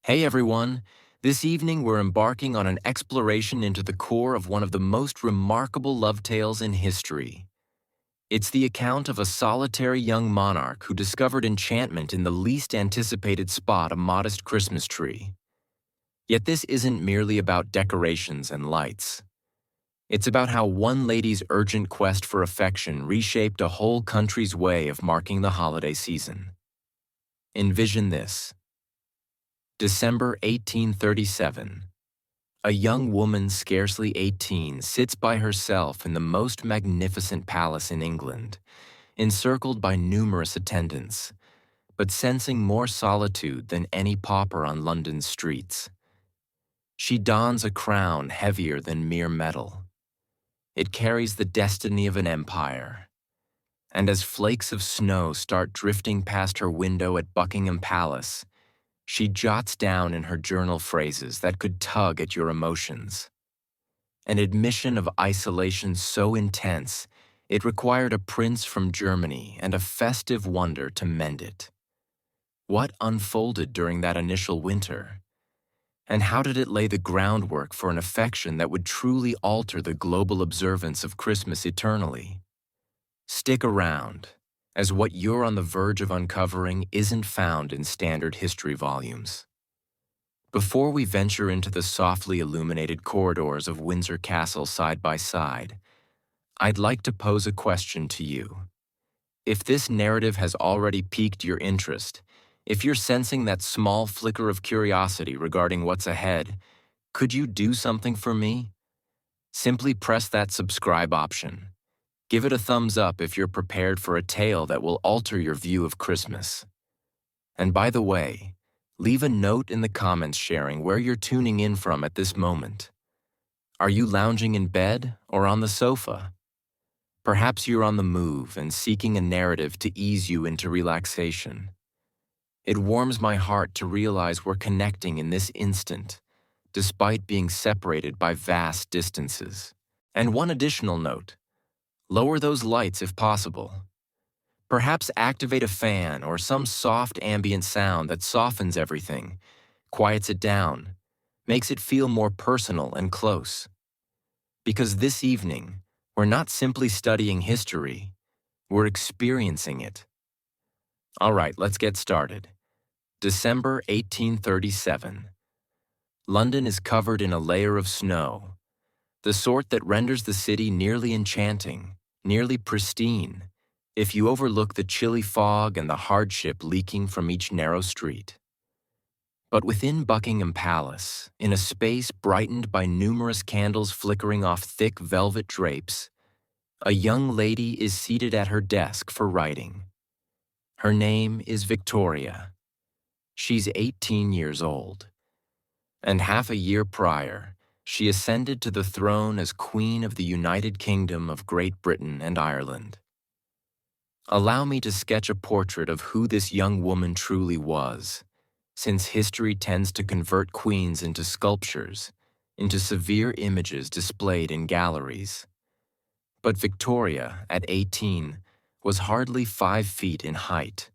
Hey everyone! This evening we're embarking on an exploration into the core of one of the most remarkable love tales in history. It's the account of a solitary young monarch who discovered enchantment in the least anticipated spot, a modest Christmas tree. Yet this isn't merely about decorations and lights. It's about how one lady's urgent quest for affection reshaped a whole country's way of marking the holiday season. Envision this. December 1837. A young woman scarcely 18 sits by herself in the most magnificent palace in England, encircled by numerous attendants, but sensing more solitude than any pauper on London's streets. She dons a crown heavier than mere metal. It carries the destiny of an empire. And as flakes of snow start drifting past her window at Buckingham Palace, she jots down in her journal phrases that could tug at your emotions. An admission of isolation so intense, it required a prince from Germany and a festive wonder to mend it. What unfolded during that initial winter? And how did it lay the groundwork for an affection that would truly alter the global observance of Christmas eternally? Stick around, as what you're on the verge of uncovering isn't found in standard history volumes. Before we venture into the softly illuminated corridors of Windsor Castle side by side, I'd like to pose a question to you. If this narrative has already piqued your interest, if you're sensing that small flicker of curiosity regarding what's ahead, could you do something for me? Simply press that subscribe option. Give it a thumbs up if you're prepared for a tale that will alter your view of Christmas. And by the way, leave a note in the comments sharing where you're tuning in from at this moment. Are you lounging in bed or on the sofa? Perhaps you're on the move and seeking a narrative to ease you into relaxation. It warms my heart to realize we're connecting in this instant, despite being separated by vast distances. And one additional note. Lower those lights if possible. Perhaps activate a fan or some soft ambient sound that softens everything, quiets it down, makes it feel more personal and close. Because this evening, we're not simply studying history, we're experiencing it. All right, let's get started. December 1837. London is covered in a layer of snow, the sort that renders the city nearly enchanting, nearly pristine, if you overlook the chilly fog and the hardship leaking from each narrow street. But within Buckingham Palace, in a space brightened by numerous candles flickering off thick velvet drapes, a young lady is seated at her desk for writing. Her name is Victoria. She's 18 years old. And half a year prior, she ascended to the throne as Queen of the United Kingdom of Great Britain and Ireland. Allow me to sketch a portrait of who this young woman truly was, since history tends to convert queens into sculptures, into severe images displayed in galleries. But Victoria, at 18, was hardly 5 feet in height,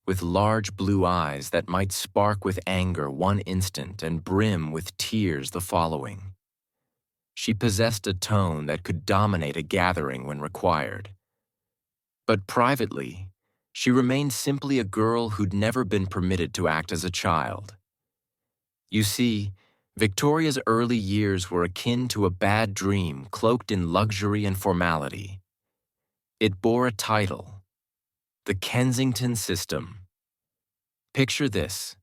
with large blue eyes that might spark with anger one instant and brim with tears the following. She possessed a tone that could dominate a gathering when required. But privately, she remained simply a girl who'd never been permitted to act as a child. You see, Victoria's early years were akin to a bad dream cloaked in luxury and formality. It bore a title: the Kensington System. Picture this.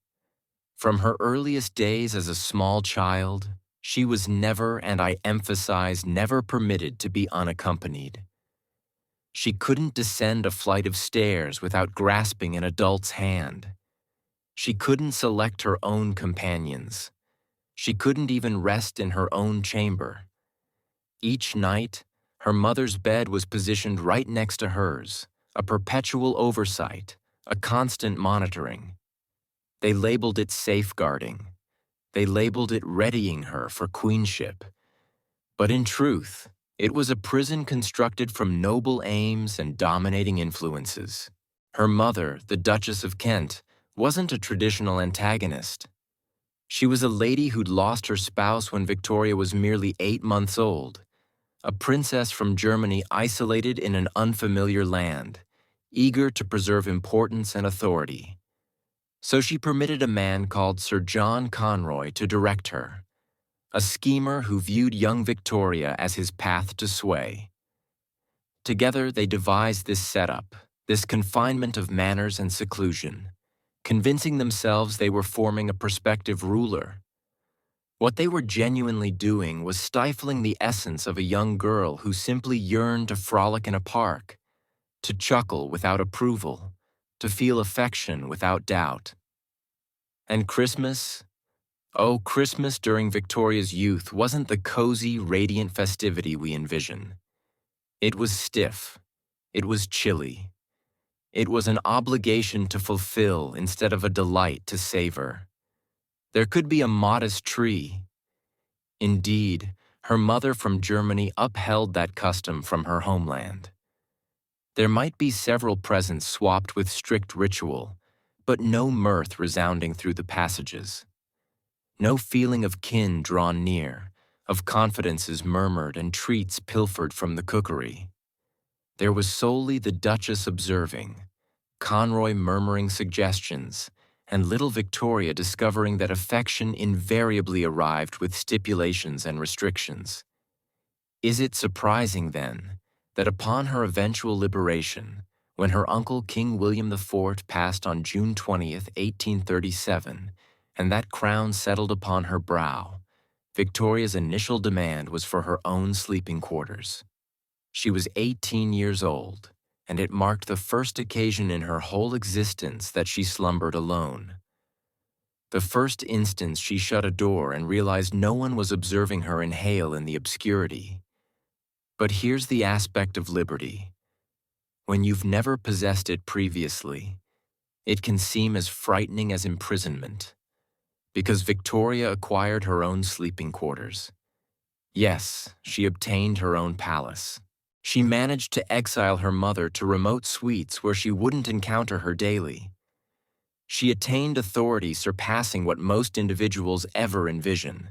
From her earliest days as a small child, she was never, and I emphasize never, permitted to be unaccompanied. She couldn't descend a flight of stairs without grasping an adult's hand. She couldn't select her own companions. She couldn't even rest in her own chamber. Each night, her mother's bed was positioned right next to hers, a perpetual oversight, a constant monitoring. They labeled it safeguarding. They labeled it readying her for queenship. But in truth, it was a prison constructed from noble aims and dominating influences. Her mother, the Duchess of Kent, wasn't a traditional antagonist. She was a lady who'd lost her spouse when Victoria was merely 8 months old, a princess from Germany isolated in an unfamiliar land, eager to preserve importance and authority. So she permitted a man called Sir John Conroy to direct her, a schemer who viewed young Victoria as his path to sway. Together they devised this setup, this confinement of manners and seclusion, convincing themselves they were forming a prospective ruler. What they were genuinely doing was stifling the essence of a young girl who simply yearned to frolic in a park, to chuckle without approval, to feel affection without doubt. And Christmas? Oh, Christmas during Victoria's youth wasn't the cozy, radiant festivity we envision. It was stiff. It was chilly. It was an obligation to fulfill instead of a delight to savor. There could be a modest tree. Indeed, her mother from Germany upheld that custom from her homeland. There might be several presents swapped with strict ritual, but no mirth resounding through the passages. No feeling of kin drawn near, of confidences murmured and treats pilfered from the cookery. There was solely the Duchess observing, Conroy murmuring suggestions, and little Victoria discovering that affection invariably arrived with stipulations and restrictions. Is it surprising, then, that upon her eventual liberation, when her uncle King William IV passed on June 20th, 1837, and that crown settled upon her brow, Victoria's initial demand was for her own sleeping quarters? She was 18 years old, and it marked the first occasion in her whole existence that she slumbered alone. The first instance she shut a door and realized no one was observing her inhale in the obscurity. But here's the aspect of liberty. When you've never possessed it previously, it can seem as frightening as imprisonment, because Victoria acquired her own sleeping quarters. Yes, she obtained her own palace. She managed to exile her mother to remote suites where she wouldn't encounter her daily. She attained authority surpassing what most individuals ever envision.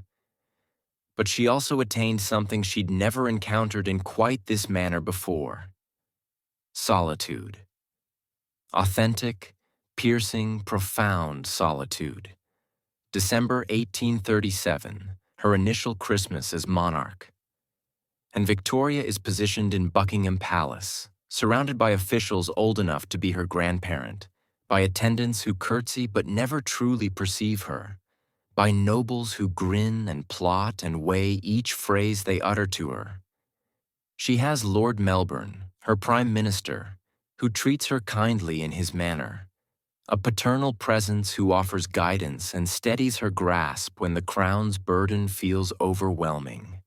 But she also attained something she'd never encountered in quite this manner before: solitude. Authentic, piercing, profound solitude. December 1837, her initial Christmas as monarch. And Victoria is positioned in Buckingham Palace, surrounded by officials old enough to be her grandparent, by attendants who curtsy but never truly perceive her, by nobles who grin and plot and weigh each phrase they utter to her. She has Lord Melbourne, her prime minister, who treats her kindly in his manner, a paternal presence who offers guidance and steadies her grasp when the crown's burden feels overwhelming.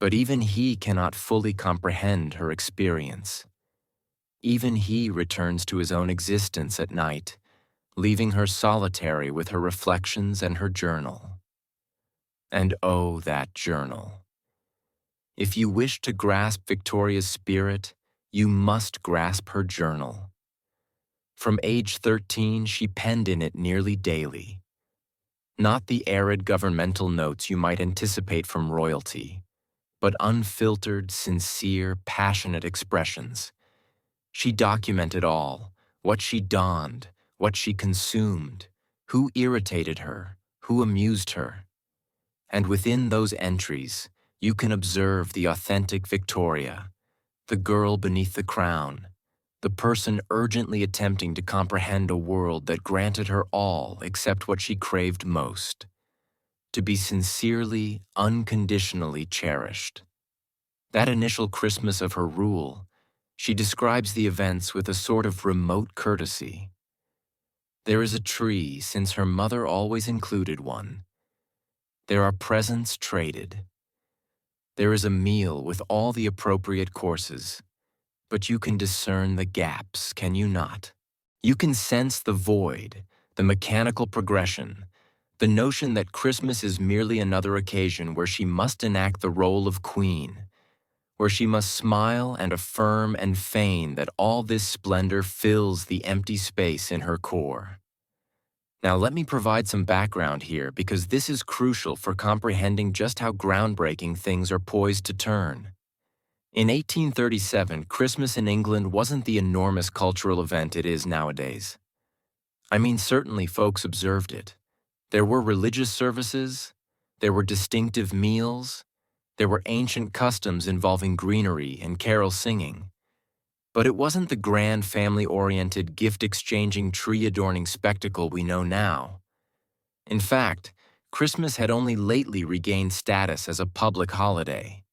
But even he cannot fully comprehend her experience. Even he returns to his own existence at night, leaving her solitary with her reflections and her journal. And oh, that journal. If you wish to grasp Victoria's spirit, you must grasp her journal. From age 13, she penned in it nearly daily. Not the arid governmental notes you might anticipate from royalty, but unfiltered, sincere, passionate expressions. She documented all: what she donned, what she consumed, who irritated her, who amused her. And within those entries, you can observe the authentic Victoria, the girl beneath the crown, the person urgently attempting to comprehend a world that granted her all except what she craved most: to be sincerely, unconditionally cherished. That initial Christmas of her rule, she describes the events with a sort of remote courtesy. There is a tree, since her mother always included one. There are presents traded. There is a meal with all the appropriate courses. But you can discern the gaps, can you not? You can sense the void, the mechanical progression, the notion that Christmas is merely another occasion where she must enact the role of queen, where she must smile and affirm and feign that all this splendor fills the empty space in her core. Now let me provide some background here because this is crucial for comprehending just how groundbreaking things are poised to turn. In 1837, Christmas in England wasn't the enormous cultural event it is nowadays. I mean, certainly folks observed it. There were religious services, there were distinctive meals, there were ancient customs involving greenery and carol singing. But it wasn't the grand family-oriented gift-exchanging tree-adorning spectacle we know now. In fact, Christmas had only lately regained status as a public holiday.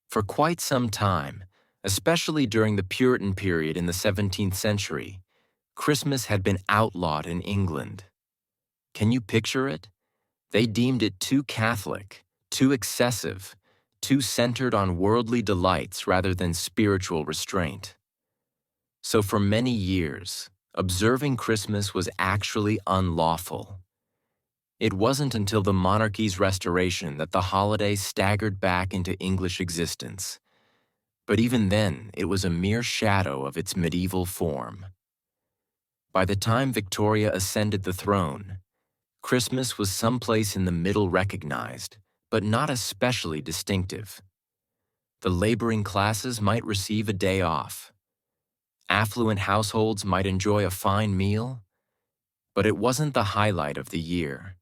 For quite some time, especially during the Puritan period in the 17th century, Christmas had been outlawed in England. Can you picture it? They deemed it too Catholic, too excessive, too centered on worldly delights rather than spiritual restraint. So for many years, observing Christmas was actually unlawful. It wasn't until the monarchy's restoration that the holiday staggered back into English existence. But even then, it was a mere shadow of its medieval form. By the time Victoria ascended the throne, Christmas was someplace in the middle recognized, but not especially distinctive. The laboring classes might receive a day off. Affluent households might enjoy a fine meal, but it wasn't the highlight of the year.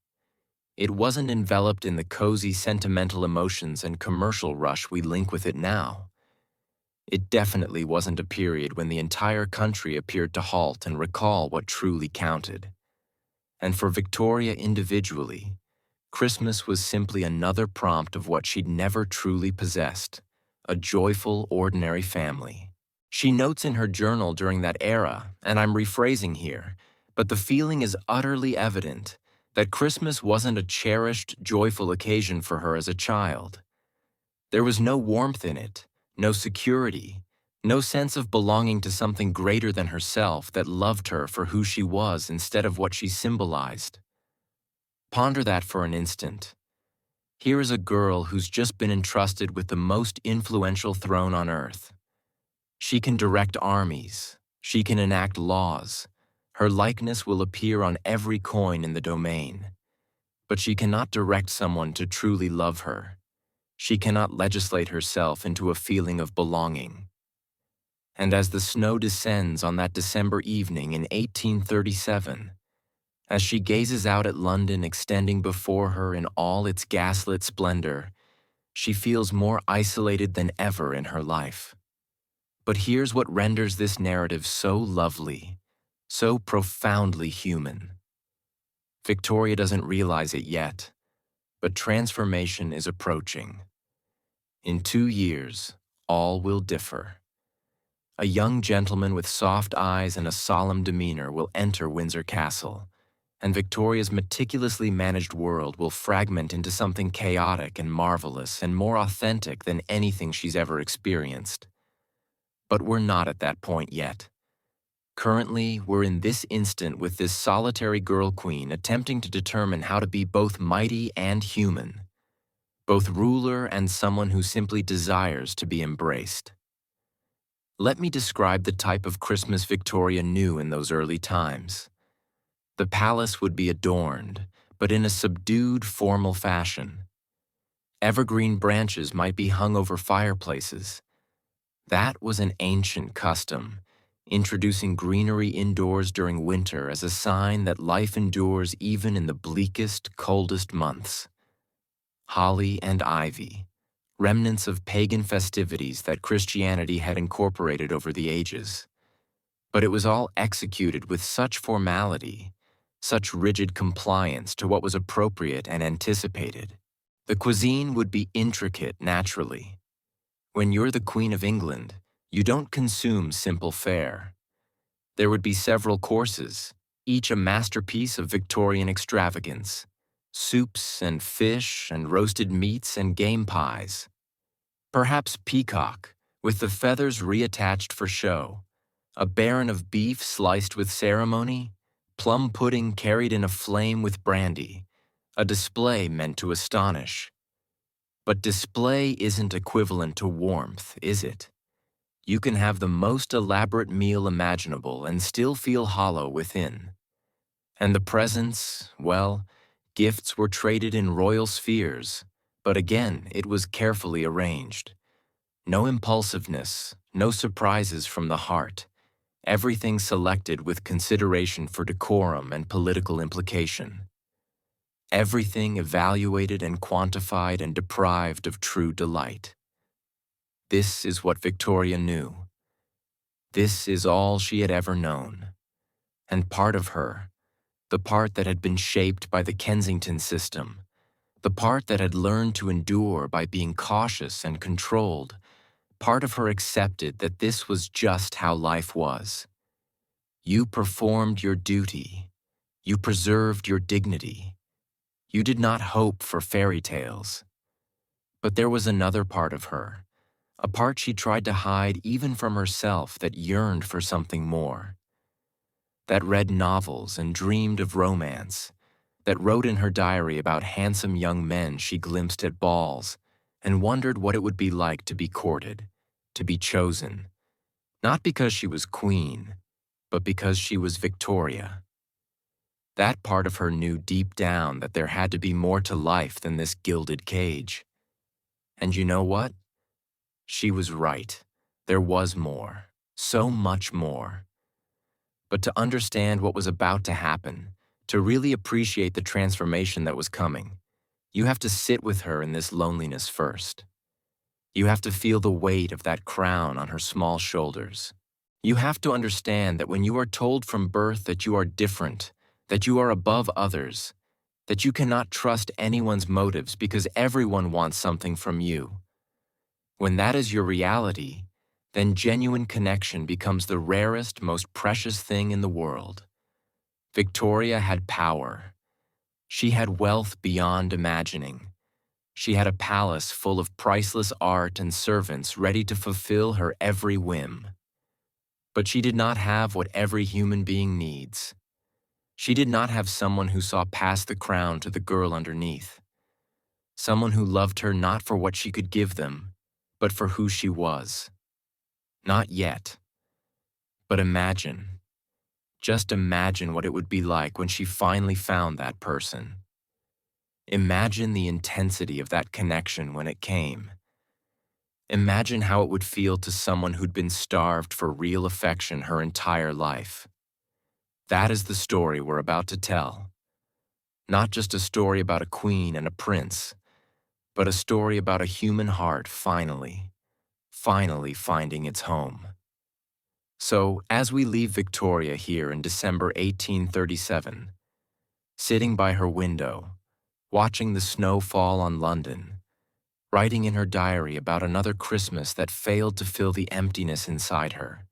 It wasn't enveloped in the cozy sentimental emotions and commercial rush we link with it now. It definitely wasn't a period when the entire country appeared to halt and recall what truly counted. And for Victoria individually, Christmas was simply another prompt of what she'd never truly possessed, a joyful, ordinary family. She notes in her journal during that era, and I'm rephrasing here, but the feeling is utterly evident, that Christmas wasn't a cherished, joyful occasion for her as a child. There was no warmth in it, no security, no sense of belonging to something greater than herself that loved her for who she was instead of what she symbolized. Ponder that for an instant. Here is a girl who's just been entrusted with the most influential throne on earth. She can direct armies. She can enact laws. Her likeness will appear on every coin in the domain. But she cannot direct someone to truly love her. She cannot legislate herself into a feeling of belonging. And as the snow descends on that December evening in 1837, as she gazes out at London extending before her in all its gaslit splendor, she feels more isolated than ever in her life. But here's what renders this narrative so lovely, so profoundly human. Victoria doesn't realize it yet, but transformation is approaching. In 2 years, all will differ. A young gentleman with soft eyes and a solemn demeanor will enter Windsor Castle, and Victoria's meticulously managed world will fragment into something chaotic and marvelous and more authentic than anything she's ever experienced. But we're not at that point yet. Currently, we're in this instant with this solitary girl queen attempting to determine how to be both mighty and human, both ruler and someone who simply desires to be embraced. Let me describe the type of Christmas Victoria knew in those early times. The palace would be adorned, but in a subdued, formal fashion. Evergreen branches might be hung over fireplaces. That was an ancient custom, introducing greenery indoors during winter as a sign that life endures even in the bleakest, coldest months. Holly and ivy, remnants of pagan festivities that Christianity had incorporated over the ages. But it was all executed with such formality, such rigid compliance to what was appropriate and anticipated. The cuisine would be intricate naturally. When you're the Queen of England, you don't consume simple fare. There would be several courses, each a masterpiece of Victorian extravagance, soups and fish and roasted meats and game pies. Perhaps peacock, with the feathers reattached for show, a baron of beef sliced with ceremony, plum pudding carried in a flame with brandy, a display meant to astonish. But display isn't equivalent to warmth, is it? You can have the most elaborate meal imaginable and still feel hollow within. And the presents, well, gifts were traded in royal spheres, but again, it was carefully arranged. No impulsiveness, no surprises from the heart. Everything selected with consideration for decorum and political implication. Everything evaluated and quantified and deprived of true delight. This is what Victoria knew. This is all she had ever known. And part of her, the part that had been shaped by the Kensington system, the part that had learned to endure by being cautious and controlled, part of her accepted that this was just how life was. You performed your duty. You preserved your dignity. You did not hope for fairy tales. But there was another part of her, a part she tried to hide even from herself that yearned for something more. That read novels and dreamed of romance, that wrote in her diary about handsome young men she glimpsed at balls and wondered what it would be like to be courted, to be chosen, not because she was queen, but because she was Victoria. That part of her knew deep down that there had to be more to life than this gilded cage. And you know what? She was right. There was more, so much more. But to understand what was about to happen, to really appreciate the transformation that was coming, you have to sit with her in this loneliness first. You have to feel the weight of that crown on her small shoulders. You have to understand that when you are told from birth that you are different, that you are above others, that you cannot trust anyone's motives because everyone wants something from you. When that is your reality, then genuine connection becomes the rarest, most precious thing in the world. Victoria had power. She had wealth beyond imagining. She had a palace full of priceless art and servants ready to fulfill her every whim. But she did not have what every human being needs. She did not have someone who saw past the crown to the girl underneath. Someone who loved her not for what she could give them, but for who she was. Not yet. But imagine. Just imagine what it would be like when she finally found that person. Imagine the intensity of that connection when it came. Imagine how it would feel to someone who'd been starved for real affection her entire life. That is the story we're about to tell. Not just a story about a queen and a prince, but a story about a human heart finally finding its home. So, as we leave Victoria here in December 1837, sitting by her window, watching the snow fall on London, writing in her diary about another Christmas that failed to fill the emptiness inside her,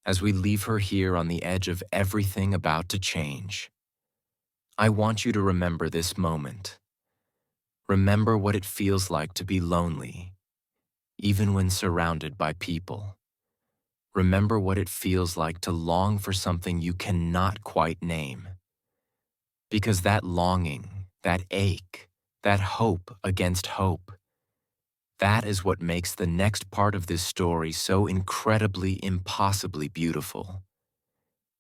as we leave her here on the edge of everything about to change, I want you to remember this moment. Remember what it feels like to be lonely, even when surrounded by people. Remember what it feels like to long for something you cannot quite name. Because that longing, that ache, that hope against hope, that is what makes the next part of this story so incredibly, impossibly beautiful.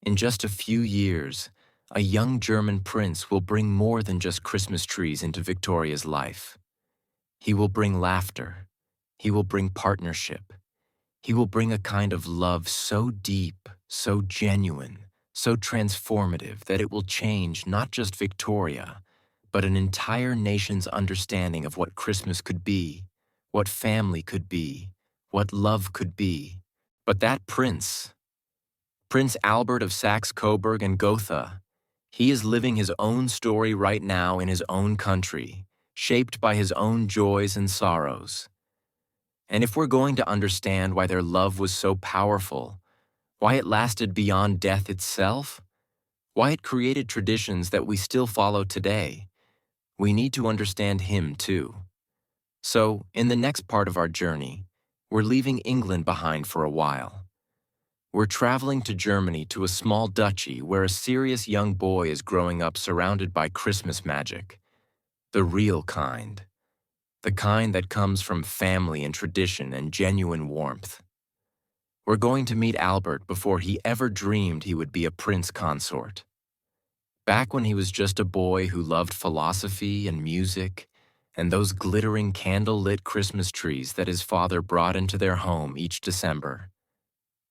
In just a few years, a young German prince will bring more than just Christmas trees into Victoria's life. He will bring laughter. He will bring partnership. He will bring a kind of love so deep, so genuine, so transformative that it will change not just Victoria, but an entire nation's understanding of what Christmas could be, what family could be, what love could be. But that prince, Prince Albert of Saxe-Coburg and Gotha, he is living his own story right now in his own country, shaped by his own joys and sorrows. And if we're going to understand why their love was so powerful, why it lasted beyond death itself, why it created traditions that we still follow today, we need to understand him too. So, in the next part of our journey, we're leaving England behind for a while. We're traveling to Germany to a small duchy where a serious young boy is growing up surrounded by Christmas magic. The real kind. The kind that comes from family and tradition and genuine warmth. We're going to meet Albert before he ever dreamed he would be a prince consort. Back when he was just a boy who loved philosophy and music and those glittering candle-lit Christmas trees that his father brought into their home each December.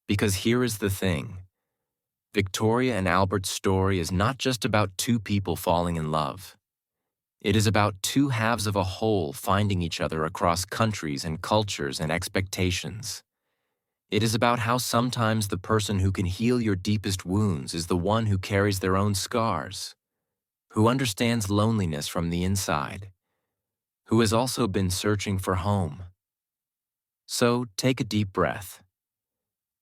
Because here is the thing. Victoria and Albert's story is not just about two people falling in love. It is about two halves of a whole finding each other across countries and cultures and expectations. It is about how sometimes the person who can heal your deepest wounds is the one who carries their own scars, who understands loneliness from the inside, who has also been searching for home. So take a deep breath.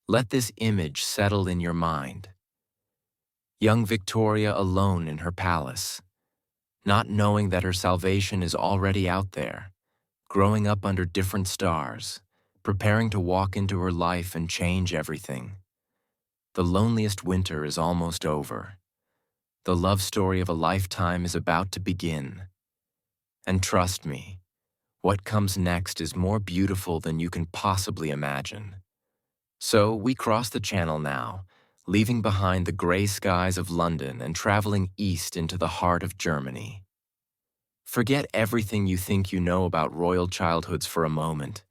Let this image settle in your mind. Young Victoria alone in her palace, not knowing that her salvation is already out there, growing up under different stars, preparing to walk into her life and change everything. The loneliest winter is almost over. The love story of a lifetime is about to begin. And trust me, what comes next is more beautiful than you can possibly imagine. So we cross the channel now, leaving behind the gray skies of London and traveling east into the heart of Germany. Forget everything you think you know about royal childhoods for a moment,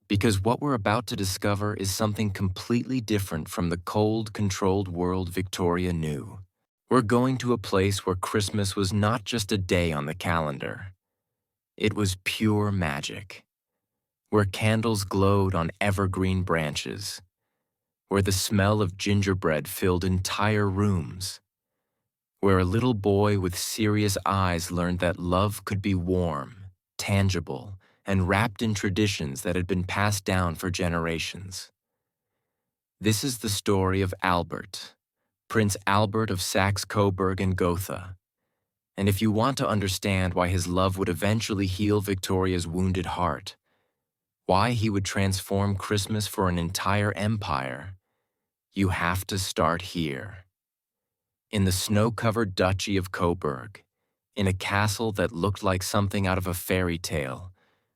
because what we're about to discover is something completely different from the cold, controlled world Victoria knew. We're going to a place where Christmas was not just a day on the calendar. It was pure magic. Where candles glowed on evergreen branches. Where the smell of gingerbread filled entire rooms. Where a little boy with serious eyes learned that love could be warm, tangible, and wrapped in traditions that had been passed down for generations. This is the story of Albert, Prince Albert of Saxe-Coburg and Gotha. And if you want to understand why his love would eventually heal Victoria's wounded heart, why he would transform Christmas for an entire empire, you have to start here. In the snow-covered Duchy of Coburg, in a castle that looked like something out of a fairy tale,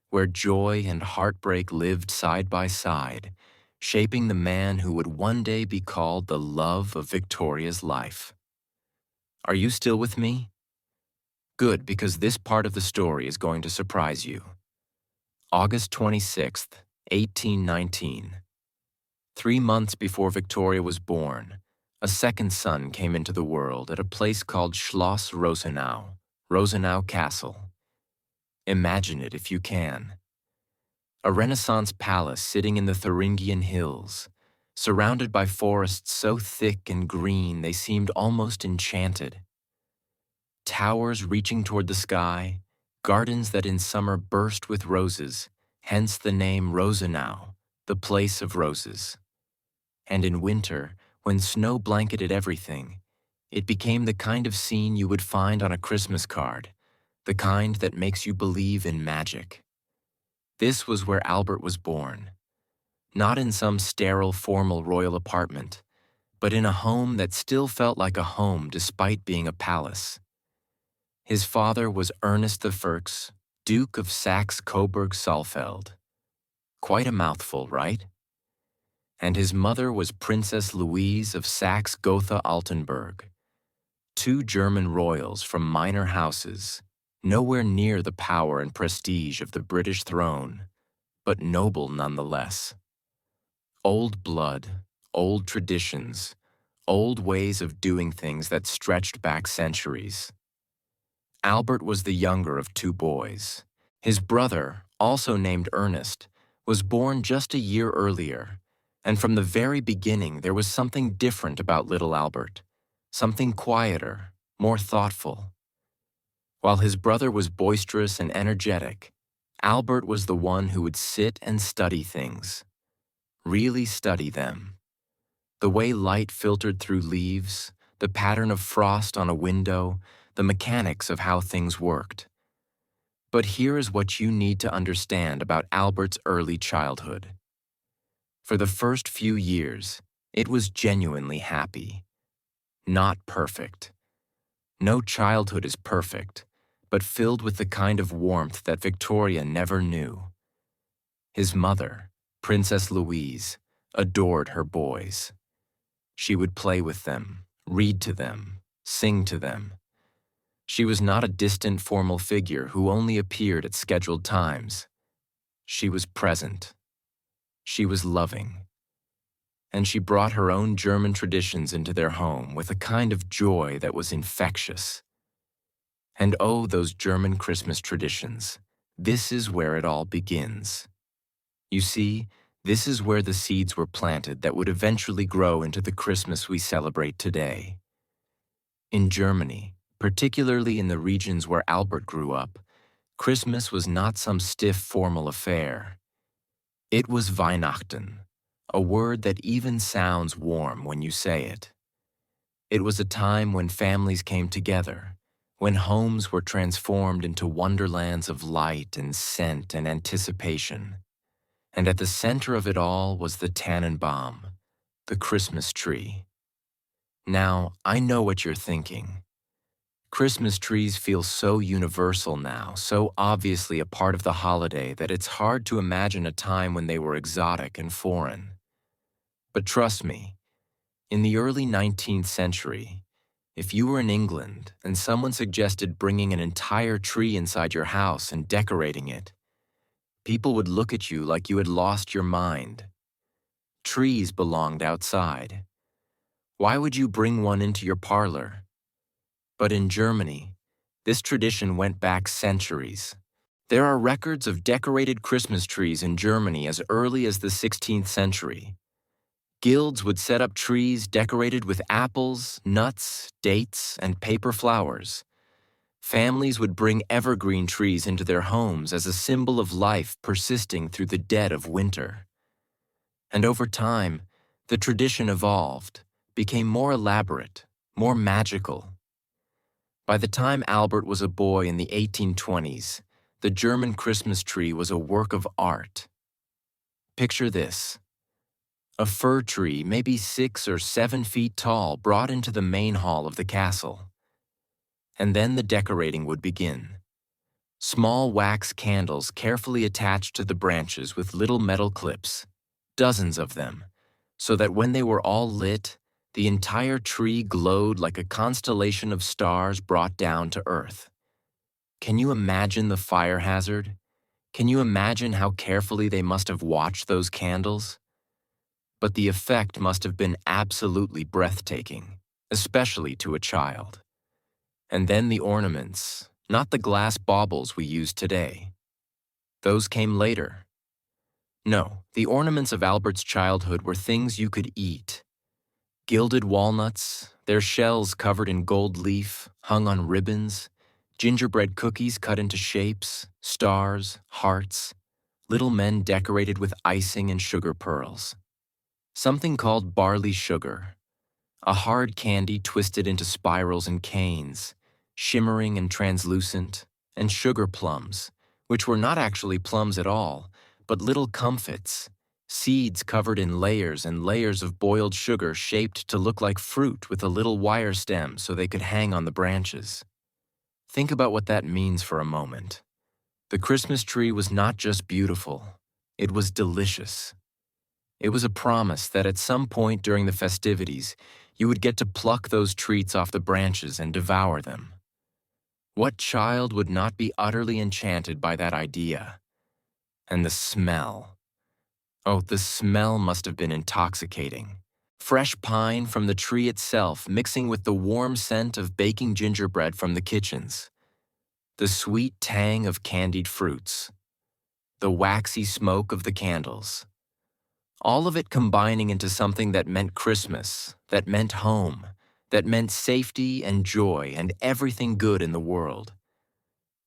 where joy and heartbreak lived side by side, shaping the man who would one day be called the love of Victoria's life. Are you still with me? Good, because this part of the story is going to surprise you. August 26th, 1819. 3 months before Victoria was born, a second son came into the world at a place called Schloss Rosenau, Rosenau Castle. Imagine it if you can. A Renaissance palace sitting in the Thuringian hills, surrounded by forests so thick and green they seemed almost enchanted. Towers reaching toward the sky, gardens that in summer burst with roses, hence the name Rosenau, the place of roses. And in winter, when snow blanketed everything, it became the kind of scene you would find on a Christmas card, the kind that makes you believe in magic. This was where Albert was born, not in some sterile, formal royal apartment, but in a home that still felt like a home despite being a palace. His father was Ernest the First, Duke of Saxe-Coburg-Saalfeld. Quite a mouthful, right? And his mother was Princess Louise of Saxe-Gotha-Altenburg. 2 German royals from minor houses, nowhere near the power and prestige of the British throne, but noble nonetheless. Old blood, old traditions, old ways of doing things that stretched back centuries. Albert was the younger of 2 boys. His brother, also named Ernest, was born just a year earlier, and from the very beginning there was something different about little Albert, something quieter, more thoughtful. While his brother was boisterous and energetic, Albert was the one who would sit and study things, really study them. The way light filtered through leaves, the pattern of frost on a window, the mechanics of how things worked. But here is what you need to understand about Albert's early childhood. For the first few years, it was genuinely happy. Not perfect. No childhood is perfect, but filled with the kind of warmth that Victoria never knew. His mother, Princess Louise, adored her boys. She would play with them, read to them, sing to them. She was not a distant formal figure who only appeared at scheduled times. She was present. She was loving. And she brought her own German traditions into their home with a kind of joy that was infectious. And oh, those German Christmas traditions. This is where it all begins. You see, this is where the seeds were planted that would eventually grow into the Christmas we celebrate today. In Germany, particularly in the regions where Albert grew up, Christmas was not some stiff formal affair. It was Weihnachten, a word that even sounds warm when you say it. It was a time when families came together, when homes were transformed into wonderlands of light and scent and anticipation. And at the center of it all was the Tannenbaum, the Christmas tree. Now, I know what you're thinking. Christmas trees feel so universal now, so obviously a part of the holiday that it's hard to imagine a time when they were exotic and foreign. But trust me, in the early 19th century, if you were in England and someone suggested bringing an entire tree inside your house and decorating it, people would look at you like you had lost your mind. Trees belonged outside. Why would you bring one into your parlor? But in Germany, this tradition went back centuries. There are records of decorated Christmas trees in Germany as early as the 16th century. Guilds would set up trees decorated with apples, nuts, dates, and paper flowers. Families would bring evergreen trees into their homes as a symbol of life persisting through the dead of winter. And over time, the tradition evolved, became more elaborate, more magical. By the time Albert was a boy in the 1820s, the German Christmas tree was a work of art. Picture this. A fir tree, maybe 6 or 7 feet tall, brought into the main hall of the castle. And then the decorating would begin. Small wax candles carefully attached to the branches with little metal clips, dozens of them, so that when they were all lit, the entire tree glowed like a constellation of stars brought down to earth. Can you imagine the fire hazard? Can you imagine how carefully they must have watched those candles? But the effect must have been absolutely breathtaking, especially to a child. And then the ornaments, not the glass baubles we use today. Those came later. No, the ornaments of Albert's childhood were things you could eat. Gilded walnuts, their shells covered in gold leaf, hung on ribbons, gingerbread cookies cut into shapes, stars, hearts, little men decorated with icing and sugar pearls. Something called barley sugar, a hard candy twisted into spirals and canes, shimmering and translucent, and sugar plums, which were not actually plums at all, but little comfits, seeds covered in layers and layers of boiled sugar shaped to look like fruit with a little wire stem so they could hang on the branches. Think about what that means for a moment. The Christmas tree was not just beautiful, it was delicious. It was a promise that at some point during the festivities, you would get to pluck those treats off the branches and devour them. What child would not be utterly enchanted by that idea? And the smell. Oh, the smell must have been intoxicating. Fresh pine from the tree itself mixing with the warm scent of baking gingerbread from the kitchens. The sweet tang of candied fruits. The waxy smoke of the candles. All of it combining into something that meant Christmas, that meant home, that meant safety and joy and everything good in the world.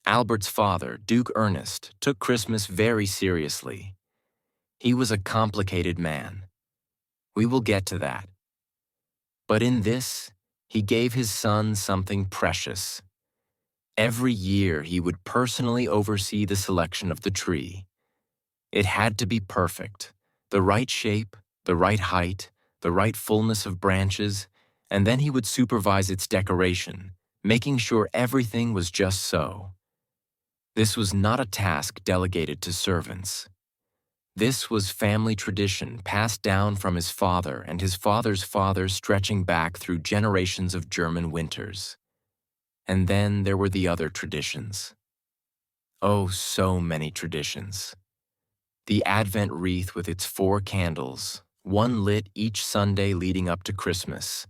Albert's father, Duke Ernest, took Christmas very seriously. He was a complicated man. We will get to that. But in this, he gave his son something precious. Every year, he would personally oversee the selection of the tree. It had to be perfect. The right shape, the right height, the right fullness of branches, and then he would supervise its decoration, making sure everything was just so. This was not a task delegated to servants. This was family tradition passed down from his father and his father's father, stretching back through generations of German winters. And then there were the other traditions. Oh, so many traditions. The Advent wreath with its 4 candles, one lit each Sunday leading up to Christmas.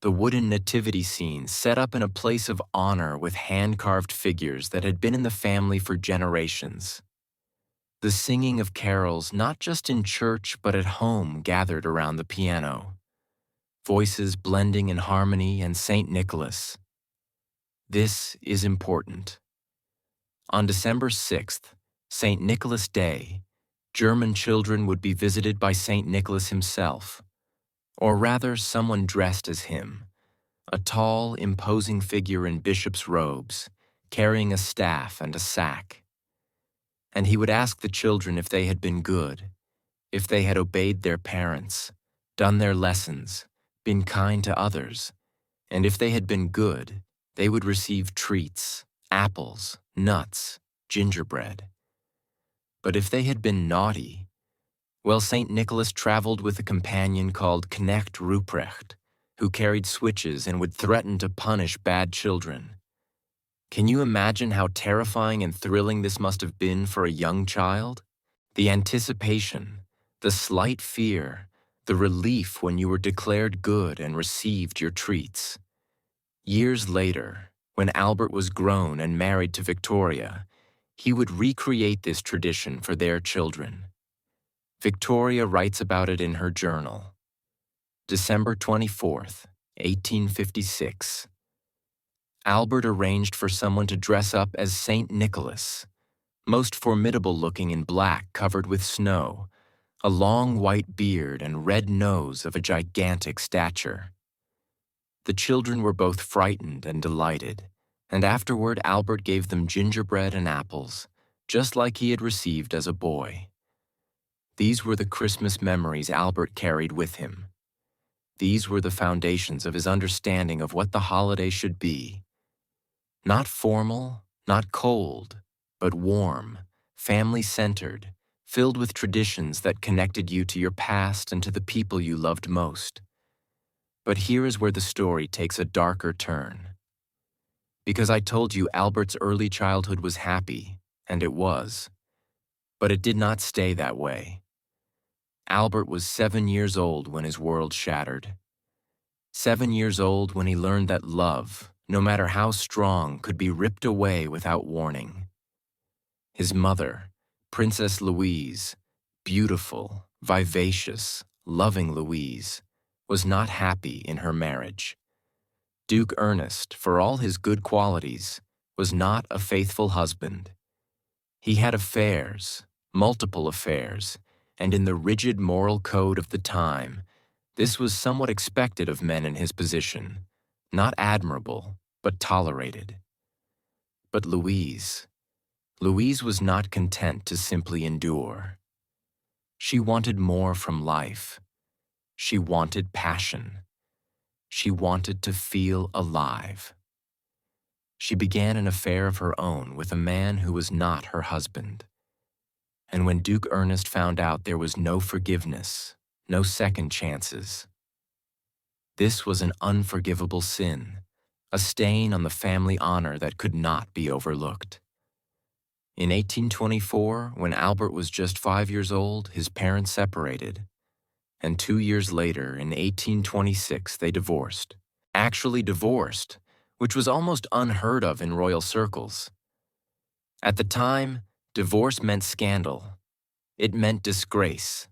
The wooden nativity scene set up in a place of honor with hand-carved figures that had been in the family for generations. The singing of carols not just in church but at home gathered around the piano. Voices blending in harmony and St. Nicholas. This is important. On December 6th, St. Nicholas Day, German children would be visited by St. Nicholas himself, or rather someone dressed as him, a tall, imposing figure in bishop's robes, carrying a staff and a sack. And he would ask the children if they had been good, if they had obeyed their parents, done their lessons, been kind to others, and if they had been good, they would receive treats, apples, nuts, gingerbread. But if they had been naughty, well, St. Nicholas traveled with a companion called Knecht Ruprecht, who carried switches and would threaten to punish bad children. Can you imagine how terrifying and thrilling this must have been for a young child? The anticipation, the slight fear, the relief when you were declared good and received your treats. Years later, when Albert was grown and married to Victoria, he would recreate this tradition for their children. Victoria writes about it in her journal. December 24th, 1856. Albert arranged for someone to dress up as St. Nicholas, most formidable looking in black covered with snow, a long white beard and red nose of a gigantic stature. The children were both frightened and delighted, and afterward Albert gave them gingerbread and apples, just like he had received as a boy. These were the Christmas memories Albert carried with him. These were the foundations of his understanding of what the holiday should be. Not formal, not cold, but warm, family-centered, filled with traditions that connected you to your past and to the people you loved most. But here is where the story takes a darker turn. Because I told you Albert's early childhood was happy, and it was. But it did not stay that way. Albert was 7 years old when his world shattered. 7 years old when he learned that love, no matter how strong, could be ripped away without warning. His mother, Princess Louise, beautiful, vivacious, loving Louise, was not happy in her marriage. Duke Ernest, for all his good qualities, was not a faithful husband. He had affairs, multiple affairs, and in the rigid moral code of the time, this was somewhat expected of men in his position, not admirable, but tolerated. But Louise was not content to simply endure. She wanted more from life. She wanted passion. She wanted to feel alive. She began an affair of her own with a man who was not her husband. And when Duke Ernest found out, there was no forgiveness, no second chances. This was an unforgivable sin, a stain on the family honor that could not be overlooked. In 1824, when Albert was just 5 years old, his parents separated. And 2 years later, in 1826, they divorced. Actually divorced, which was almost unheard of in royal circles. At the time, divorce meant scandal. It meant disgrace.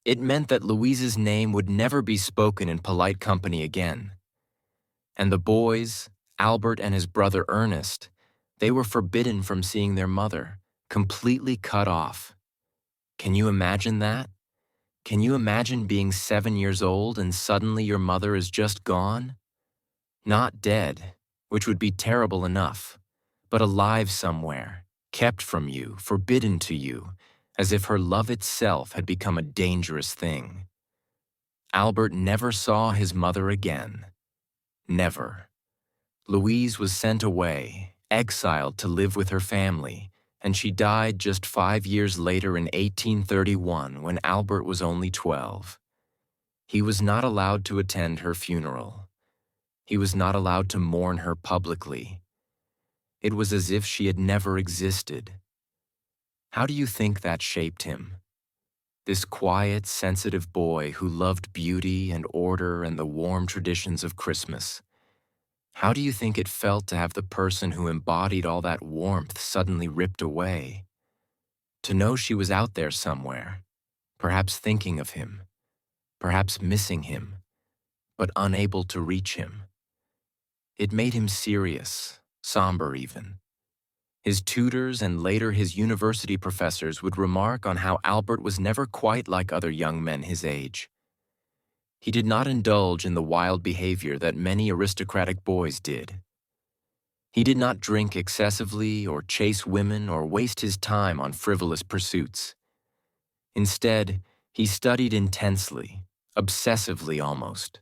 It meant that Louise's name would never be spoken in polite company again. And the boys, Albert and his brother Ernest, they were forbidden from seeing their mother, completely cut off. Can you imagine that? Can you imagine being 7 years old and suddenly your mother is just gone? Not dead, which would be terrible enough, but alive somewhere, kept from you, forbidden to you, as if her love itself had become a dangerous thing. Albert never saw his mother again. Never. Louise was sent away, exiled to live with her family, and she died just 5 years later in 1831 when Albert was only 12. He was not allowed to attend her funeral. He was not allowed to mourn her publicly. It was as if she had never existed. How do you think that shaped him? This quiet, sensitive boy who loved beauty and order and the warm traditions of Christmas. How do you think it felt to have the person who embodied all that warmth suddenly ripped away? To know she was out there somewhere, perhaps thinking of him, perhaps missing him, but unable to reach him. It made him serious, somber even. His tutors and later his university professors would remark on how Albert was never quite like other young men his age. He did not indulge in the wild behavior that many aristocratic boys did. He did not drink excessively or chase women or waste his time on frivolous pursuits. Instead, he studied intensely, obsessively almost.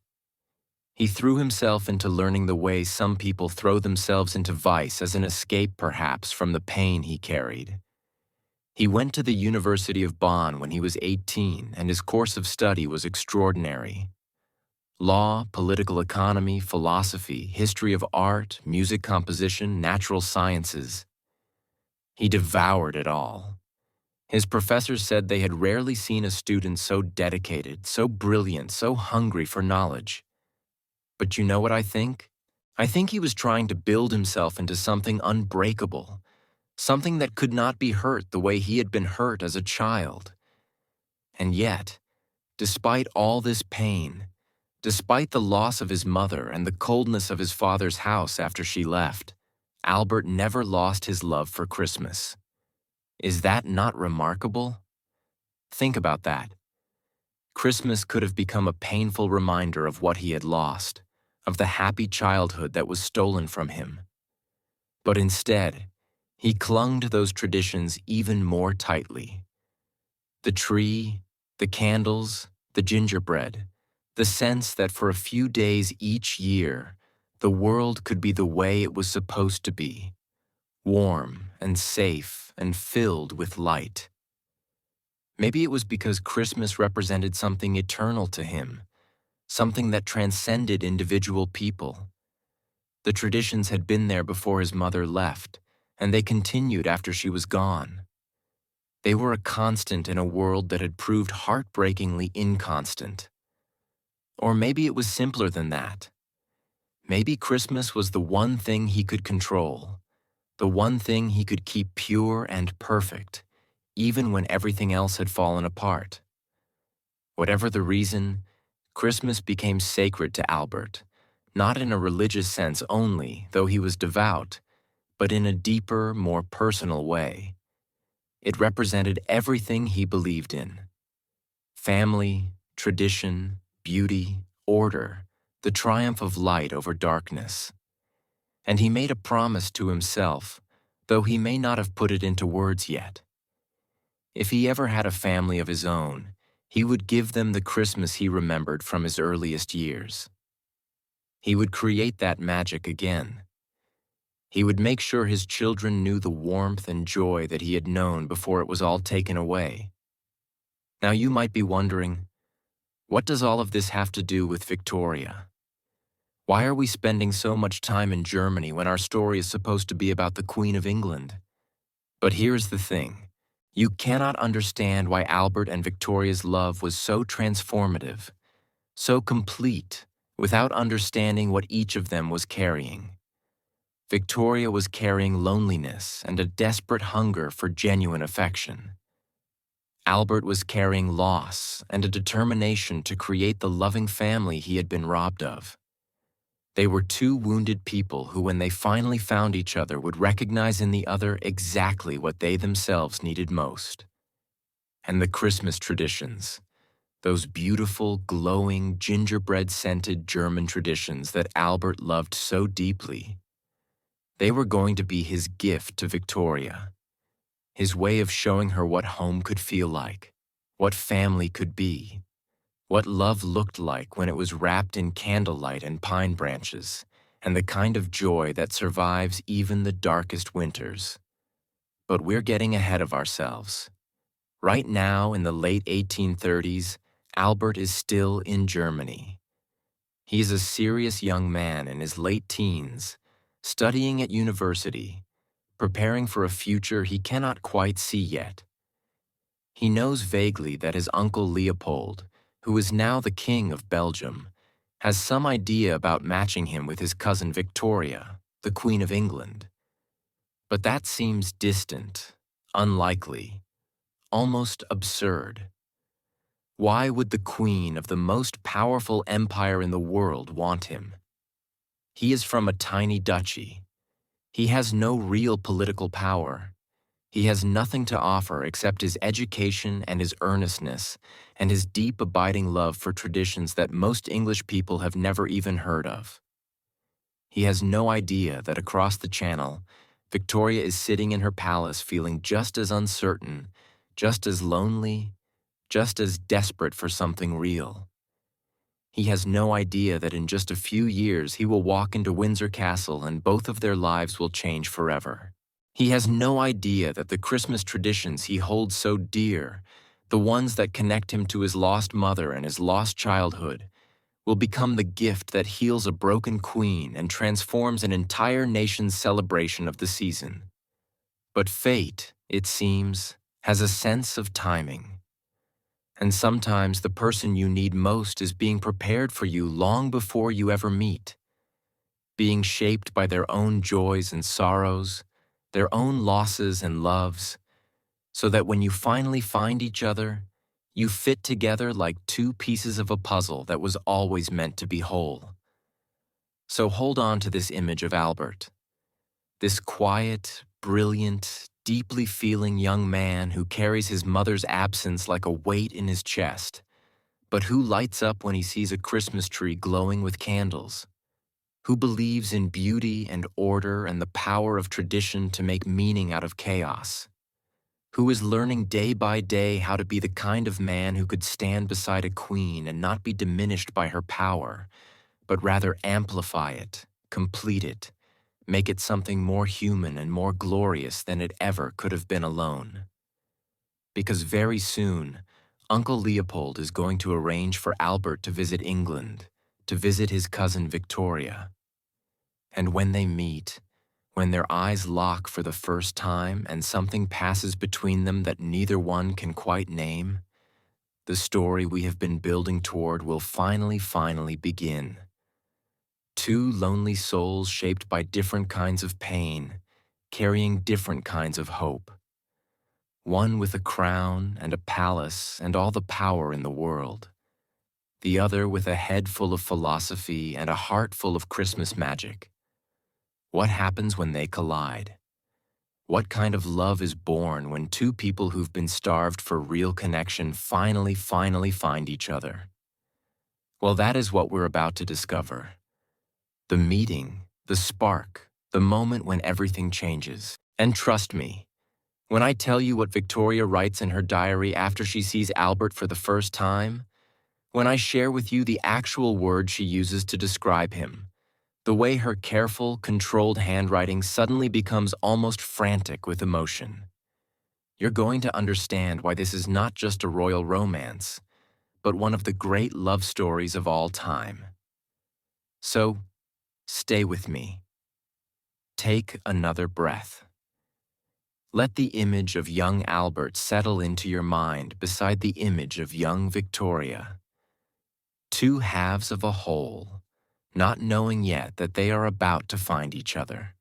He threw himself into learning the way some people throw themselves into vice as an escape, perhaps, from the pain he carried. He went to the University of Bonn when he was 18, and his course of study was extraordinary. Law, political economy, philosophy, history of art, music composition, natural sciences. He devoured it all. His professors said they had rarely seen a student so dedicated, so brilliant, so hungry for knowledge. But you know what I think? I think he was trying to build himself into something unbreakable, something that could not be hurt the way he had been hurt as a child. And yet, despite all this pain, despite the loss of his mother and the coldness of his father's house after she left, Albert never lost his love for Christmas. Is that not remarkable? Think about that. Christmas could have become a painful reminder of what he had lost, of the happy childhood that was stolen from him. But instead, he clung to those traditions even more tightly. The tree, the candles, the gingerbread, the sense that for a few days each year, the world could be the way it was supposed to be, warm and safe and filled with light. Maybe it was because Christmas represented something eternal to him, something that transcended individual people. The traditions had been there before his mother left, and they continued after she was gone. They were a constant in a world that had proved heartbreakingly inconstant. Or maybe it was simpler than that. Maybe Christmas was the one thing he could control, the one thing he could keep pure and perfect, even when everything else had fallen apart. Whatever the reason, Christmas became sacred to Albert, not in a religious sense only, though he was devout, but in a deeper, more personal way. It represented everything he believed in: family, tradition, beauty, order, the triumph of light over darkness. And he made a promise to himself, though he may not have put it into words yet. If he ever had a family of his own, he would give them the Christmas he remembered from his earliest years. He would create that magic again. He would make sure his children knew the warmth and joy that he had known before it was all taken away. Now you might be wondering, what does all of this have to do with Victoria? Why are we spending so much time in Germany when our story is supposed to be about the Queen of England? But here's the thing. You cannot understand why Albert and Victoria's love was so transformative, so complete, without understanding what each of them was carrying. Victoria was carrying loneliness and a desperate hunger for genuine affection. Albert was carrying loss and a determination to create the loving family he had been robbed of. They were two wounded people who, when they finally found each other, would recognize in the other exactly what they themselves needed most. And the Christmas traditions, those beautiful, glowing, gingerbread-scented German traditions that Albert loved so deeply, they were going to be his gift to Victoria, his way of showing her what home could feel like, what family could be, what love looked like when it was wrapped in candlelight and pine branches, and the kind of joy that survives even the darkest winters. But we're getting ahead of ourselves. Right now, in the late 1830s, Albert is still in Germany. He's a serious young man in his late teens, studying at university, preparing for a future he cannot quite see yet. He knows vaguely that his uncle Leopold, who is now the King of Belgium, has some idea about matching him with his cousin Victoria, the Queen of England. But that seems distant, unlikely, almost absurd. Why would the Queen of the most powerful empire in the world want him? He is from a tiny duchy. He has no real political power. He has nothing to offer except his education and his earnestness and his deep abiding love for traditions that most English people have never even heard of. He has no idea that across the channel, Victoria is sitting in her palace feeling just as uncertain, just as lonely, just as desperate for something real. He has no idea that in just a few years he will walk into Windsor Castle and both of their lives will change forever. He has no idea that the Christmas traditions he holds so dear, the ones that connect him to his lost mother and his lost childhood, will become the gift that heals a broken queen and transforms an entire nation's celebration of the season. But fate, it seems, has a sense of timing. And sometimes the person you need most is being prepared for you long before you ever meet, being shaped by their own joys and sorrows, their own losses and loves, so that when you finally find each other, you fit together like two pieces of a puzzle that was always meant to be whole. So hold on to this image of Albert, this quiet, brilliant, deeply feeling young man who carries his mother's absence like a weight in his chest, but who lights up when he sees a Christmas tree glowing with candles, who believes in beauty and order and the power of tradition to make meaning out of chaos, who is learning day by day how to be the kind of man who could stand beside a queen and not be diminished by her power, but rather amplify it, complete it, make it something more human and more glorious than it ever could have been alone. Because very soon, Uncle Leopold is going to arrange for Albert to visit England, to visit his cousin Victoria. And when they meet, when their eyes lock for the first time and something passes between them that neither one can quite name, the story we have been building toward will finally begin. Two lonely souls shaped by different kinds of pain, carrying different kinds of hope. One with a crown and a palace and all the power in the world. The other with a head full of philosophy and a heart full of Christmas magic. What happens when they collide? What kind of love is born when two people who've been starved for real connection finally find each other? Well, that is what we're about to discover. The meeting, the spark, the moment when everything changes. And trust me, when I tell you what Victoria writes in her diary after she sees Albert for the first time, when I share with you the actual words she uses to describe him, the way her careful, controlled handwriting suddenly becomes almost frantic with emotion, you're going to understand why this is not just a royal romance, but one of the great love stories of all time. So, stay with me. Take another breath. Let the image of young Albert settle into your mind beside the image of young Victoria. Two halves of a whole, not knowing yet that they are about to find each other.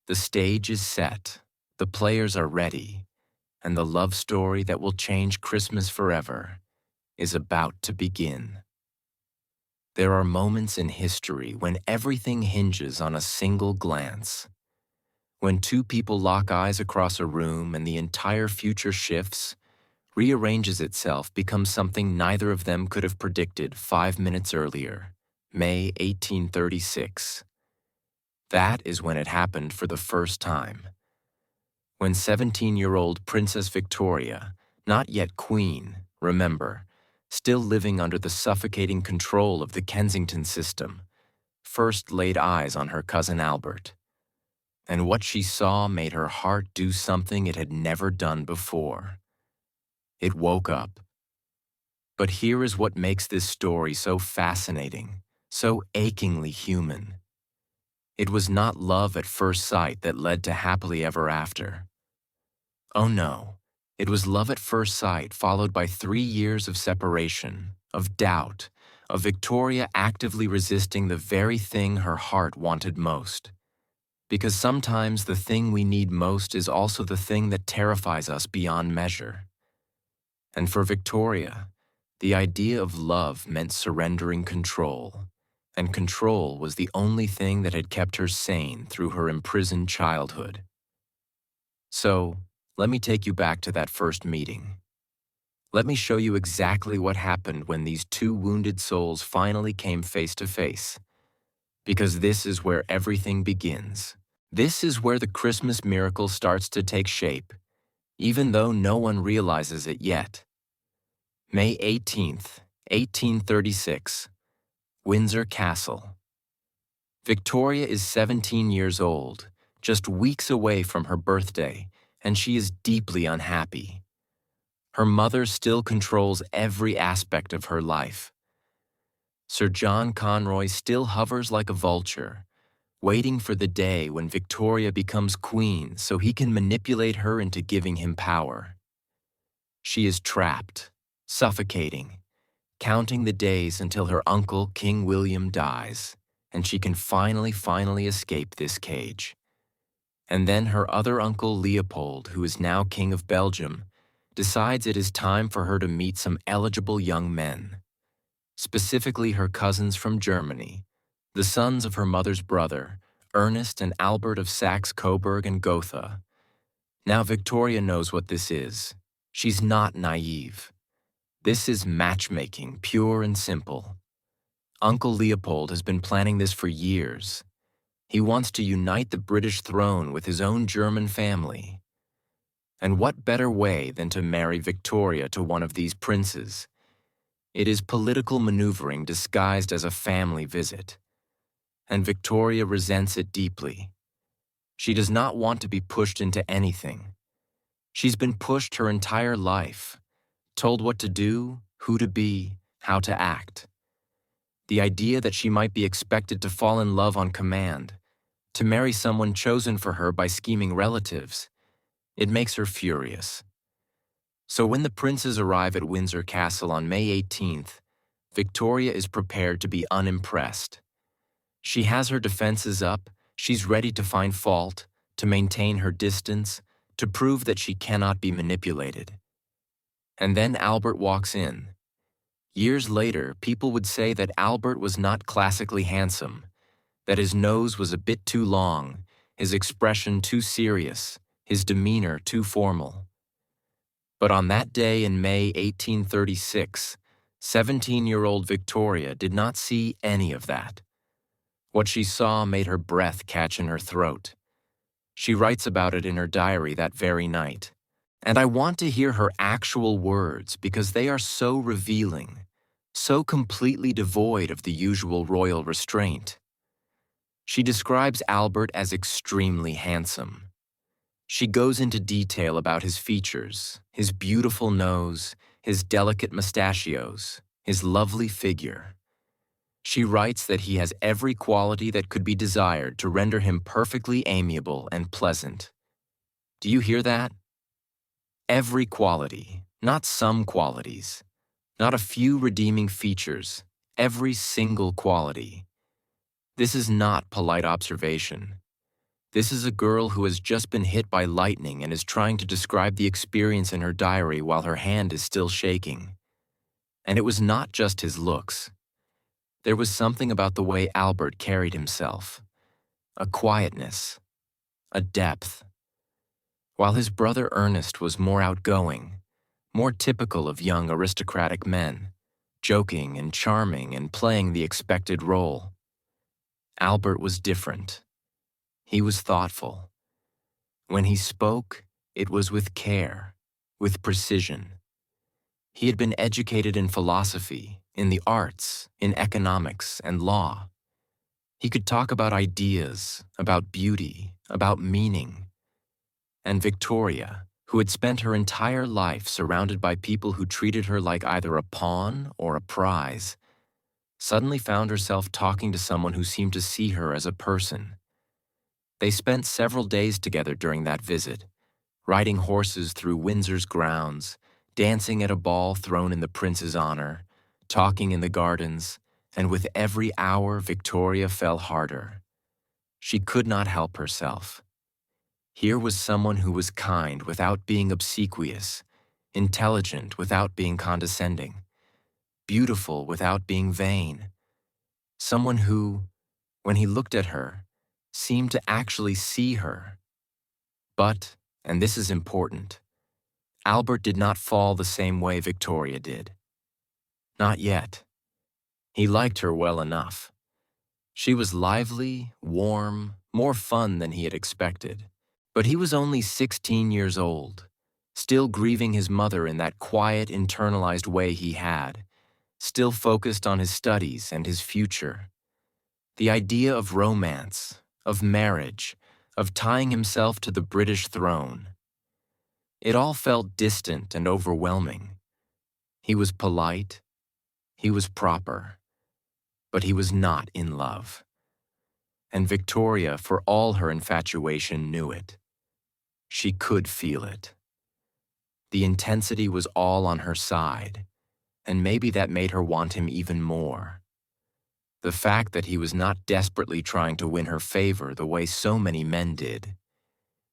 The stage is set, the players are ready, and the love story that will change Christmas forever is about to begin. There are moments in history when everything hinges on a single glance. When two people lock eyes across a room and the entire future shifts, rearranges itself, becomes something neither of them could have predicted 5 minutes earlier, May 1836. That is when it happened for the first time. When 17-year-old Princess Victoria, not yet queen, remember, still living under the suffocating control of the Kensington system, first laid eyes on her cousin Albert. and what she saw made her heart do something it had never done before. It woke up. But here is what makes this story so fascinating, so achingly human. It was not love at first sight that led to happily ever after. Oh no, it was love at first sight followed by 3 years of separation, of doubt, of Victoria actively resisting the very thing her heart wanted most. Because sometimes the thing we need most is also the thing that terrifies us beyond measure. And for Victoria, the idea of love meant surrendering control, and control was the only thing that had kept her sane through her imprisoned childhood. So, let me take you back to that first meeting. Let me show you exactly what happened when these two wounded souls finally came face to face. Because this is where everything begins. This is where the Christmas miracle starts to take shape, even though no one realizes it yet. May 18th, 1836, Windsor Castle. Victoria is 17 years old, just weeks away from her birthday, and she is deeply unhappy. Her mother still controls every aspect of her life. Sir John Conroy still hovers like a vulture, waiting for the day when Victoria becomes queen so he can manipulate her into giving him power. She is trapped, suffocating, counting the days until her uncle, King William, dies, and she can finally escape this cage. And then her other uncle, Leopold, who is now King of Belgium, decides it is time for her to meet some eligible young men, specifically her cousins from Germany, the sons of her mother's brother, Ernest and Albert of Saxe-Coburg and Gotha. Now Victoria knows what this is. She's not naive. This is matchmaking, pure and simple. Uncle Leopold has been planning this for years. He wants to unite the British throne with his own German family. And what better way than to marry Victoria to one of these princes? It is political maneuvering disguised as a family visit. And Victoria resents it deeply. She does not want to be pushed into anything. She's been pushed her entire life, told what to do, who to be, how to act. The idea that she might be expected to fall in love on command, to marry someone chosen for her by scheming relatives, it makes her furious. So when the princes arrive at Windsor Castle on May 18th, Victoria is prepared to be unimpressed. She has her defenses up, she's ready to find fault, to maintain her distance, to prove that she cannot be manipulated. And then Albert walks in. Years later, people would say that Albert was not classically handsome, that his nose was a bit too long, his expression too serious, his demeanor too formal. But on that day in May 1836, 17-year-old Victoria did not see any of that. What she saw made her breath catch in her throat. She writes about it in her diary that very night. And I want to hear her actual words because they are so revealing, so completely devoid of the usual royal restraint. She describes Albert as extremely handsome. She goes into detail about his features, his beautiful nose, his delicate mustachios, his lovely figure. She writes that he has every quality that could be desired to render him perfectly amiable and pleasant. Do you hear that? Every quality, not some qualities, not a few redeeming features, every single quality. This is not polite observation. This is a girl who has just been hit by lightning and is trying to describe the experience in her diary while her hand is still shaking. And it was not just his looks. There was something about the way Albert carried himself, a quietness, a depth. While his brother Ernest was more outgoing, more typical of young aristocratic men, joking and charming and playing the expected role. Albert was different. He was thoughtful. When he spoke, it was with care, with precision. He had been educated in philosophy, in the arts, in economics and law. He could talk about ideas, about beauty, about meaning. And Victoria, who had spent her entire life surrounded by people who treated her like either a pawn or a prize, suddenly found herself talking to someone who seemed to see her as a person. They spent several days together during that visit, riding horses through Windsor's grounds, dancing at a ball thrown in the prince's honor, talking in the gardens, and with every hour Victoria fell harder. She could not help herself. Here was someone who was kind without being obsequious, intelligent without being condescending, beautiful without being vain. Someone who, when he looked at her, seemed to actually see her. But, and this is important, Albert did not fall the same way Victoria did. Not yet. He liked her well enough. She was lively, warm, more fun than he had expected. But he was only 16 years old, still grieving his mother in that quiet, internalized way he had, still focused on his studies and his future. The idea of romance, of marriage, of tying himself to the British throne. It all felt distant and overwhelming. He was polite, he was proper, but he was not in love. And Victoria, for all her infatuation, knew it. She could feel it. The intensity was all on her side, and maybe that made her want him even more. The fact that he was not desperately trying to win her favor the way so many men did.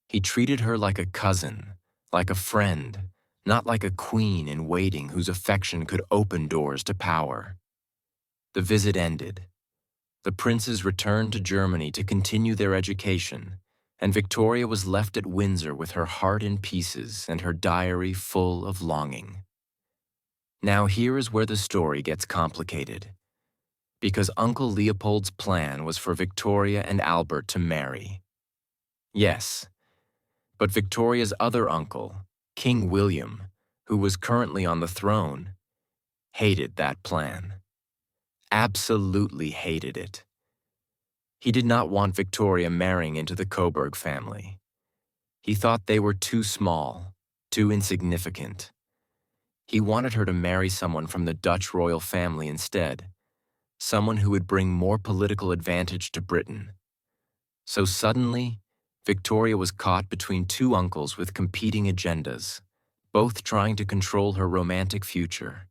He treated her like a cousin, like a friend, not like a queen in waiting whose affection could open doors to power. The visit ended. The princes returned to Germany to continue their education, and Victoria was left at Windsor with her heart in pieces and her diary full of longing. Now here is where the story gets complicated, because Uncle Leopold's plan was for Victoria and Albert to marry. Yes, but Victoria's other uncle, King William, who was currently on the throne, hated that plan. Absolutely hated it. He did not want Victoria marrying into the Coburg family. He thought they were too small, too insignificant. He wanted her to marry someone from the Dutch royal family instead, someone who would bring more political advantage to Britain. So suddenly, Victoria was caught between two uncles with competing agendas, both trying to control her romantic future.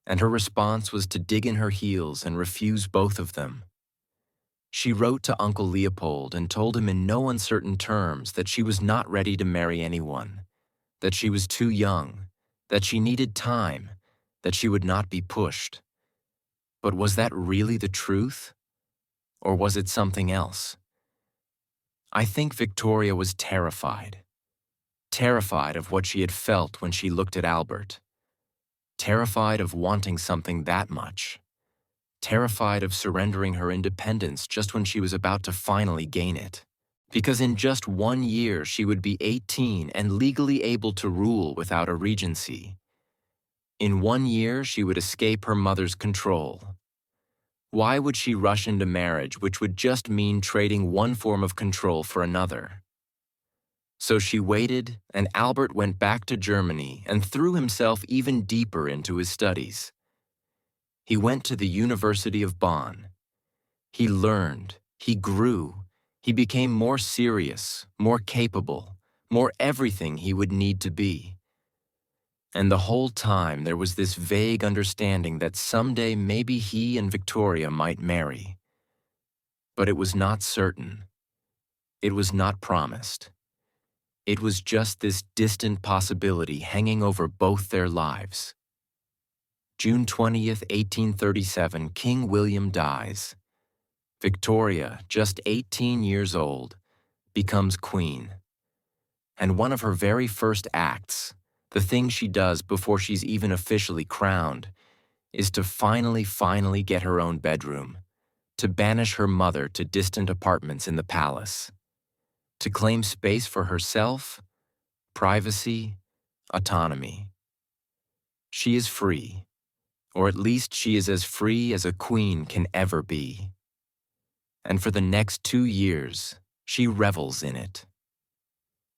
And her response was to dig in her heels and refuse both of them. She wrote to Uncle Leopold and told him in no uncertain terms that she was not ready to marry anyone, that she was too young, that she needed time, that she would not be pushed. But was that really the truth? Or was it something else? I think Victoria was terrified. Terrified of what she had felt when she looked at Albert. Terrified of wanting something that much. Terrified of surrendering her independence just when she was about to finally gain it. Because in just 1 year she would be 18 and legally able to rule without a regency. In 1 year she would escape her mother's control. Why would she rush into marriage, which would just mean trading one form of control for another? So she waited, and Albert went back to Germany and threw himself even deeper into his studies. He went to the University of Bonn. He learned, he grew, he became more serious, more capable, more everything he would need to be. And the whole time there was this vague understanding that someday maybe he and Victoria might marry. But it was not certain. It was not promised. It was just this distant possibility hanging over both their lives. June 20th, 1837, King William dies. Victoria, just 18 years old, becomes queen. And one of her very first acts, the thing she does before she's even officially crowned, is to finally get her own bedroom, to banish her mother to distant apartments in the palace, to claim space for herself, privacy, autonomy. She is free. Or at least she is as free as a queen can ever be. And for the next 2 years, She revels in it.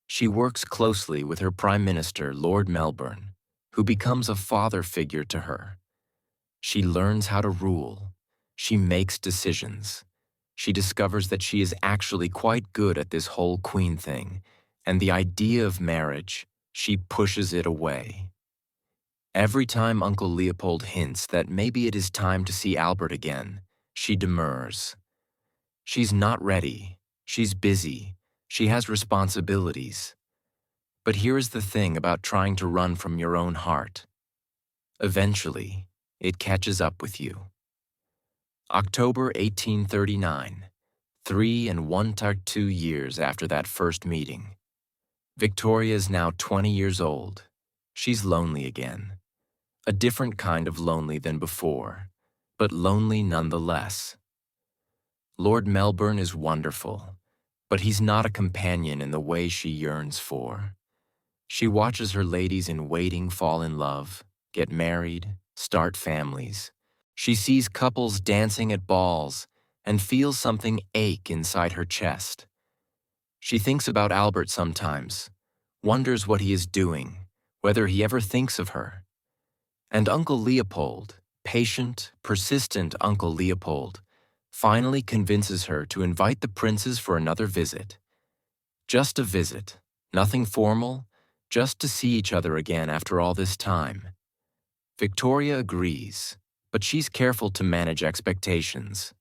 She works closely with her Prime Minister, Lord Melbourne, who becomes a father figure to her. She learns how to rule. She makes decisions. She discovers that she is actually quite good at this whole queen thing, and the idea of marriage, she pushes it away. Every time Uncle Leopold hints that maybe it is time to see Albert again, she demurs. She's not ready. She's busy. She has responsibilities. But here is the thing about trying to run from your own heart. Eventually, it catches up with you. October 1839, 3 years after that first meeting. Victoria is now 20 years old. She's lonely again. A different kind of lonely than before, but lonely nonetheless. Lord Melbourne is wonderful, but he's not a companion in the way she yearns for. She watches her ladies in waiting fall in love, get married, start families. She sees couples dancing at balls and feels something ache inside her chest. She thinks about Albert sometimes, wonders what he is doing, whether he ever thinks of her. And Uncle Leopold, patient, persistent Uncle Leopold, finally convinces her to invite the princes for another visit. Just a visit, nothing formal, just to see each other again after all this time. Victoria agrees, but she's careful to manage expectations.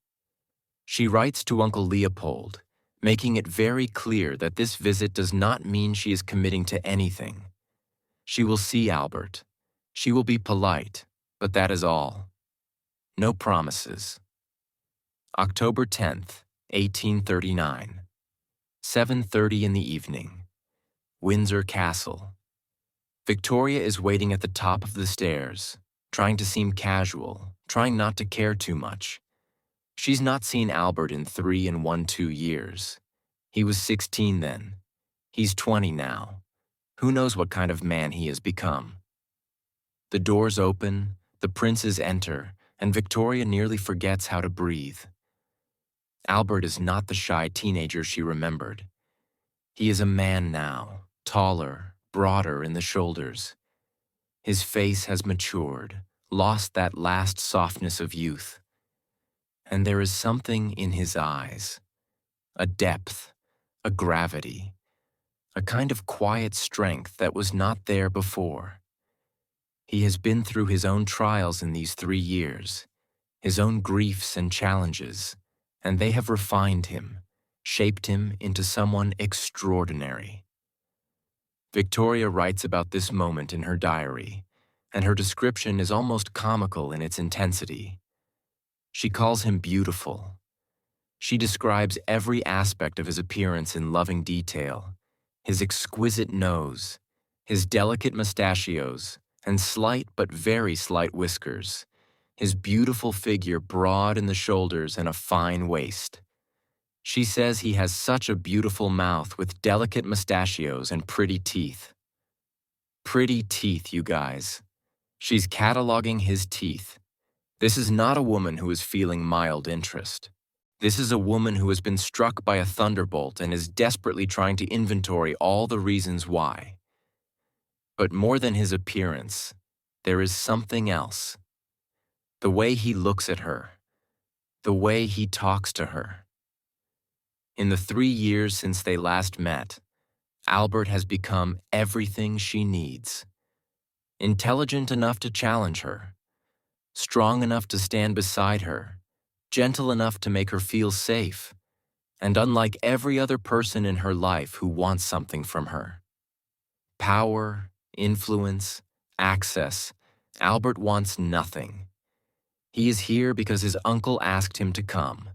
She writes to Uncle Leopold, making it very clear that this visit does not mean she is committing to anything. She will see Albert. She will be polite, but that is all. No promises. October 10th, 1839. 7:30 in the evening. Windsor Castle. Victoria is waiting at the top of the stairs, trying to seem casual, trying not to care too much. She's not seen Albert in 3 years. He was 16 then. He's 20 now. Who knows what kind of man he has become? The doors open, the princes enter, and Victoria nearly forgets how to breathe. Albert is not the shy teenager she remembered. He is a man now, taller, broader in the shoulders. His face has matured, lost that last softness of youth. And there is something in his eyes, a depth, a gravity, a kind of quiet strength that was not there before. He has been through his own trials in these 3 years, his own griefs and challenges, and they have refined him, shaped him into someone extraordinary. Victoria writes about this moment in her diary, and her description is almost comical in its intensity. She calls him beautiful. She describes every aspect of his appearance in loving detail: his exquisite nose, his delicate mustachios, and slight but very slight whiskers, his beautiful figure broad in the shoulders and a fine waist. She says he has such a beautiful mouth with delicate mustachios and pretty teeth. Pretty teeth, you guys. She's cataloging his teeth. This is not a woman who is feeling mild interest. This is a woman who has been struck by a thunderbolt and is desperately trying to inventory all the reasons why. But more than his appearance, there is something else. The way he looks at her, the way he talks to her. In the 3 years since they last met, Albert has become everything she needs. Intelligent enough to challenge her, strong enough to stand beside her, gentle enough to make her feel safe, and unlike every other person in her life who wants something from her. Power, influence, access, Albert wants nothing. He is here because his uncle asked him to come.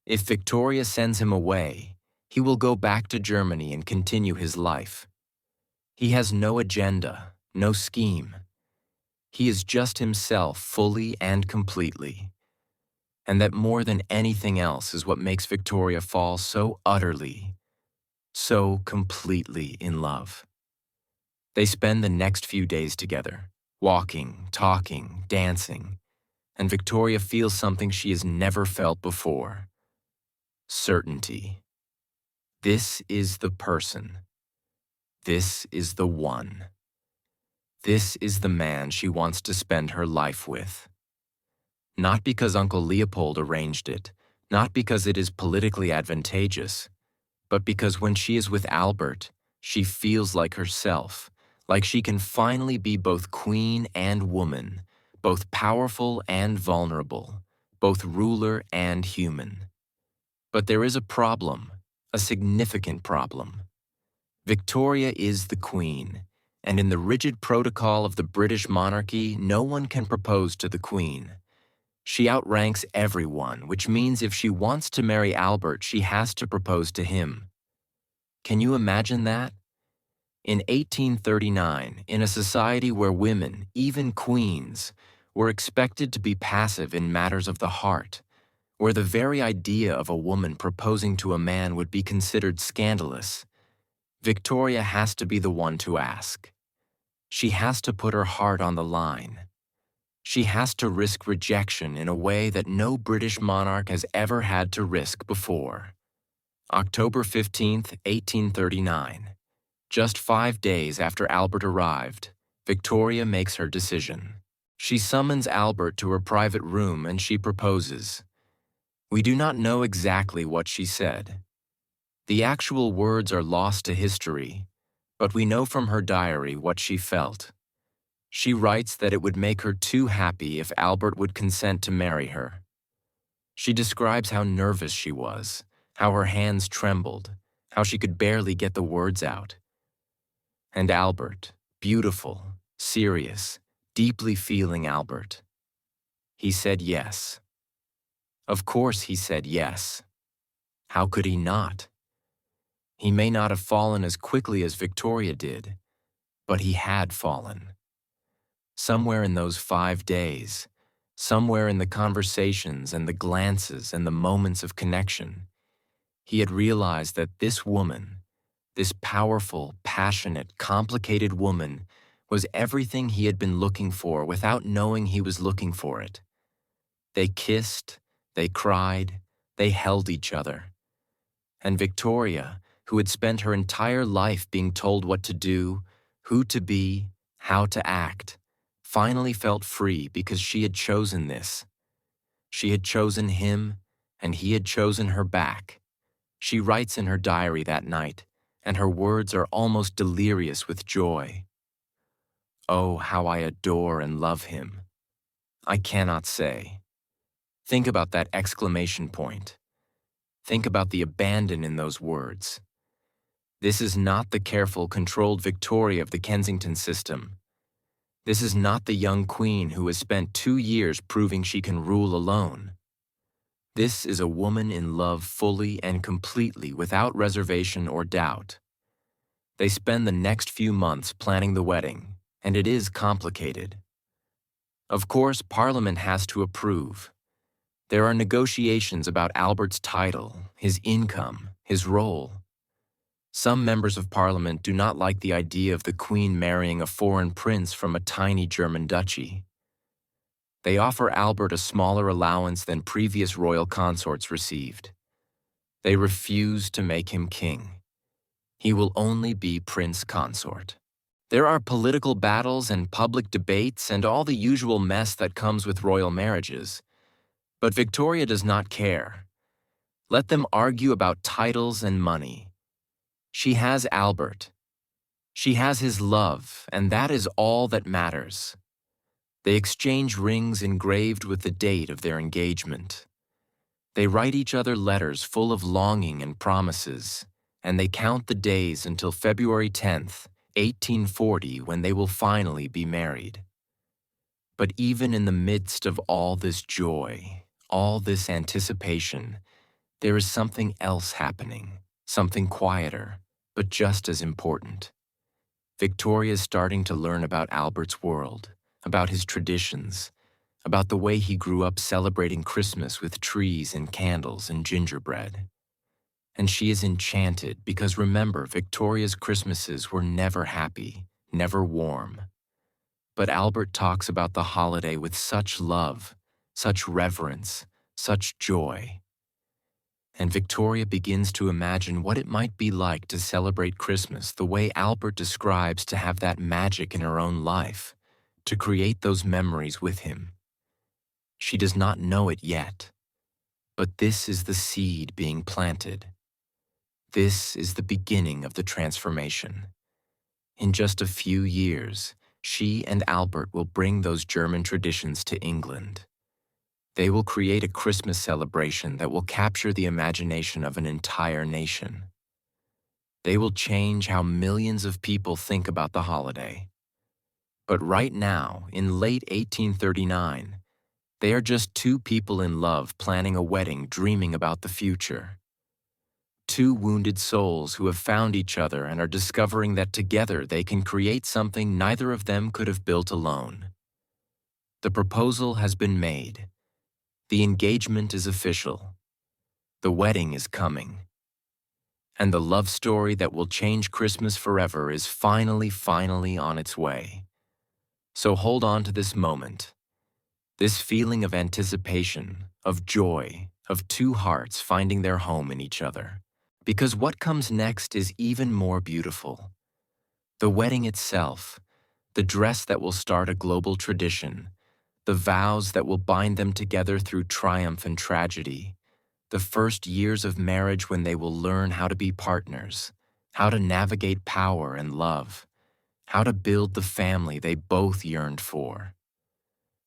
If Victoria sends him away, he will go back to Germany and continue his life. He has no agenda, no scheme. He is just himself fully and completely. And that more than anything else is what makes Victoria fall so utterly, so completely in love. They spend the next few days together, walking, talking, dancing, and Victoria feels something she has never felt before: certainty. This is the person. This is the one. This is the man she wants to spend her life with. Not because Uncle Leopold arranged it, not because it is politically advantageous, but because when she is with Albert, she feels like herself, like she can finally be both queen and woman, both powerful and vulnerable, both ruler and human. But there is a problem, a significant problem. Victoria is the queen, and in the rigid protocol of the British monarchy, no one can propose to the queen. She outranks everyone, which means if she wants to marry Albert, she has to propose to him. Can you imagine that? In 1839, in a society where women, even queens, were expected to be passive in matters of the heart, where the very idea of a woman proposing to a man would be considered scandalous, Victoria has to be the one to ask. She has to put her heart on the line. She has to risk rejection in a way that no British monarch has ever had to risk before. October 15th, 1839. Just 5 days after Albert arrived, Victoria makes her decision. She summons Albert to her private room and she proposes. We do not know exactly what she said. The actual words are lost to history, but we know from her diary what she felt. She writes that it would make her too happy if Albert would consent to marry her. She describes how nervous she was, how her hands trembled, how she could barely get the words out. And Albert, beautiful, serious, deeply feeling Albert. He said yes. Of course he said yes. How could he not? He may not have fallen as quickly as Victoria did, but he had fallen. Somewhere in those 5 days, somewhere in the conversations and the glances and the moments of connection, he had realized that this woman, this powerful, passionate, complicated woman, was everything he had been looking for without knowing he was looking for it. They kissed, they cried, they held each other. And Victoria, who had spent her entire life being told what to do, who to be, how to act, finally felt free because she had chosen this. She had chosen him, and he had chosen her back. She writes in her diary that night, and her words are almost delirious with joy. Oh, how I adore and love him. I cannot say. Think about that exclamation point. Think about the abandon in those words. This is not the careful, controlled Victoria of the Kensington system. This is not the young queen who has spent 2 years proving she can rule alone. This is a woman in love fully and completely without reservation or doubt. They spend the next few months planning the wedding, and it is complicated. Of course, Parliament has to approve. There are negotiations about Albert's title, his income, his role. Some members of Parliament do not like the idea of the Queen marrying a foreign prince from a tiny German duchy. They offer Albert a smaller allowance than previous royal consorts received. They refuse to make him king. He will only be prince consort. There are political battles and public debates and all the usual mess that comes with royal marriages. But Victoria does not care. Let them argue about titles and money. She has Albert. She has his love, and that is all that matters. They exchange rings engraved with the date of their engagement. They write each other letters full of longing and promises, and they count the days until February 10th, 1840, when they will finally be married. But even in the midst of all this joy, all this anticipation, there is something else happening, something quieter, but just as important. Victoria is starting to learn about Albert's world, about his traditions, about the way he grew up celebrating Christmas with trees and candles and gingerbread. And she is enchanted because remember, Victoria's Christmases were never happy, never warm. But Albert talks about the holiday with such love, such reverence, such joy. and Victoria begins to imagine what it might be like to celebrate Christmas the way Albert describes, to have that magic in her own life, to create those memories with him. She does not know it yet, but this is the seed being planted. This is the beginning of the transformation. In just a few years, she and Albert will bring those German traditions to England. They will create a Christmas celebration that will capture the imagination of an entire nation. They will change how millions of people think about the holiday. But right now, in late 1839, they are just two people in love planning a wedding, dreaming about the future. Two wounded souls who have found each other and are discovering that together they can create something neither of them could have built alone. The proposal has been made. The engagement is official. The wedding is coming. And the love story that will change Christmas forever is finally on its way. So hold on to this moment. This feeling of anticipation, of joy, of two hearts finding their home in each other. Because what comes next is even more beautiful. The wedding itself, the dress that will start a global tradition, the vows that will bind them together through triumph and tragedy, the first years of marriage when they will learn how to be partners, how to navigate power and love, how to build the family they both yearned for.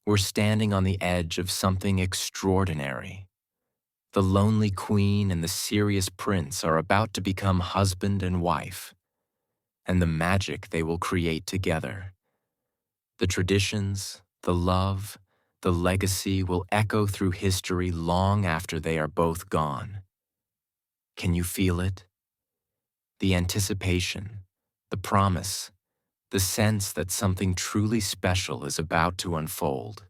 We're standing on the edge of something extraordinary. The lonely queen and the serious prince are about to become husband and wife, and the magic they will create together. The traditions, the love, the legacy will echo through history long after they are both gone. Can you feel it? The anticipation, the promise, the sense that something truly special is about to unfold.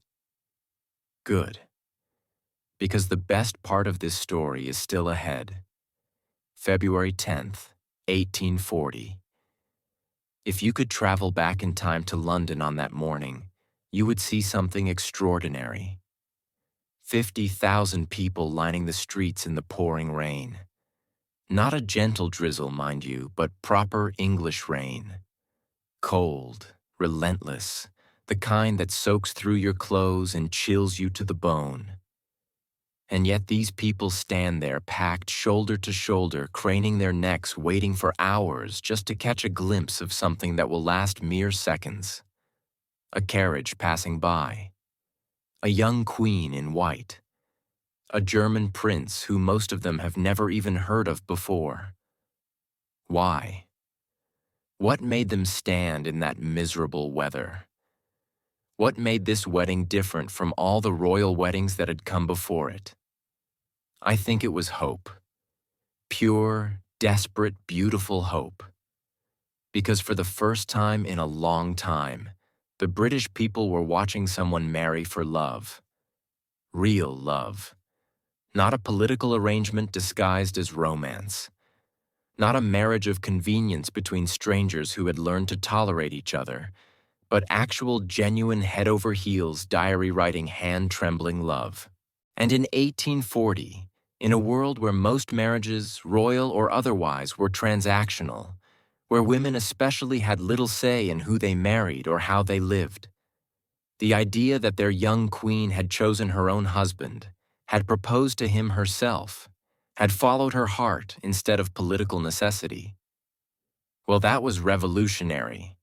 Good. Because the best part of this story is still ahead. February 10th, 1840. If you could travel back in time to London on that morning, you would see something extraordinary. 50,000 people lining the streets in the pouring rain. Not a gentle drizzle, mind you, but proper English rain. Cold, relentless, the kind that soaks through your clothes and chills you to the bone. And yet these people stand there packed shoulder to shoulder, craning their necks, waiting for hours just to catch a glimpse of something that will last mere seconds. A carriage passing by. A young queen in white. A German prince who most of them have never even heard of before. Why? What made them stand in that miserable weather? What made this wedding different from all the royal weddings that had come before it? I think it was hope. Pure, desperate, beautiful hope. Because for the first time in a long time, the British people were watching someone marry for love. Real love. Not a political arrangement disguised as romance. Not a marriage of convenience between strangers who had learned to tolerate each other, but actual, genuine, head-over-heels, diary-writing, hand-trembling love. And in 1840, in a world where most marriages, royal or otherwise, were transactional, where women especially had little say in who they married or how they lived, the idea that their young queen had chosen her own husband, had proposed to him herself, had followed her heart instead of political necessity, well, that was revolutionary.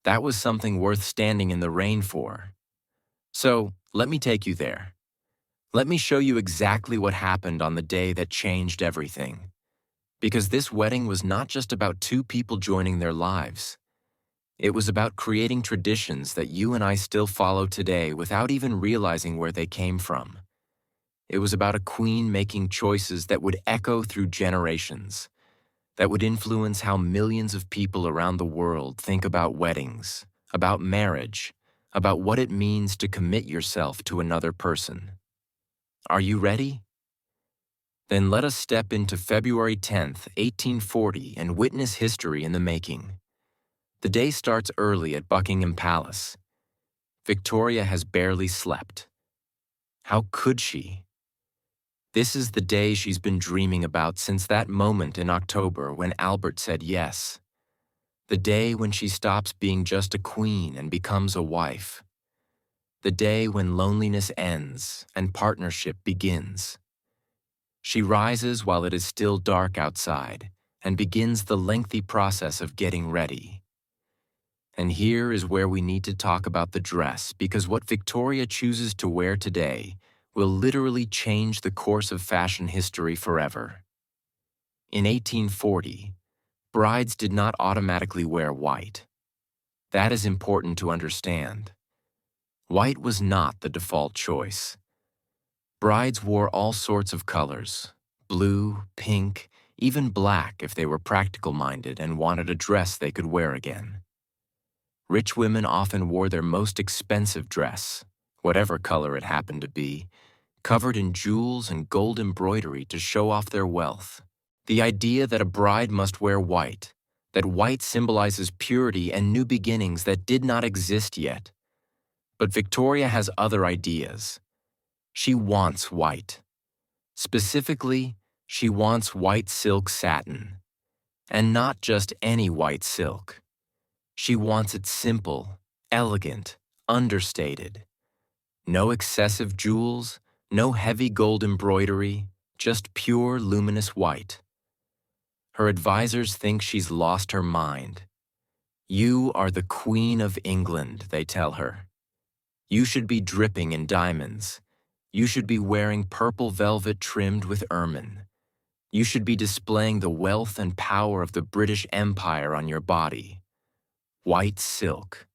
That was something worth standing in the rain for. So, let me take you there. Let me show you exactly what happened on the day that changed everything. Because this wedding was not just about two people joining their lives. It was about creating traditions that you and I still follow today without even realizing where they came from. It was about a queen making choices that would echo through generations, that would influence how millions of people around the world think about weddings, about marriage, about what it means to commit yourself to another person. Are you ready? Then let us step into February 10th, 1840 and witness history in the making. The day starts early at Buckingham Palace. Victoria has barely slept. How could she? This is the day she's been dreaming about since that moment in October when Albert said yes. The day when she stops being just a queen and becomes a wife. The day when loneliness ends and partnership begins. She rises while it is still dark outside and begins the lengthy process of getting ready. And here is where we need to talk about the dress, because what Victoria chooses to wear today will literally change the course of fashion history forever. In 1840, brides did not automatically wear white. That is important to understand. White was not the default choice. Brides wore all sorts of colors: blue, pink, even black if they were practical-minded and wanted a dress they could wear again. Rich women often wore their most expensive dress, whatever color it happened to be, covered in jewels and gold embroidery to show off their wealth. The idea that a bride must wear white, that white symbolizes purity and new beginnings that did not exist yet. But Victoria has other ideas. She wants white. Specifically, she wants white silk satin. And not just any white silk. She wants it simple, elegant, understated. No excessive jewels, no heavy gold embroidery, just pure luminous white. Her advisors think she's lost her mind. "You are the Queen of England," they tell her. "You should be dripping in diamonds. You should be wearing purple velvet trimmed with ermine. You should be displaying the wealth and power of the British Empire on your body. White silk.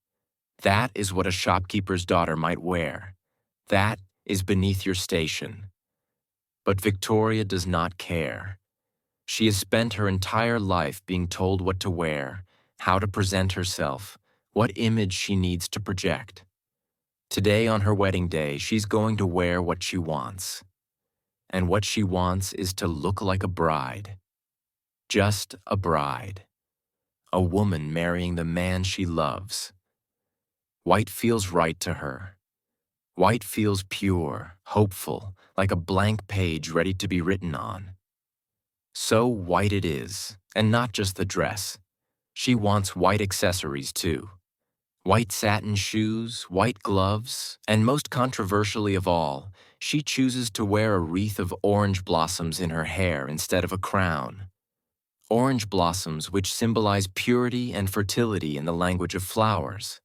That is what a shopkeeper's daughter might wear. That is beneath your station." But Victoria does not care. She has spent her entire life being told what to wear, how to present herself, what image she needs to project. Today, on her wedding day, she's going to wear what she wants. And what she wants is to look like a bride. Just a bride. A woman marrying the man she loves. White feels right to her. White feels pure, hopeful, like a blank page ready to be written on. So white it is, and not just the dress. She wants white accessories too. White satin shoes, white gloves, and most controversially of all, she chooses to wear a wreath of orange blossoms in her hair instead of a crown. Orange blossoms which symbolize purity and fertility in the language of flowers.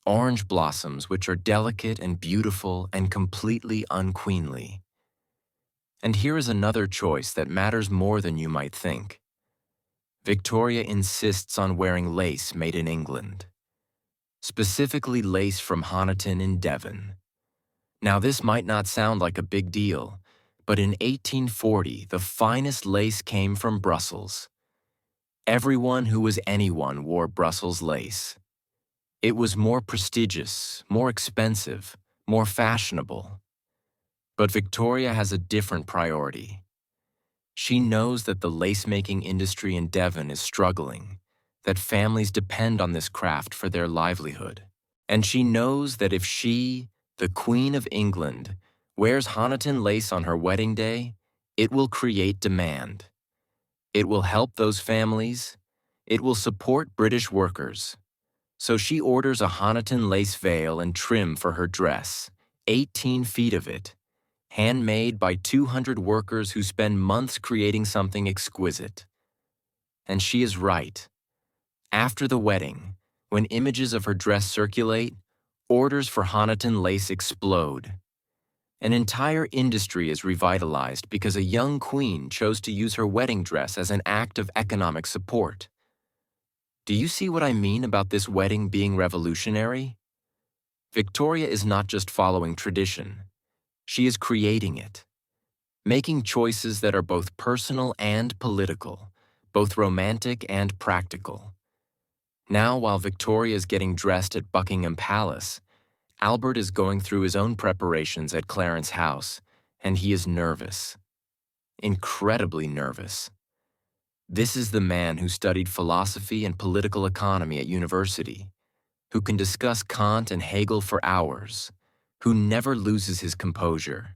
Orange blossoms which are delicate and beautiful and completely unqueenly. And here is another choice that matters more than you might think. Victoria insists on wearing lace made in England. Specifically lace from Honiton in Devon. Now this might not sound like a big deal, but in 1840 the finest lace came from Brussels. Everyone who was anyone wore Brussels lace. It was more prestigious, more expensive, more fashionable. But Victoria has a different priority. She knows that the lace-making industry in Devon is struggling, that families depend on this craft for their livelihood. And she knows that if she, the Queen of England, wears Honiton lace on her wedding day, it will create demand. It will help those families. It will support British workers. So she orders a Honiton lace veil and trim for her dress, 18 feet of it, handmade by 200 workers who spend months creating something exquisite. And she is right. After the wedding, when images of her dress circulate, orders for Honiton lace explode. An entire industry is revitalized because a young queen chose to use her wedding dress as an act of economic support. Do you see what I mean about this wedding being revolutionary? Victoria is not just following tradition. She is creating it, making choices that are both personal and political, both romantic and practical. Now, while Victoria is getting dressed at Buckingham Palace, Albert is going through his own preparations at Clarence House, and he is nervous. Incredibly nervous. This is the man who studied philosophy and political economy at university, who can discuss Kant and Hegel for hours, who never loses his composure.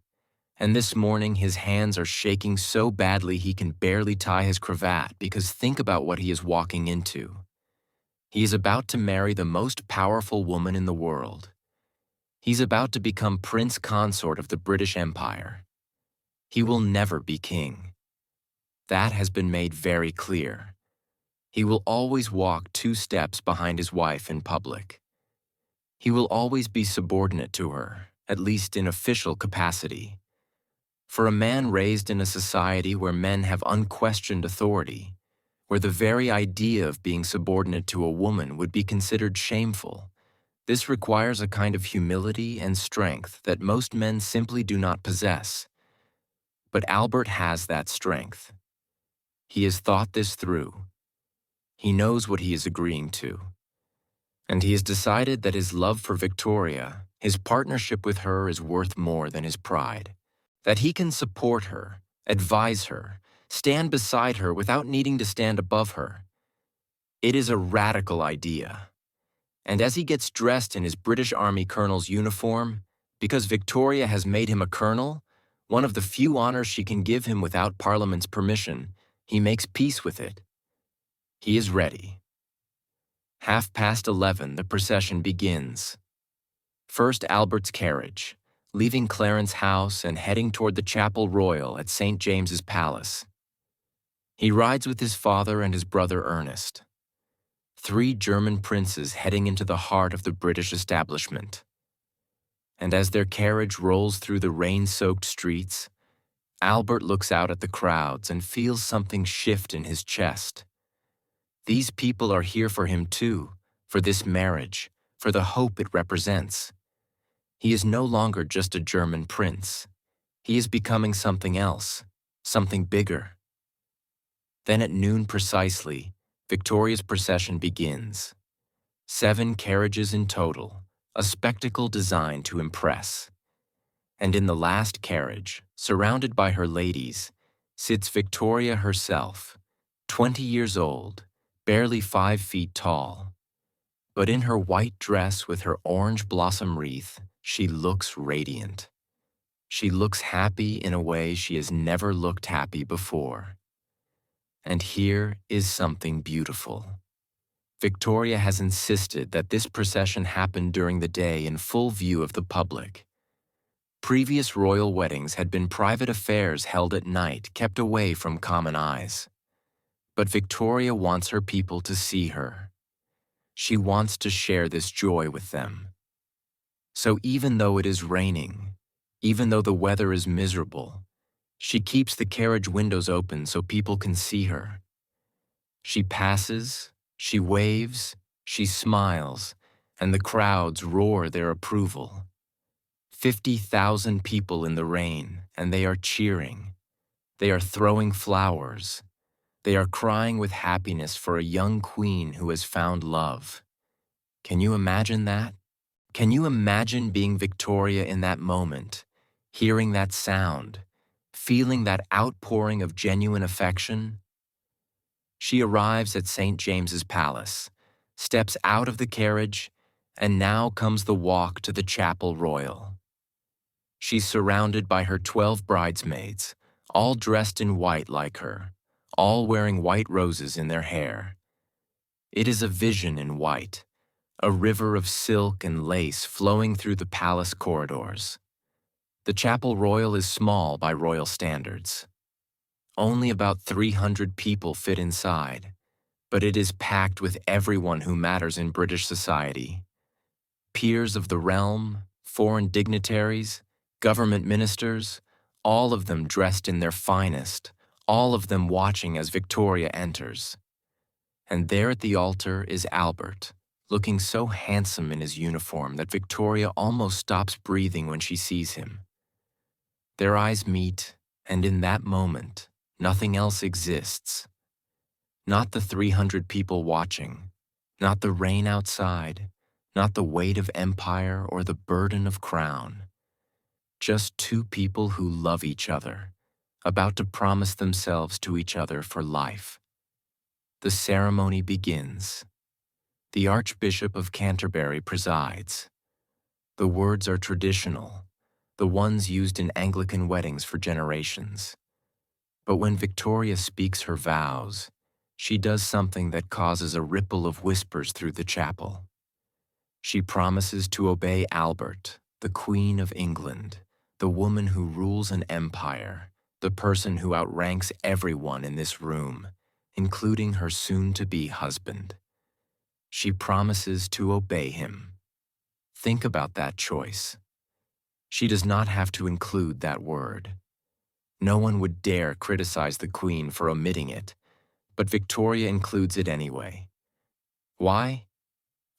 And this morning his hands are shaking so badly he can barely tie his cravat because think about what he is walking into. He is about to marry the most powerful woman in the world. He's about to become Prince Consort of the British Empire. He will never be king. That has been made very clear. He will always walk 2 steps behind his wife in public. He will always be subordinate to her, at least in official capacity. For a man raised in a society where men have unquestioned authority, where the very idea of being subordinate to a woman would be considered shameful, this requires a kind of humility and strength that most men simply do not possess. But Albert has that strength. He has thought this through. He knows what he is agreeing to. And he has decided that his love for Victoria, his partnership with her, is worth more than his pride. That he can support her, advise her, stand beside her without needing to stand above her. It is a radical idea. And as he gets dressed in his British Army colonel's uniform, because Victoria has made him a colonel, one of the few honors she can give him without Parliament's permission, he makes peace with it. He is ready. 11:30, the procession begins. First, Albert's carriage, leaving Clarence House and heading toward the Chapel Royal at St. James's Palace. He rides with his father and his brother Ernest. 3 German princes heading into the heart of the British establishment. And as their carriage rolls through the rain-soaked streets, Albert looks out at the crowds and feels something shift in his chest. These people are here for him too, for this marriage, for the hope it represents. He is no longer just a German prince. He is becoming something else, something bigger. Then at noon precisely, Victoria's procession begins. 7 carriages in total, a spectacle designed to impress. And in the last carriage, surrounded by her ladies, sits Victoria herself, 20 years old, barely 5 feet tall. But in her white dress with her orange blossom wreath, she looks radiant. She looks happy in a way she has never looked happy before. And here is something beautiful. Victoria has insisted that this procession happen during the day in full view of the public. Previous royal weddings had been private affairs held at night, kept away from common eyes. But Victoria wants her people to see her. She wants to share this joy with them. So even though it is raining, even though the weather is miserable, she keeps the carriage windows open so people can see her. She passes, she waves, she smiles, and the crowds roar their approval. 50,000 people in the rain, and they are cheering. They are throwing flowers. They are crying with happiness for a young queen who has found love. Can you imagine that? Can you imagine being Victoria in that moment, hearing that sound, feeling that outpouring of genuine affection? She arrives at St. James's Palace, steps out of the carriage, and now comes the walk to the Chapel Royal. She's surrounded by her 12 bridesmaids, all dressed in white like her, all wearing white roses in their hair. It is a vision in white, a river of silk and lace flowing through the palace corridors. The Chapel Royal is small by royal standards. Only about 300 people fit inside, but it is packed with everyone who matters in British society. Peers of the realm, foreign dignitaries, government ministers, all of them dressed in their finest, all of them watching as Victoria enters. And there at the altar is Albert, looking so handsome in his uniform that Victoria almost stops breathing when she sees him. Their eyes meet, and in that moment, nothing else exists. Not the 300 people watching, not the rain outside, not the weight of empire or the burden of crown. Just 2 people who love each other, about to promise themselves to each other for life. The ceremony begins. The Archbishop of Canterbury presides. The words are traditional. the ones used in Anglican weddings for generations. But when Victoria speaks her vows, she does something that causes a ripple of whispers through the chapel. She promises to obey Albert, the Queen of England, the woman who rules an empire, the person who outranks everyone in this room, including her soon-to-be husband. She promises to obey him. Think about that choice. She does not have to include that word. No one would dare criticize the Queen for omitting it, but Victoria includes it anyway. Why?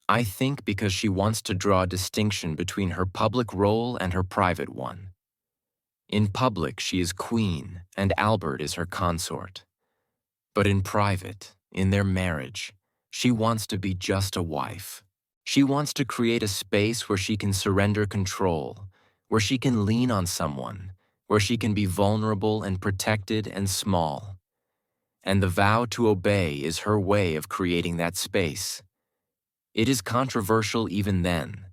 I think because she wants to draw a distinction between her public role and her private one. In public, she is queen, and Albert is her consort. But in private, in their marriage, she wants to be just a wife. She wants to create a space where she can surrender control, where she can lean on someone, where she can be vulnerable and protected and small. And the vow to obey is her way of creating that space. It is controversial even then.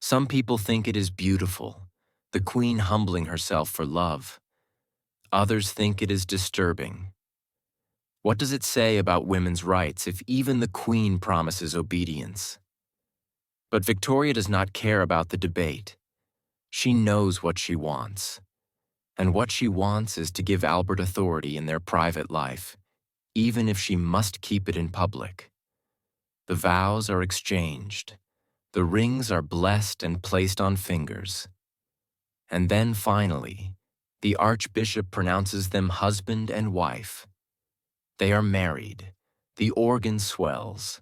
Some people think it is beautiful, the Queen humbling herself for love. Others think it is disturbing. What does it say about women's rights if even the Queen promises obedience? But Victoria does not care about the debate. She knows what she wants. And what she wants is to give Albert authority in their private life, even if she must keep it in public. The vows are exchanged. The rings are blessed and placed on fingers. And then finally, the Archbishop pronounces them husband and wife. They are married. The organ swells.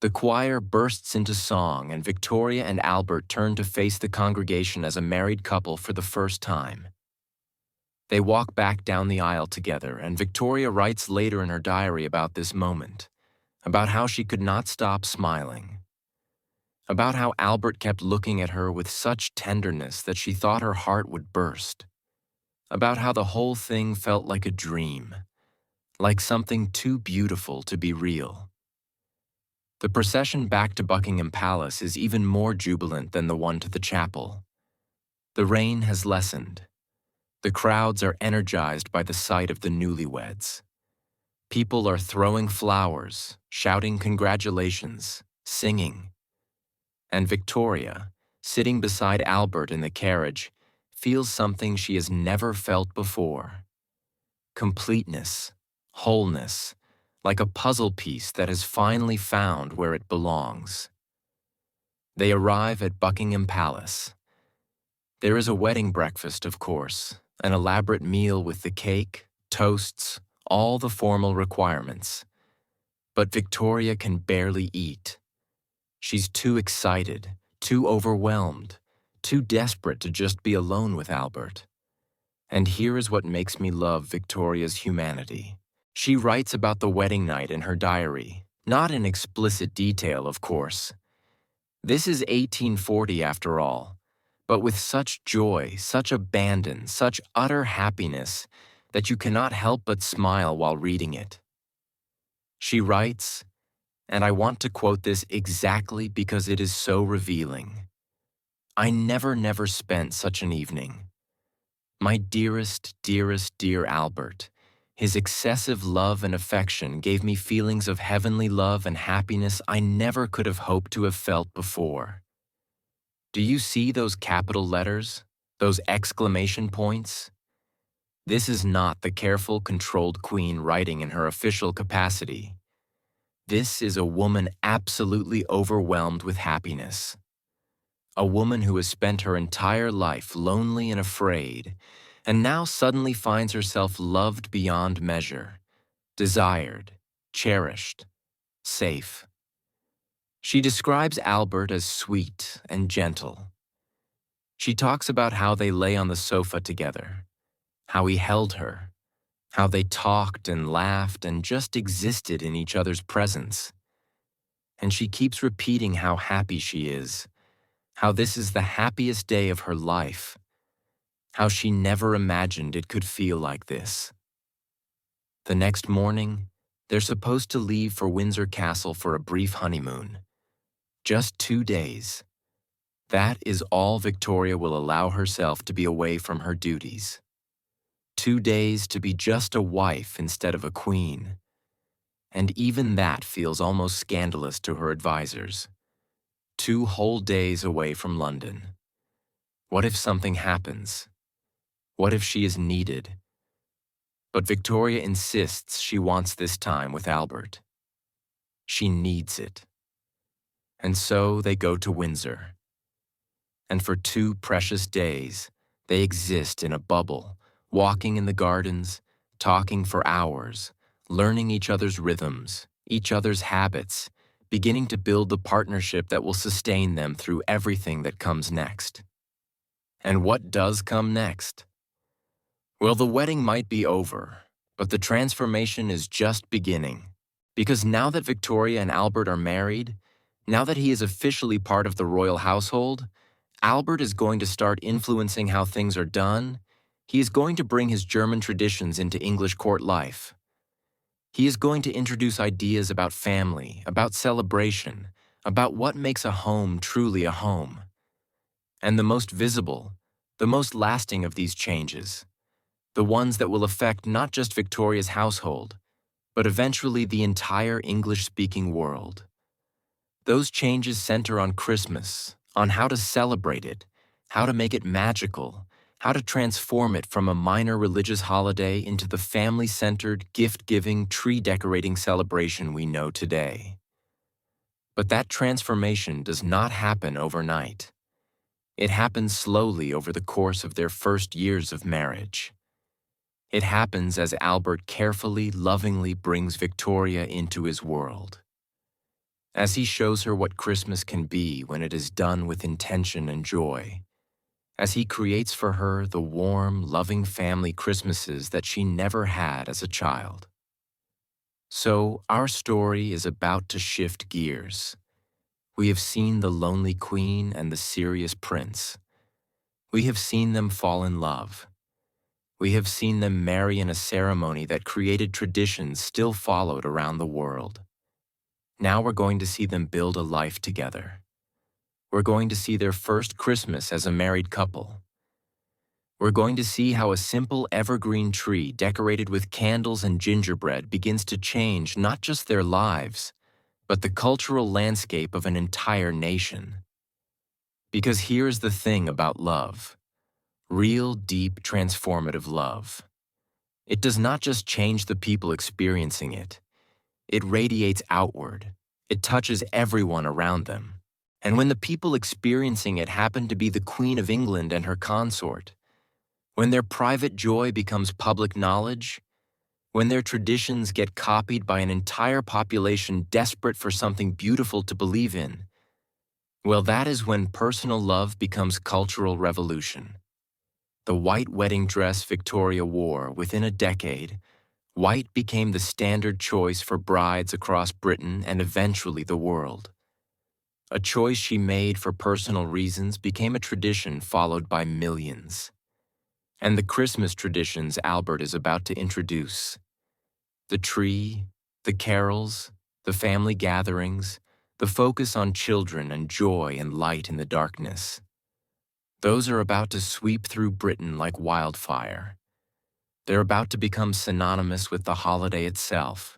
The choir bursts into song, and Victoria and Albert turn to face the congregation as a married couple for the first time. They walk back down the aisle together, and Victoria writes later in her diary about this moment, about how she could not stop smiling, about how Albert kept looking at her with such tenderness that she thought her heart would burst, about how the whole thing felt like a dream, like something too beautiful to be real. The procession back to Buckingham Palace is even more jubilant than the one to the chapel. The rain has lessened. The crowds are energized by the sight of the newlyweds. People are throwing flowers, shouting congratulations, singing. And Victoria, sitting beside Albert in the carriage, feels something she has never felt before. Completeness, wholeness, like a puzzle piece that has finally found where it belongs. They arrive at Buckingham Palace. There is a wedding breakfast, of course, an elaborate meal with the cake, toasts, all the formal requirements. But Victoria can barely eat. She's too excited, too overwhelmed, too desperate to just be alone with Albert. And here is what makes me love Victoria's humanity. She writes about the wedding night in her diary, not in explicit detail, of course. This is 1840 after all, but with such joy, such abandon, such utter happiness that you cannot help but smile while reading it. She writes, and I want to quote this exactly because it is so revealing. I never spent such an evening. My dearest, dear Albert, his excessive love and affection gave me feelings of heavenly love and happiness I never could have hoped to have felt before. Do you see those capital letters, those exclamation points? This is not the careful, controlled queen writing in her official capacity. This is a woman absolutely overwhelmed with happiness. A woman who has spent her entire life lonely and afraid, and now suddenly finds herself loved beyond measure, desired, cherished, safe. She describes Albert as sweet and gentle. She talks about how they lay on the sofa together, how he held her, how they talked and laughed and just existed in each other's presence. And she keeps repeating how happy she is, how this is the happiest day of her life, how she never imagined it could feel like this. The next morning, they're supposed to leave for Windsor Castle for a brief honeymoon. Just 2 days. That is all Victoria will allow herself to be away from her duties. 2 days to be just a wife instead of a queen. And even that feels almost scandalous to her advisors. 2 whole days away from London. What if something happens? What if she is needed? But Victoria insists she wants this time with Albert. She needs it. And so they go to Windsor. And for 2 precious days, they exist in a bubble, walking in the gardens, talking for hours, learning each other's rhythms, each other's habits, beginning to build the partnership that will sustain them through everything that comes next. And what does come next? Well, the wedding might be over, but the transformation is just beginning. Because now that Victoria and Albert are married, now that he is officially part of the royal household, Albert is going to start influencing how things are done. He is going to bring his German traditions into English court life. He is going to introduce ideas about family, about celebration, about what makes a home truly a home. And the most visible, the most lasting of these changes, the ones that will affect not just Victoria's household, but eventually the entire English-speaking world. Those changes center on Christmas, on how to celebrate it, how to make it magical, how to transform it from a minor religious holiday into the family-centered, gift-giving, tree-decorating celebration we know today. But that transformation does not happen overnight. It happens slowly over the course of their first years of marriage. It happens as Albert carefully, lovingly brings Victoria into his world. As he shows her what Christmas can be when it is done with intention and joy. As he creates for her the warm, loving family Christmases that she never had as a child. So, our story is about to shift gears. We have seen the lonely queen and the serious prince. We have seen them fall in love. We have seen them marry in a ceremony that created traditions still followed around the world. Now we're going to see them build a life together. We're going to see their first Christmas as a married couple. We're going to see how a simple evergreen tree decorated with candles and gingerbread begins to change not just their lives, but the cultural landscape of an entire nation. Because here's the thing about love. Real, deep, transformative love. It does not just change the people experiencing it. It radiates outward. It touches everyone around them. And when the people experiencing it happen to be the Queen of England and her consort, when their private joy becomes public knowledge, when their traditions get copied by an entire population desperate for something beautiful to believe in, well, that is when personal love becomes cultural revolution. The white wedding dress Victoria wore within a decade, white became the standard choice for brides across Britain and eventually the world. A choice she made for personal reasons became a tradition followed by millions. And the Christmas traditions Albert is about to introduce. The tree, the carols, the family gatherings, the focus on children and joy and light in the darkness. Those are about to sweep through Britain like wildfire. They're about to become synonymous with the holiday itself.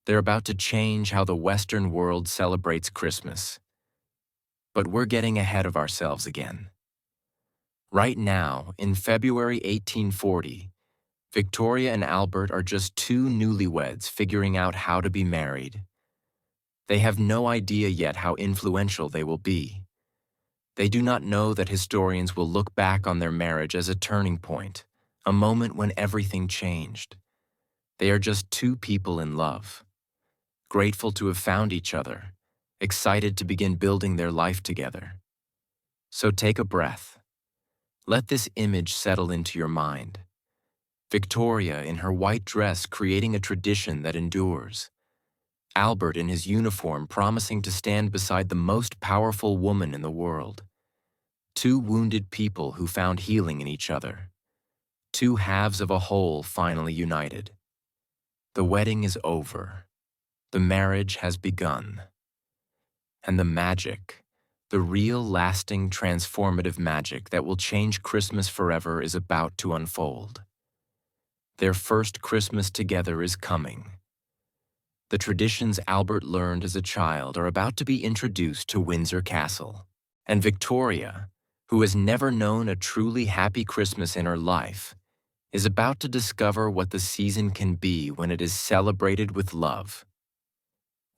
They're about to change how the Western world celebrates Christmas. But we're getting ahead of ourselves again. Right now, in February 1840, Victoria and Albert are just two newlyweds figuring out how to be married. They have no idea yet how influential they will be. They do not know that historians will look back on their marriage as a turning point, a moment when everything changed. They are just two people in love, grateful to have found each other, excited to begin building their life together. So take a breath. Let this image settle into your mind. Victoria in her white dress creating a tradition that endures. Albert in his uniform promising to stand beside the most powerful woman in the world. Two wounded people who found healing in each other. Two halves of a whole finally united. The wedding is over. The marriage has begun. And the magic, The real, lasting, transformative magic that will change Christmas forever is about to unfold. Their first Christmas together is coming. The traditions Albert learned as a child are about to be introduced to Windsor Castle. And Victoria, who has never known a truly happy Christmas in her life, is about to discover what the season can be when it is celebrated with love.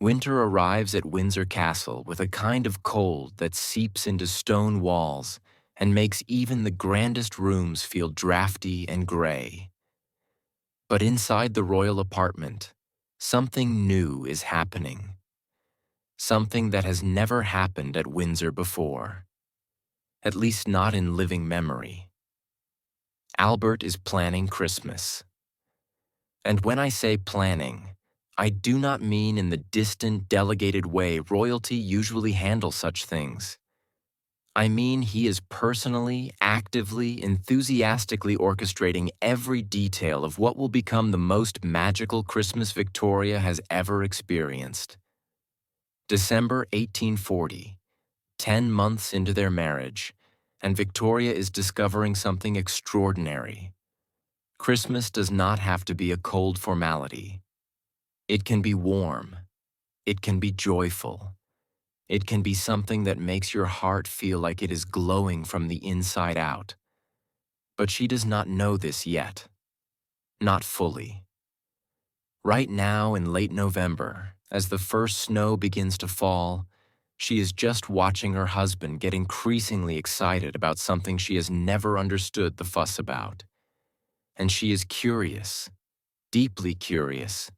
Winter arrives at Windsor Castle with a kind of cold that seeps into stone walls and makes even the grandest rooms feel drafty and gray. But inside the royal apartment, something new is happening. Something that has never happened at Windsor before. At least not in living memory. Albert is planning Christmas. And when I say planning, I do not mean in the distant, delegated way royalty usually handles such things. I mean he is personally, actively, enthusiastically orchestrating every detail of what will become the most magical Christmas Victoria has ever experienced. December 1840, 10 months into their marriage, and Victoria is discovering something extraordinary. Christmas does not have to be a cold formality. It can be warm. It can be joyful. It can be something that makes your heart feel like it is glowing from the inside out. But she does not know this yet. Not fully. Right now in late November, as the first snow begins to fall, she is just watching her husband get increasingly excited about something she has never understood the fuss about. And she is curious, deeply curious,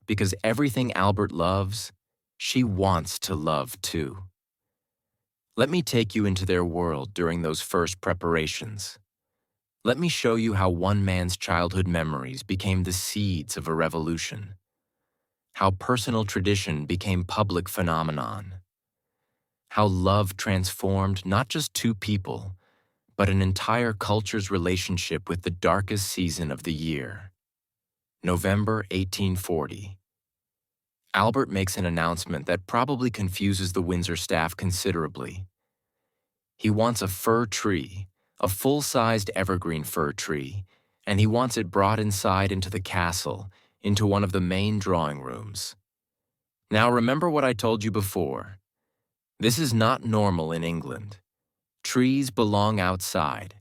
because everything Albert loves, she wants to love too. Let me take you into their world during those first preparations. Let me show you how one man's childhood memories became the seeds of a revolution. How personal tradition became public phenomenon. How love transformed not just two people, but an entire culture's relationship with the darkest season of the year. November 1840. Albert makes an announcement that probably confuses the Windsor staff considerably. He wants a fir tree, a full-sized evergreen fir tree, and he wants it brought inside into the castle, into one of the main drawing rooms. Now remember what I told you before. This is not normal in England. Trees belong outside.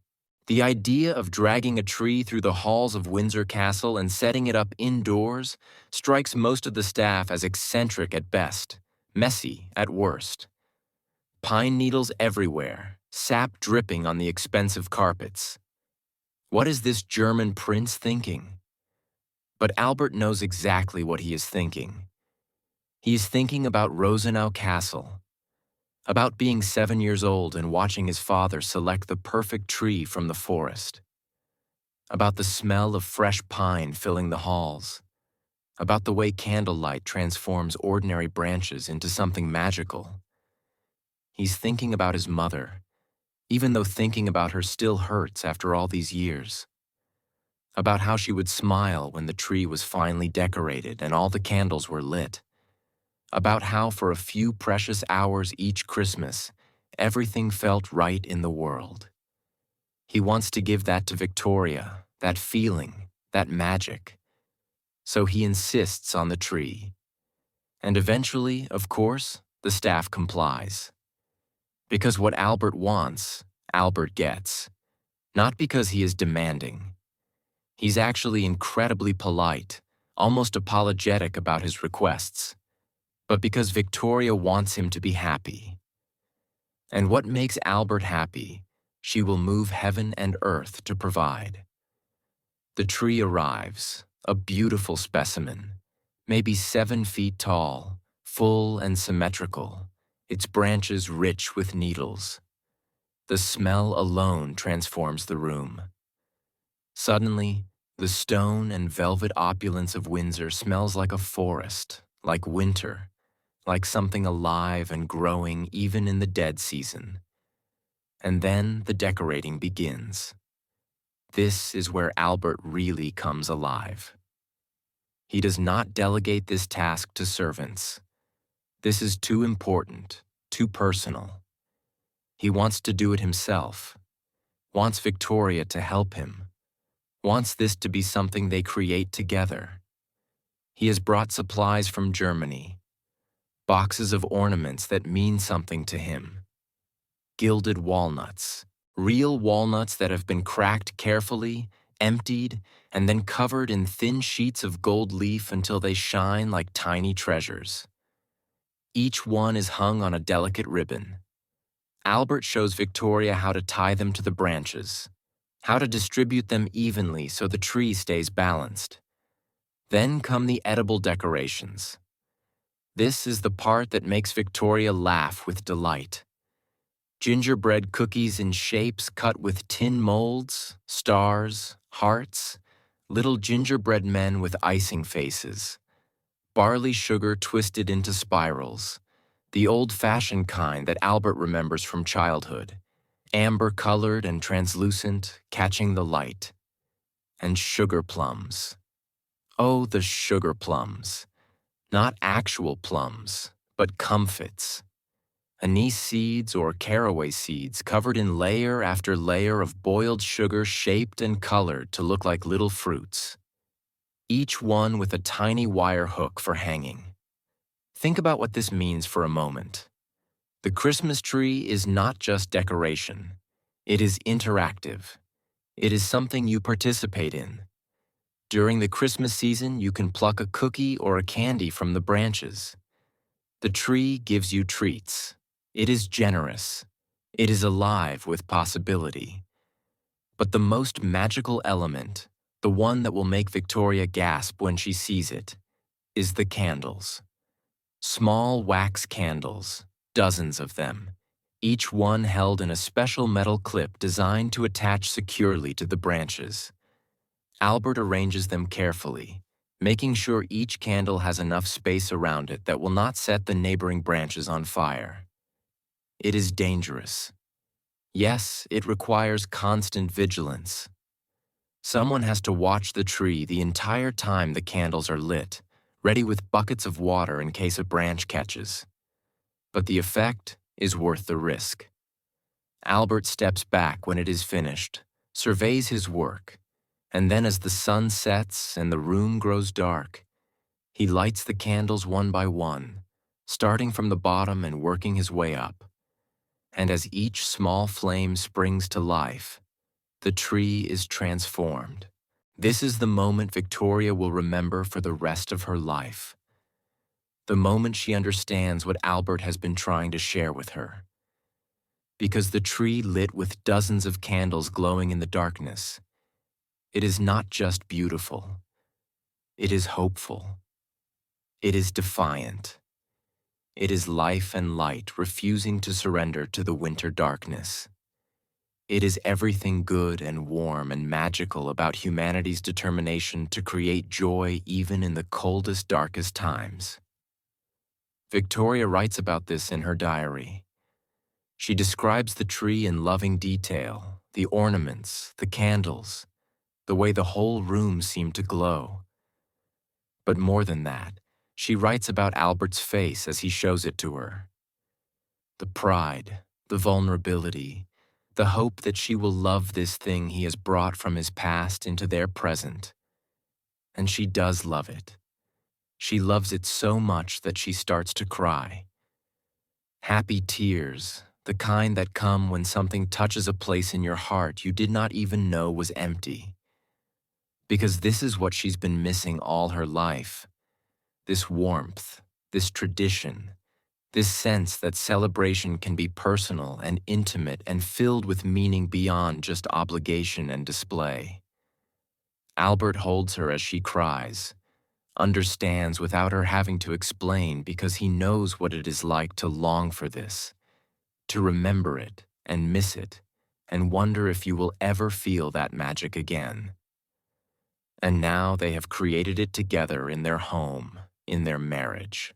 The idea of dragging a tree through the halls of Windsor Castle and setting it up indoors strikes most of the staff as eccentric at best, messy at worst. Pine needles everywhere, sap dripping on the expensive carpets. What is this German prince thinking? But Albert knows exactly what he is thinking. He is thinking about Rosenau Castle, about being 7 years old and watching his father select the perfect tree from the forest, about the smell of fresh pine filling the halls, about the way candlelight transforms ordinary branches into something magical. He's thinking about his mother, even though thinking about her still hurts after all these years. About how she would smile when the tree was finally decorated and all the candles were lit. About how for a few precious hours each Christmas, everything felt right in the world. He wants to give that to Victoria, that feeling, that magic. So he insists on the tree. And eventually, of course, the staff complies. Because what Albert wants, Albert gets. Not because he is demanding. He's actually incredibly polite, almost apologetic about his requests. But because Victoria wants him to be happy. And what makes Albert happy, she will move heaven and earth to provide. The tree arrives, a beautiful specimen, maybe 7 feet tall, full and symmetrical, its branches rich with needles. The smell alone transforms the room. Suddenly, the stone and velvet opulence of Windsor smells like a forest, like winter, like something alive and growing even in the dead season. And then the decorating begins. This is where Albert really comes alive. He does not delegate this task to servants. This is too important, too personal. He wants to do it himself, wants Victoria to help him, wants this to be something they create together. He has brought supplies from Germany, boxes of ornaments that mean something to him, gilded walnuts, real walnuts that have been cracked carefully, emptied, and then covered in thin sheets of gold leaf until they shine like tiny treasures. Each one is hung on a delicate ribbon. Albert shows Victoria how to tie them to the branches, how to distribute them evenly so the tree stays balanced. Then come the edible decorations. This is the part that makes Victoria laugh with delight. Gingerbread cookies in shapes cut with tin molds, stars, hearts, little gingerbread men with icing faces, barley sugar twisted into spirals, the old-fashioned kind that Albert remembers from childhood, amber-colored and translucent, catching the light, and sugar plums. Oh, the sugar plums. Not actual plums, but comfits. Anise seeds or caraway seeds covered in layer after layer of boiled sugar shaped and colored to look like little fruits, each one with a tiny wire hook for hanging. Think about what this means for a moment. The Christmas tree is not just decoration. It is interactive. It is something you participate in. During the Christmas season, you can pluck a cookie or a candy from the branches. The tree gives you treats. It is generous. It is alive with possibility. But the most magical element, the one that will make Victoria gasp when she sees it, is the candles. Small wax candles, dozens of them, each one held in a special metal clip designed to attach securely to the branches. Albert arranges them carefully, making sure each candle has enough space around it that will not set the neighboring branches on fire. It is dangerous. Yes, it requires constant vigilance. Someone has to watch the tree the entire time the candles are lit, ready with buckets of water in case a branch catches. But the effect is worth the risk. Albert steps back when it is finished, surveys his work, and then as the sun sets and the room grows dark, he lights the candles one by one, starting from the bottom and working his way up. And as each small flame springs to life, the tree is transformed. This is the moment Victoria will remember for the rest of her life. The moment she understands what Albert has been trying to share with her. Because the tree lit with dozens of candles glowing in the darkness, it is not just beautiful. It is hopeful. It is defiant. It is life and light refusing to surrender to the winter darkness. It is everything good and warm and magical about humanity's determination to create joy even in the coldest, darkest times. Victoria writes about this in her diary. She describes the tree in loving detail, the ornaments, the candles, the way the whole room seemed to glow. But more than that, she writes about Albert's face as he shows it to her. The pride, the vulnerability, the hope that she will love this thing he has brought from his past into their present. And she does love it. She loves it so much that she starts to cry. Happy tears, the kind that come when something touches a place in your heart you did not even know was empty. Because this is what she's been missing all her life. This warmth, this tradition, this sense that celebration can be personal and intimate and filled with meaning beyond just obligation and display. Albert holds her as she cries, understands without her having to explain because he knows what it is like to long for this, to remember it and miss it, and wonder if you will ever feel that magic again. And now they have created it together in their home, in their marriage.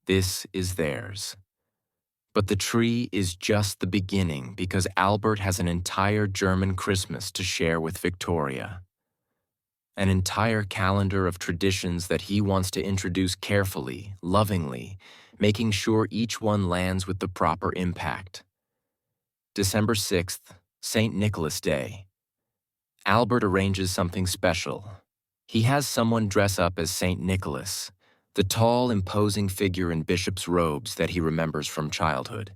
This is theirs. But the tree is just the beginning because Albert has an entire German Christmas to share with Victoria. An entire calendar of traditions that he wants to introduce carefully, lovingly, making sure each one lands with the proper impact. December 6th, St. Nicholas Day. Albert arranges something special. He has someone dress up as St. Nicholas, the tall, imposing figure in bishop's robes that he remembers from childhood.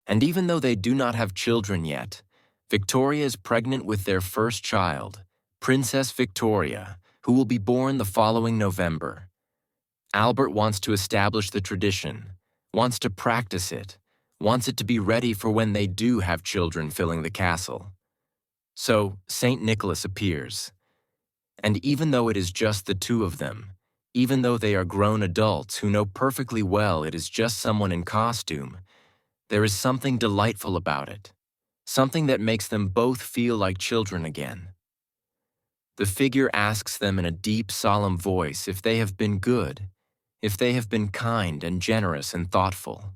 And even though they do not have children yet, Victoria is pregnant with their first child, Princess Victoria, who will be born the following November. Albert wants to establish the tradition, wants to practice it, wants it to be ready for when they do have children filling the castle. So, St. Nicholas appears. And even though it is just the two of them, even though they are grown adults who know perfectly well it is just someone in costume, there is something delightful about it, something that makes them both feel like children again. The figure asks them in a deep, solemn voice if they have been good, if they have been kind and generous and thoughtful.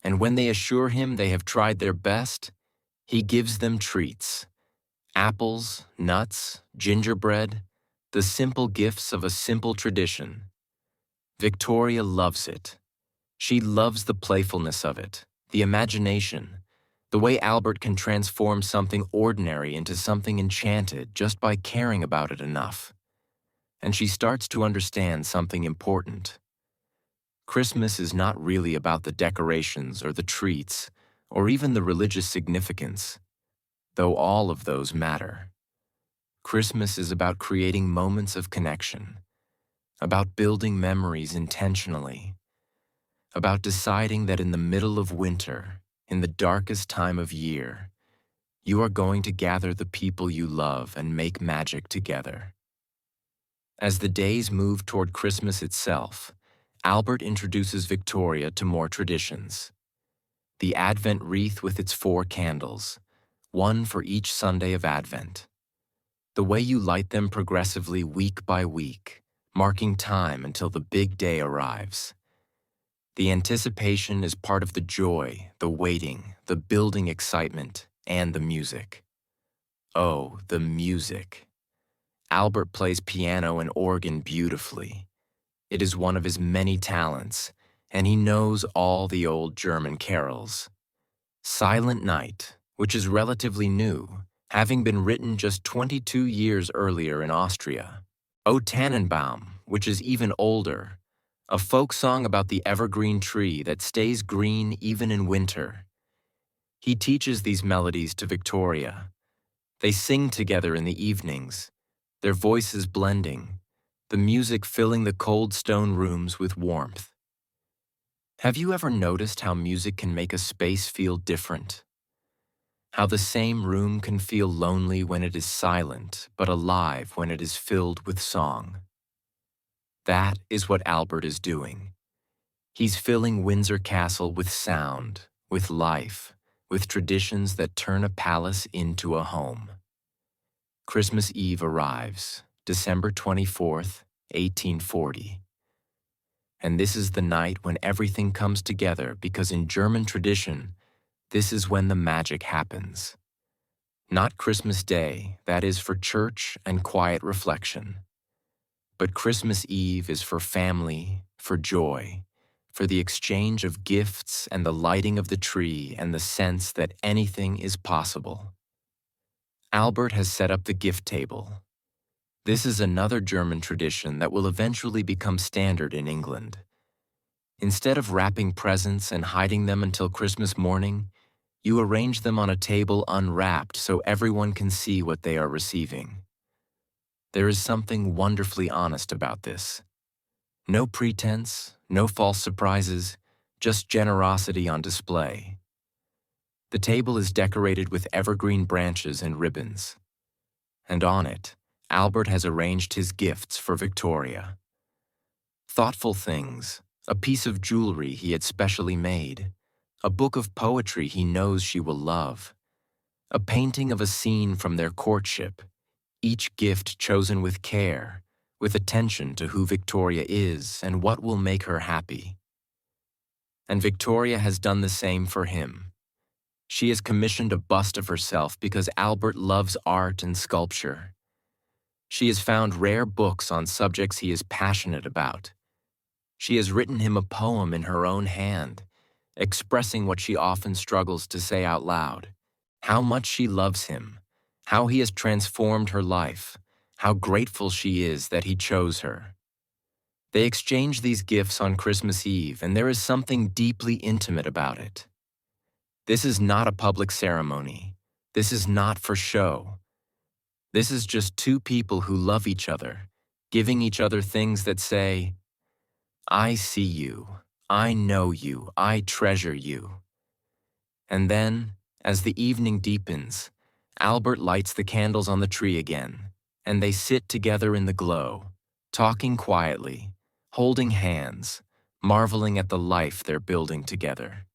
And when they assure him they have tried their best, he gives them treats. Apples, nuts, gingerbread, the simple gifts of a simple tradition. Victoria loves it. She loves the playfulness of it, the imagination, the way Albert can transform something ordinary into something enchanted just by caring about it enough. And she starts to understand something important. Christmas is not really about the decorations or the treats, or even the religious significance, though all of those matter. Christmas is about creating moments of connection, about building memories intentionally, about deciding that in the middle of winter, in the darkest time of year, you are going to gather the people you love and make magic together. As the days move toward Christmas itself, Albert introduces Victoria to more traditions. The Advent wreath with its 4 candles, one for each Sunday of Advent. The way you light them progressively week by week, marking time until the big day arrives. The anticipation is part of the joy, the waiting, the building excitement, and the music. Oh, the music. Albert plays piano and organ beautifully. It is one of his many talents, and he knows all the old German carols. Silent Night, which is relatively new, having been written just 22 years earlier in Austria. O Tannenbaum, which is even older, a folk song about the evergreen tree that stays green even in winter. He teaches these melodies to Victoria. They sing together in the evenings, their voices blending, the music filling the cold stone rooms with warmth. Have you ever noticed how music can make a space feel different? How the same room can feel lonely when it is silent, but alive when it is filled with song? That is what Albert is doing. He's filling Windsor Castle with sound, with life, with traditions that turn a palace into a home. Christmas Eve arrives, December 24th, 1840. And this is the night when everything comes together because in German tradition, this is when the magic happens. Not Christmas Day, that is for church and quiet reflection. But Christmas Eve is for family, for joy, for the exchange of gifts and the lighting of the tree and the sense that anything is possible. Albert has set up the gift table. This is another German tradition that will eventually become standard in England. Instead of wrapping presents and hiding them until Christmas morning, you arrange them on a table unwrapped so everyone can see what they are receiving. There is something wonderfully honest about this. No pretense, no false surprises, just generosity on display. The table is decorated with evergreen branches and ribbons. And on it, Albert has arranged his gifts for Victoria. Thoughtful things, a piece of jewelry he had specially made, a book of poetry he knows she will love, a painting of a scene from their courtship, each gift chosen with care, with attention to who Victoria is and what will make her happy. And Victoria has done the same for him. She has commissioned a bust of herself because Albert loves art and sculpture. She has found rare books on subjects he is passionate about. She has written him a poem in her own hand, expressing what she often struggles to say out loud. how much she loves him, how he has transformed her life, how grateful she is that he chose her. They exchange these gifts on Christmas Eve, and there is something deeply intimate about it. This is not a public ceremony. This is not for show. This is just two people who love each other, giving each other things that say, I see you, I know you, I treasure you. And then, as the evening deepens, Albert lights the candles on the tree again, and they sit together in the glow, talking quietly, holding hands, marveling at the life they're building together.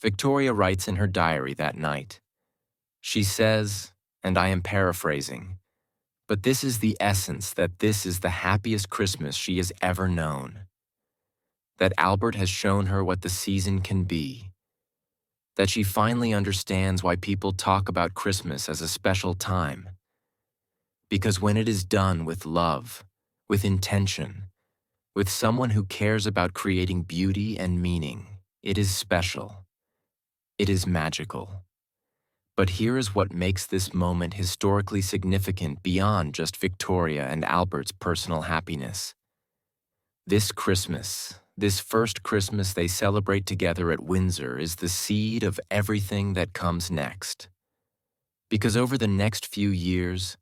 Victoria writes in her diary that night. She says, and I am paraphrasing, but this is the essence, that this is the happiest Christmas she has ever known. That Albert has shown her what the season can be. That she finally understands why people talk about Christmas as a special time. Because when it is done with love, with intention, with someone who cares about creating beauty and meaning, it is special. It is magical. But here is what makes this moment historically significant beyond just Victoria and Albert's personal happiness. This Christmas, this first Christmas they celebrate together at Windsor, is the seed of everything that comes next. Because over the next few years,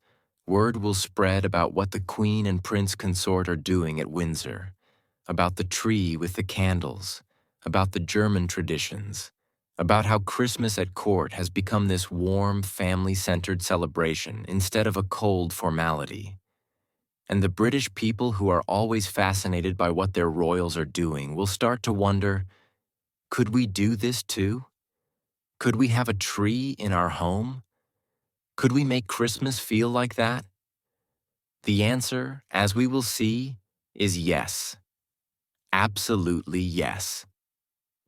word will spread about what the Queen and Prince Consort are doing at Windsor, about the tree with the candles, about the German traditions, about how Christmas at court has become this warm, family-centered celebration instead of a cold formality. And the British people, who are always fascinated by what their royals are doing, will start to wonder, could we do this too? Could we have a tree in our home? Could we make Christmas feel like that? The answer, as we will see, is yes. Absolutely yes.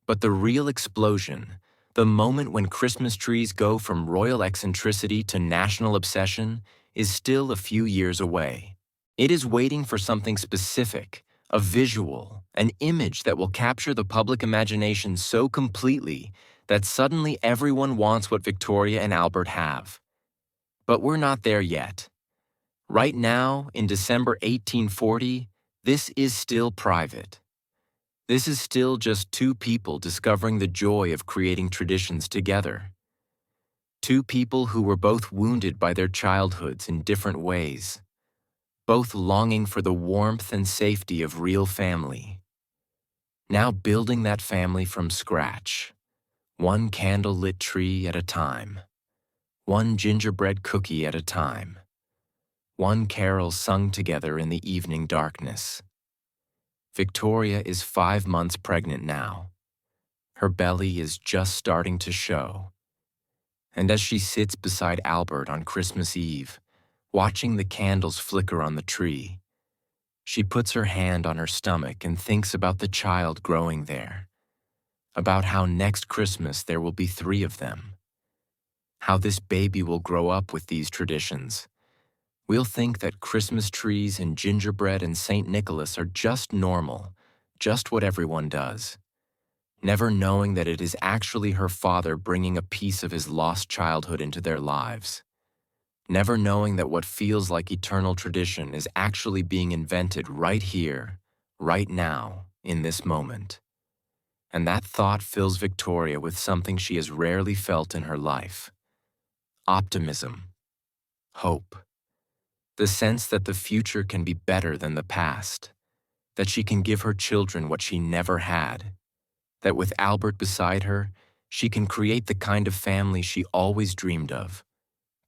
But the real explosion, the moment when Christmas trees go from royal eccentricity to national obsession, is still a few years away. It is waiting for something specific, a visual, an image that will capture the public imagination so completely that suddenly everyone wants what Victoria and Albert have. But we're not there yet. Right now, in December 1840, this is still private. This is still just two people discovering the joy of creating traditions together. Two people who were both wounded by their childhoods in different ways, both longing for the warmth and safety of real family. Now building that family from scratch, one candle-lit tree at a time, one gingerbread cookie at a time, one carol sung together in the evening darkness. Victoria is 5 months pregnant now. Her belly is just starting to show. And as she sits beside Albert on Christmas Eve, watching the candles flicker on the tree, she puts her hand on her stomach and thinks about the child growing there, about how next Christmas there will be 3 of them, how this baby will grow up with these traditions. We'll think that Christmas trees and gingerbread and St. Nicholas are just normal, just what everyone does, never knowing that it is actually her father bringing a piece of his lost childhood into their lives, never knowing that what feels like eternal tradition is actually being invented right here, right now, in this moment. And that thought fills Victoria with something she has rarely felt in her life: optimism, hope. The sense that the future can be better than the past, that she can give her children what she never had, that with Albert beside her, she can create the kind of family she always dreamed of,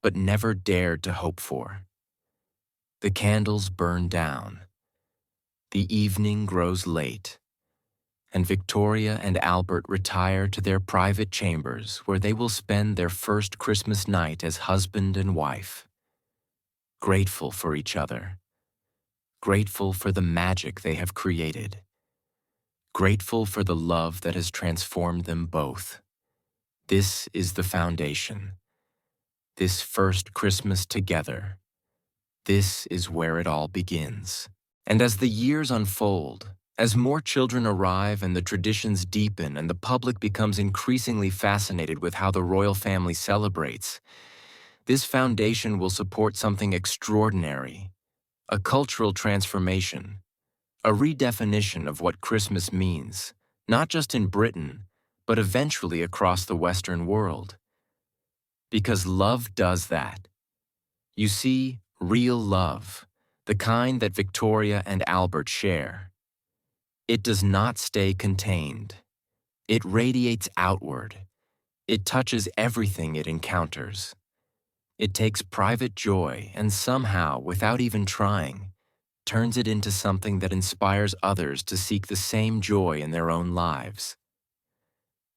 but never dared to hope for. The candles burn down. The evening grows late, and Victoria and Albert retire to their private chambers where they will spend their first Christmas night as husband and wife, grateful for each other, grateful for the magic they have created, grateful for the love that has transformed them both. This is the foundation. This first Christmas together. This is where it all begins. And as the years unfold, As more children arrive and the traditions deepen and the public becomes increasingly fascinated with how the royal family celebrates, this foundation will support something extraordinary, a cultural transformation, a redefinition of what Christmas means, not just in Britain, but eventually across the Western world. Because love does that. You see, real love, the kind that Victoria and Albert share. It does not stay contained. It radiates outward. It touches everything it encounters. It takes private joy and somehow, without even trying, turns it into something that inspires others to seek the same joy in their own lives.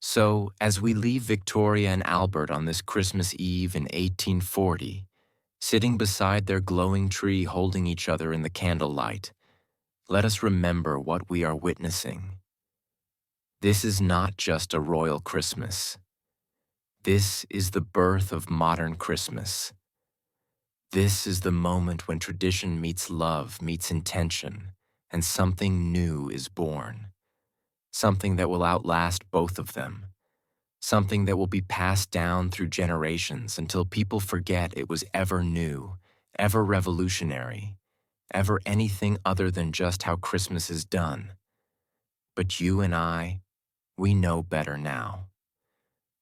So, as we leave Victoria and Albert on this Christmas Eve in 1840, sitting beside their glowing tree holding each other in the candlelight, let us remember what we are witnessing. This is not just a royal Christmas. This is the birth of modern Christmas. This is the moment when tradition meets love, meets intention, and something new is born. Something that will outlast both of them. Something that will be passed down through generations until people forget it was ever new, ever revolutionary, ever anything other than just how Christmas is done. But you and I, we know better now.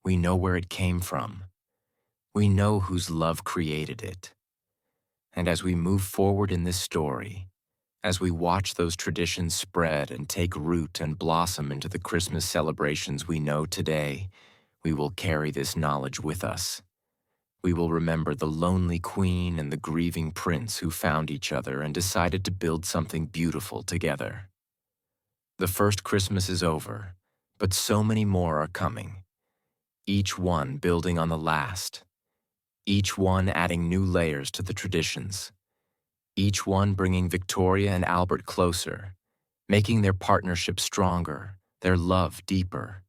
We know where it came from. We know whose love created it. And as we move forward in this story, as we watch those traditions spread and take root and blossom into the Christmas celebrations we know today, we will carry this knowledge with us. We will remember the lonely queen and the grieving prince who found each other and decided to build something beautiful together. The first Christmas is over, but so many more are coming. Each one building on the last. Each one adding new layers to the traditions. Each one bringing Victoria and Albert closer, making their partnership stronger, their love deeper.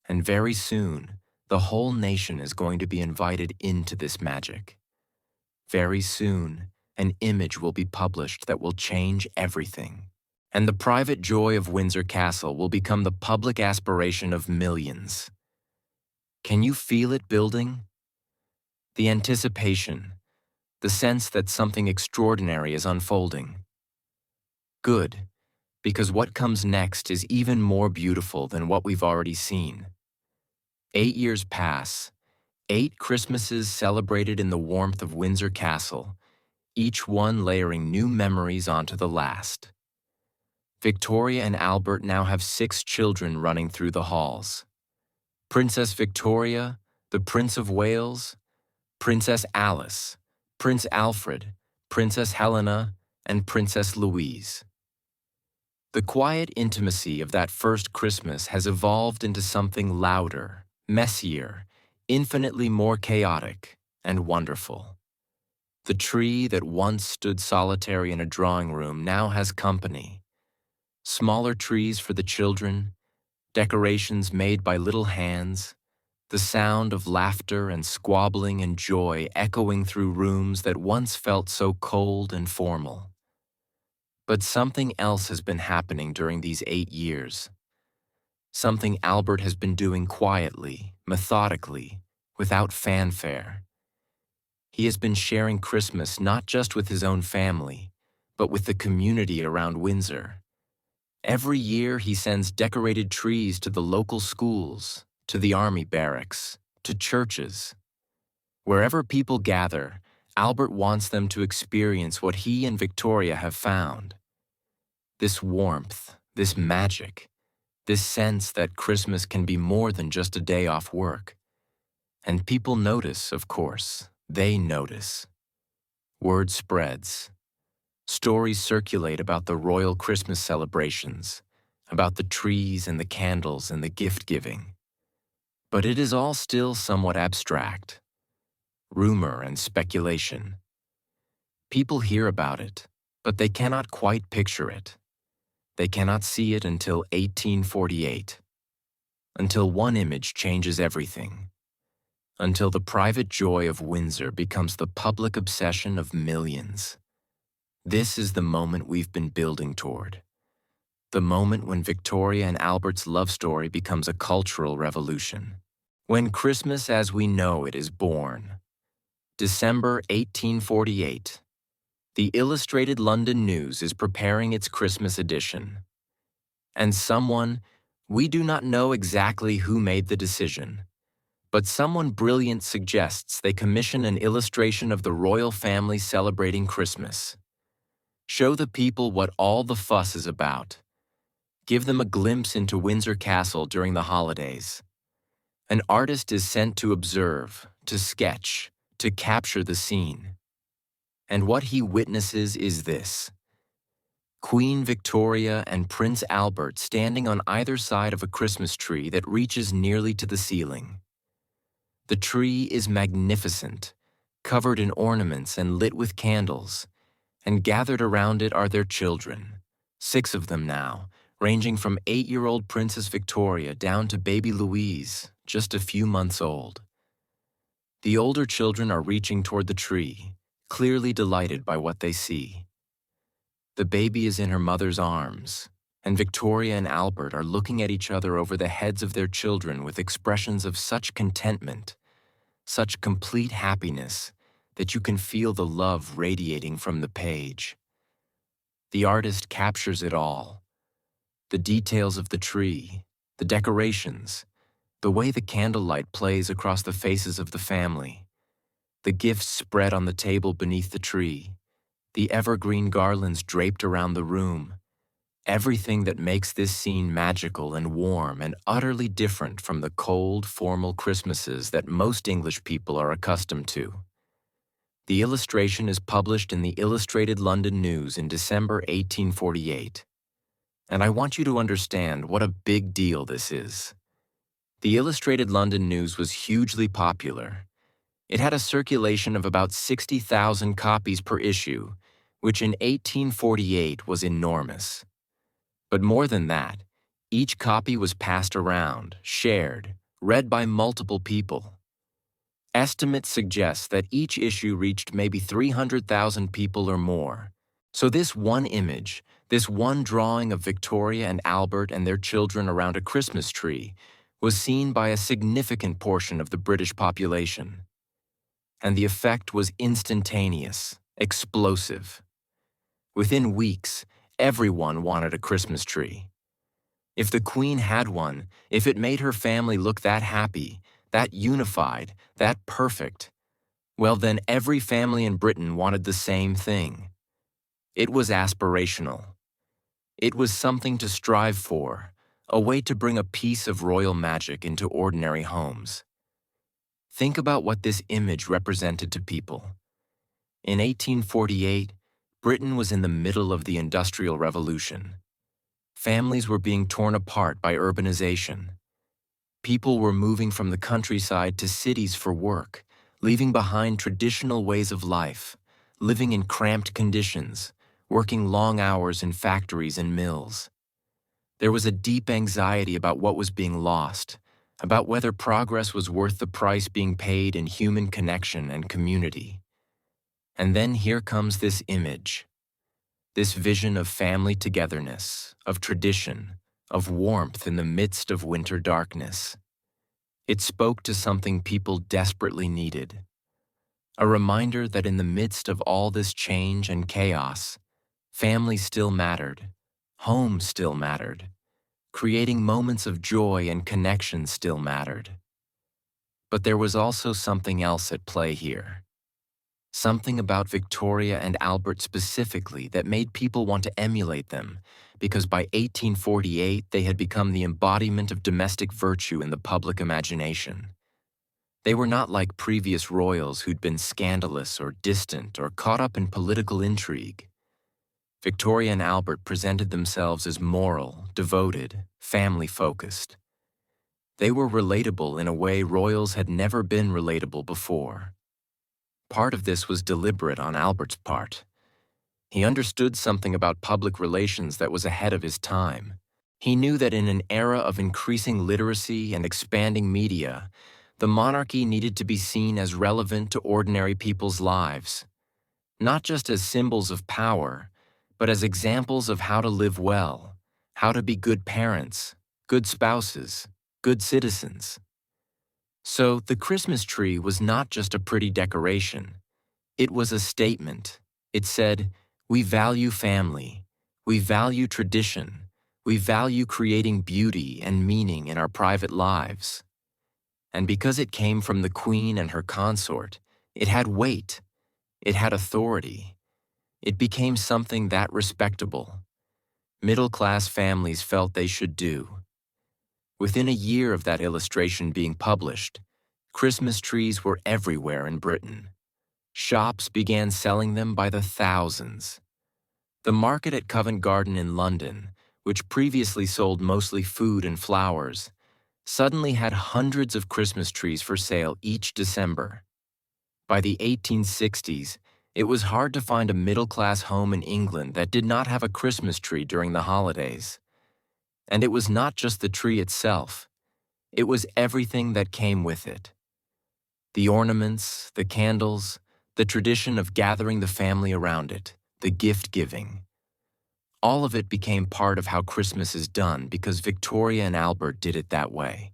And very soon, the whole nation is going to be invited into this magic. Very soon, an image will be published that will change everything. And the private joy of Windsor Castle will become the public aspiration of millions. Can you feel it building? The anticipation, the sense that something extraordinary is unfolding. Good, because what comes next is even more beautiful than what we've already seen. 8 years pass, 8 Christmases celebrated in the warmth of Windsor Castle, each one layering new memories onto the last. Victoria and Albert now have 6 children running through the halls. Princess Victoria, the Prince of Wales, Princess Alice, Prince Alfred, Princess Helena, and Princess Louise. The quiet intimacy of that first Christmas has evolved into something louder, messier, infinitely more chaotic and wonderful. The tree that once stood solitary in a drawing room now has company. Smaller trees for the children, decorations made by little hands, the sound of laughter and squabbling and joy echoing through rooms that once felt so cold and formal. But something else has been happening during these 8 years. Something Albert has been doing quietly, methodically, without fanfare. He has been sharing Christmas not just with his own family, but with the community around Windsor. Every year he sends decorated trees to the local schools, to the army barracks, to churches. Wherever people gather, Albert wants them to experience what he and Victoria have found. This warmth, this magic, this sense that Christmas can be more than just a day off work. And people notice, of course. They notice. Word spreads. Stories circulate about the royal Christmas celebrations, about the trees and the candles and the gift-giving. But it is all still somewhat abstract. Rumor and speculation. People hear about it, but they cannot quite picture it. They cannot see it until 1848. Until one image changes everything. Until the private joy of Windsor becomes the public obsession of millions. This is the moment we've been building toward. the moment when Victoria and Albert's love story becomes a cultural revolution. When Christmas as we know it is born. December 1848. The Illustrated London News is preparing its Christmas edition. And someone, we do not know exactly who made the decision, but someone brilliant suggests they commission an illustration of the royal family celebrating Christmas. Show the people what all the fuss is about. Give them a glimpse into Windsor Castle during the holidays. An artist is sent to observe, to sketch, to capture the scene. And what he witnesses is this: Queen Victoria and Prince Albert standing on either side of a Christmas tree that reaches nearly to the ceiling. The tree is magnificent, covered in ornaments and lit with candles, and gathered around it are their children, 6 of them now, ranging from 8-year-old Princess Victoria down to baby Louise, just a few months old. The older children are reaching toward the tree, clearly delighted by what they see. The baby is in her mother's arms, and Victoria and Albert are looking at each other over the heads of their children with expressions of such contentment, such complete happiness, that you can feel the love radiating from the page. The artist captures it all: the details of the tree, the decorations, the way the candlelight plays across the faces of the family, the gifts spread on the table beneath the tree, the evergreen garlands draped around the room, everything that makes this scene magical and warm and utterly different from the cold, formal Christmases that most English people are accustomed to. The illustration is published in the Illustrated London News in December 1848. And I want you to understand what a big deal this is. The Illustrated London News was hugely popular. It had a circulation of about 60,000 copies per issue, which in 1848 was enormous. But more than that, each copy was passed around, shared, read by multiple people. Estimates suggest that each issue reached maybe 300,000 people or more. So this one image, this one drawing of Victoria and Albert and their children around a Christmas tree, was seen by a significant portion of the British population. And the effect was instantaneous, explosive. Within weeks, everyone wanted a Christmas tree. If the Queen had one, if it made her family look that happy, that unified, that perfect, well then every family in Britain wanted the same thing. It was aspirational. It was something to strive for, a way to bring a piece of royal magic into ordinary homes. Think about what this image represented to people. In 1848, Britain was in the middle of the Industrial Revolution. Families were being torn apart by urbanization. People were moving from the countryside to cities for work, leaving behind traditional ways of life, living in cramped conditions, working long hours in factories and mills. There was a deep anxiety about what was being lost, about whether progress was worth the price being paid in human connection and community. And then here comes this image, this vision of family togetherness, of tradition, of warmth in the midst of winter darkness. It spoke to something people desperately needed. A reminder that in the midst of all this change and chaos, family still mattered, home still mattered, creating moments of joy and connection still mattered. But there was also something else at play here. Something about Victoria and Albert specifically that made people want to emulate them, because by 1848 they had become the embodiment of domestic virtue in the public imagination. They were not like previous royals who'd been scandalous or distant or caught up in political intrigue. Victoria and Albert presented themselves as moral, devoted, family-focused. They were relatable in a way royals had never been relatable before. Part of this was deliberate on Albert's part. He understood something about public relations that was ahead of his time. He knew that in an era of increasing literacy and expanding media, the monarchy needed to be seen as relevant to ordinary people's lives, not just as symbols of power, but as examples of how to live well, how to be good parents, good spouses, good citizens. So the Christmas tree was not just a pretty decoration. It was a statement. It said, "We value family. We value tradition. We value creating beauty and meaning in our private lives." And because it came from the Queen and her consort, it had weight. It had authority. It became something that respectable. Middle-class families felt they should do. Within a year of that illustration being published, Christmas trees were everywhere in Britain. Shops began selling them by the thousands. The market at Covent Garden in London, which previously sold mostly food and flowers, suddenly had hundreds of Christmas trees for sale each December. By the 1860s, it was hard to find a middle-class home in England that did not have a Christmas tree during the holidays. And it was not just the tree itself. It was everything that came with it. The ornaments, the candles, the tradition of gathering the family around it, the gift-giving. All of it became part of how Christmas is done because Victoria and Albert did it that way.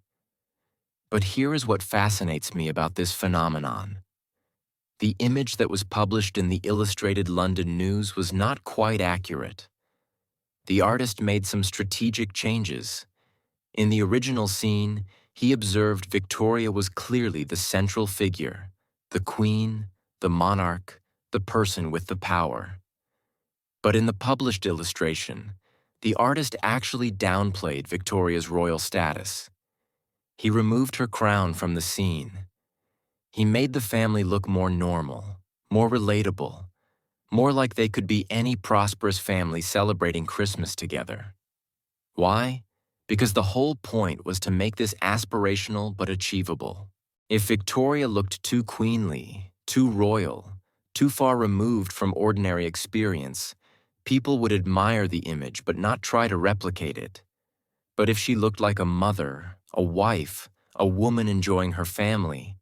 But here is what fascinates me about this phenomenon. The image that was published in the Illustrated London News was not quite accurate. The artist made some strategic changes. In the original scene, he observed Victoria was clearly the central figure, the queen, the monarch, the person with the power. But in the published illustration, the artist actually downplayed Victoria's royal status. He removed her crown from the scene. He made the family look more normal, more relatable, more like they could be any prosperous family celebrating Christmas together. Why? Because the whole point was to make this aspirational but achievable. If Victoria looked too queenly, too royal, too far removed from ordinary experience, people would admire the image but not try to replicate it. But if she looked like a mother, a wife, a woman enjoying her family,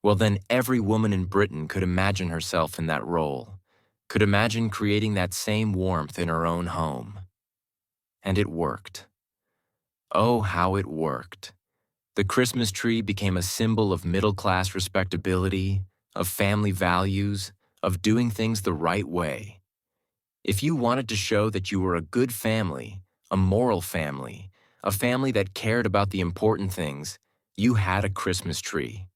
well then every woman in Britain could imagine herself in that role, could imagine creating that same warmth in her own home. And it worked. Oh, how it worked. The Christmas tree became a symbol of middle-class respectability, of family values, of doing things the right way. If you wanted to show that you were a good family, a moral family, a family that cared about the important things, you had a Christmas tree.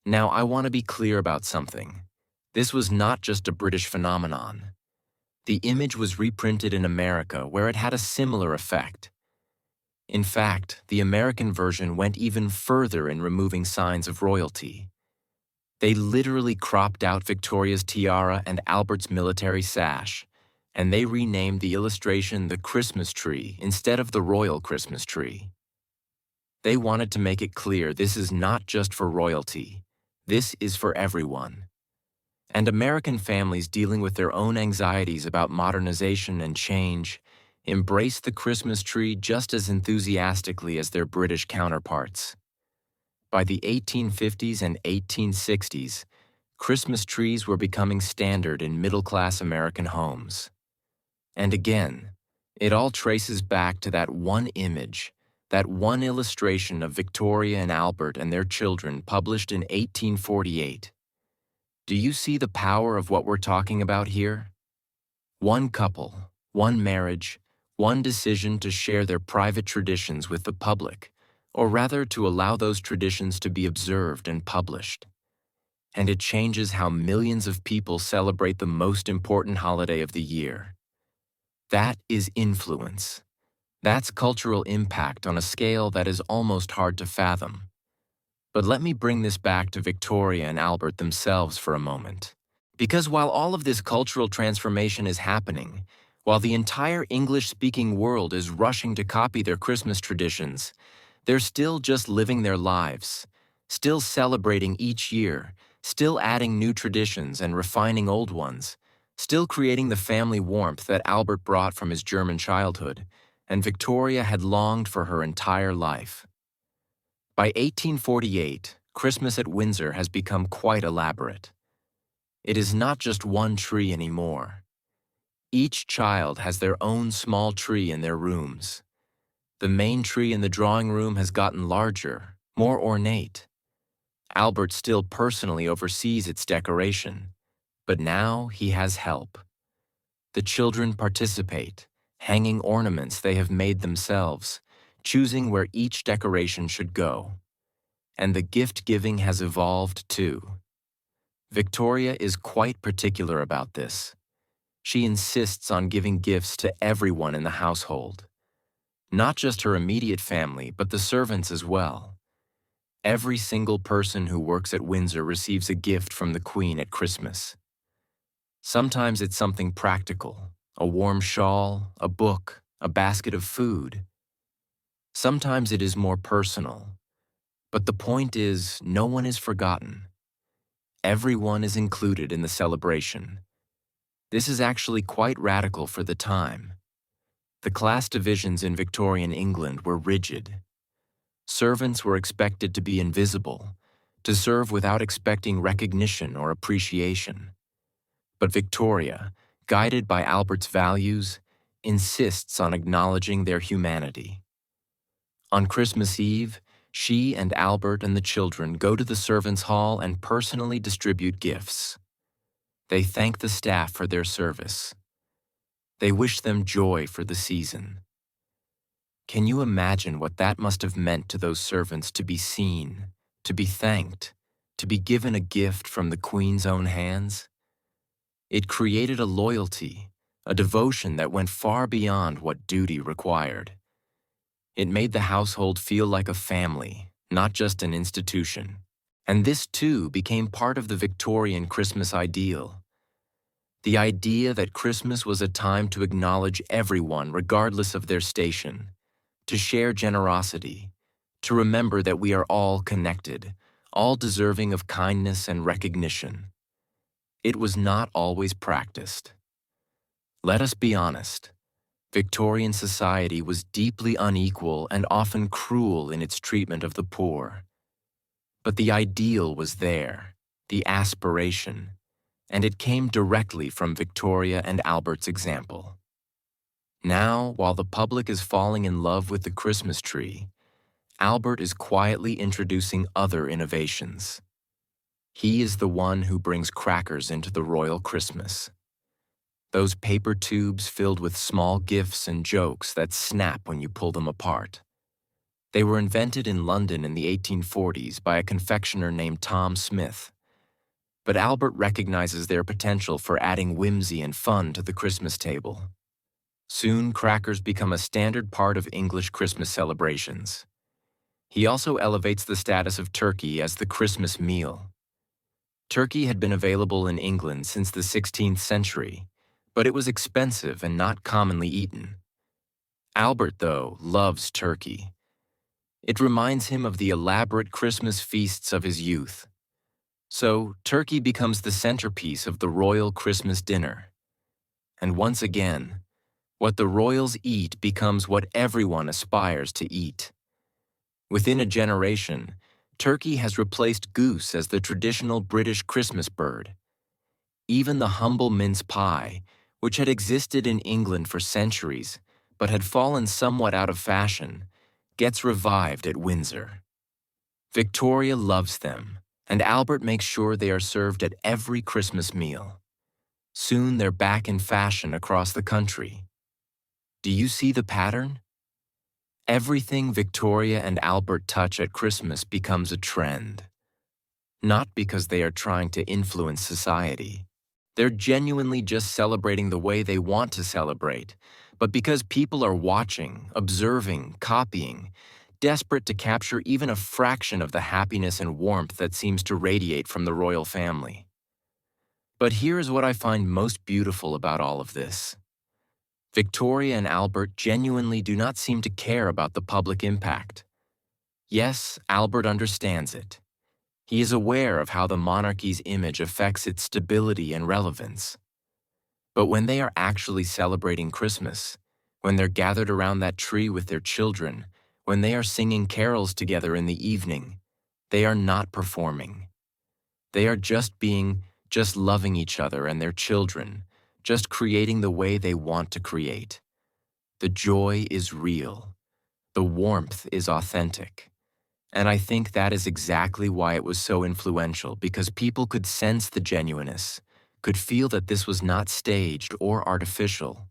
Now, I want to be clear about something. This was not just a British phenomenon. The image was reprinted in America, where it had a similar effect. In fact, the American version went even further in removing signs of royalty. They literally cropped out Victoria's tiara and Albert's military sash, and they renamed the illustration the Christmas tree instead of the royal Christmas tree. They wanted to make it clear this is not just for royalty. This is for everyone. And American families dealing with their own anxieties about modernization and change embraced the Christmas tree just as enthusiastically as their British counterparts. By the 1850s and 1860s, Christmas trees were becoming standard in middle-class American homes. And again, it all traces back to that one image, that one illustration of Victoria and Albert and their children published in 1848. Do you see the power of what we're talking about here? One couple, one marriage, one decision to share their private traditions with the public, or rather to allow those traditions to be observed and published. And it changes how millions of people celebrate the most important holiday of the year. That is influence. That's cultural impact on a scale that is almost hard to fathom. But let me bring this back to Victoria and Albert themselves for a moment. Because while all of this cultural transformation is happening, while the entire English-speaking world is rushing to copy their Christmas traditions, they're still just living their lives, still celebrating each year, still adding new traditions and refining old ones, still creating the family warmth that Albert brought from his German childhood, and Victoria had longed for her entire life. By 1848, Christmas at Windsor has become quite elaborate. It is not just one tree anymore. Each child has their own small tree in their rooms. The main tree in the drawing room has gotten larger, more ornate. Albert still personally oversees its decoration, but now he has help. The children participate, hanging ornaments they have made themselves, choosing where each decoration should go. And the gift-giving has evolved too. Victoria is quite particular about this. She insists on giving gifts to everyone in the household. Not just her immediate family, but the servants as well. Every single person who works at Windsor receives a gift from the Queen at Christmas. Sometimes it's something practical, a warm shawl, a book, a basket of food. Sometimes it is more personal. But the point is, no one is forgotten. Everyone is included in the celebration. This is actually quite radical for the time. The class divisions in Victorian England were rigid. Servants were expected to be invisible, to serve without expecting recognition or appreciation. But Victoria, guided by Albert's values, insists on acknowledging their humanity. On Christmas Eve, she and Albert and the children go to the servants' hall and personally distribute gifts. They thank the staff for their service. They wish them joy for the season. Can you imagine what that must have meant to those servants to be seen, to be thanked, to be given a gift from the Queen's own hands? It created a loyalty, a devotion that went far beyond what duty required. It made the household feel like a family, not just an institution. And this, too, became part of the Victorian Christmas ideal. The idea that Christmas was a time to acknowledge everyone regardless of their station, to share generosity, to remember that we are all connected, all deserving of kindness and recognition. It was not always practiced. Let us be honest. Victorian society was deeply unequal and often cruel in its treatment of the poor. But the ideal was there, the aspiration, and it came directly from Victoria and Albert's example. Now, while the public is falling in love with the Christmas tree, Albert is quietly introducing other innovations. He is the one who brings crackers into the royal Christmas. Those paper tubes filled with small gifts and jokes that snap when you pull them apart. They were invented in London in the 1840s by a confectioner named Tom Smith. But Albert recognizes their potential for adding whimsy and fun to the Christmas table. Soon, crackers become a standard part of English Christmas celebrations. He also elevates the status of turkey as the Christmas meal. Turkey had been available in England since the 16th century, but it was expensive and not commonly eaten. Albert, though, loves turkey. It reminds him of the elaborate Christmas feasts of his youth. So, turkey becomes the centerpiece of the royal Christmas dinner. And once again, what the royals eat becomes what everyone aspires to eat. Within a generation, turkey has replaced goose as the traditional British Christmas bird. Even the humble mince pie, which had existed in England for centuries but had fallen somewhat out of fashion, gets revived at Windsor. Victoria loves them, and Albert makes sure they are served at every Christmas meal. Soon they're back in fashion across the country. Do you see the pattern? Everything Victoria and Albert touch at Christmas becomes a trend. Not because they are trying to influence society. They're genuinely just celebrating the way they want to celebrate, but because people are watching, observing, copying, desperate to capture even a fraction of the happiness and warmth that seems to radiate from the royal family. But here is what I find most beautiful about all of this. Victoria and Albert genuinely do not seem to care about the public impact. Yes, Albert understands it. He is aware of how the monarchy's image affects its stability and relevance. But when they are actually celebrating Christmas, when they're gathered around that tree with their children, when they are singing carols together in the evening, they are not performing. They are just loving each other and their children, just creating the way they want to create. The joy is real. The warmth is authentic. And I think that is exactly why it was so influential, because people could sense the genuineness, could feel that this was not staged or artificial.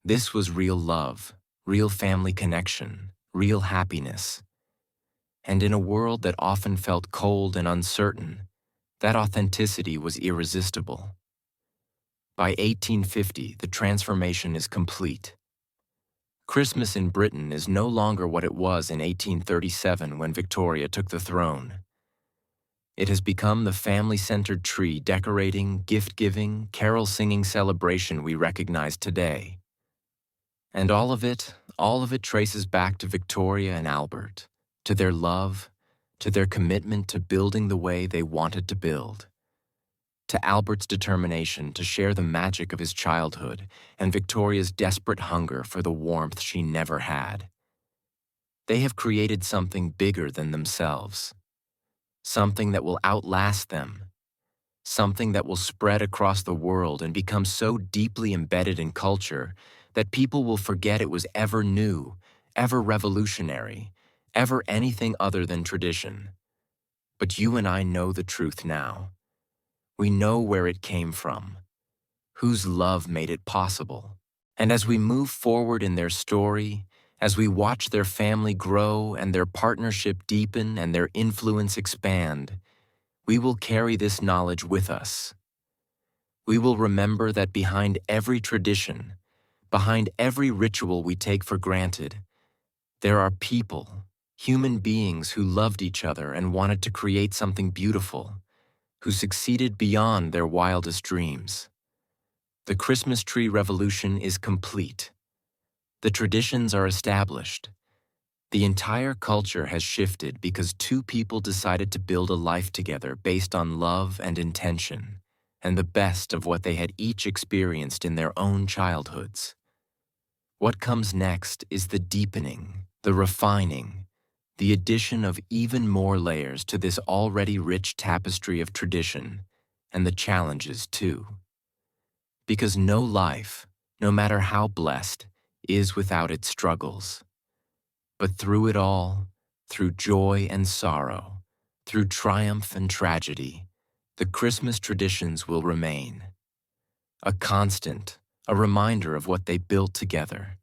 This was real love, real family connection, real happiness. And in a world that often felt cold and uncertain, that authenticity was irresistible. By 1850, the transformation is complete. Christmas in Britain is no longer what it was in 1837 when Victoria took the throne. It has become the family-centered tree decorating, gift-giving, carol-singing celebration we recognize today. And all of it traces back to Victoria and Albert, to their love, to their commitment to building the way they wanted to build, to Albert's determination to share the magic of his childhood and Victoria's desperate hunger for the warmth she never had. They have created something bigger than themselves, something that will outlast them, something that will spread across the world and become so deeply embedded in culture that people will forget it was ever new, ever revolutionary, ever anything other than tradition. But you and I know the truth now. We know where it came from, whose love made it possible. And as we move forward in their story, as we watch their family grow and their partnership deepen and their influence expand, we will carry this knowledge with us. We will remember that behind every tradition, behind every ritual we take for granted, there are people, human beings who loved each other and wanted to create something beautiful, who succeeded beyond their wildest dreams. The Christmas tree revolution is complete. The traditions are established. The entire culture has shifted because two people decided to build a life together based on love and intention, and the best of what they had each experienced in their own childhoods. What comes next is the deepening, the refining, the addition of even more layers to this already rich tapestry of tradition, and the challenges too. Because no life, no matter how blessed, is without its struggles. But through it all, through joy and sorrow, through triumph and tragedy, the Christmas traditions will remain. A constant, a reminder of what they built together,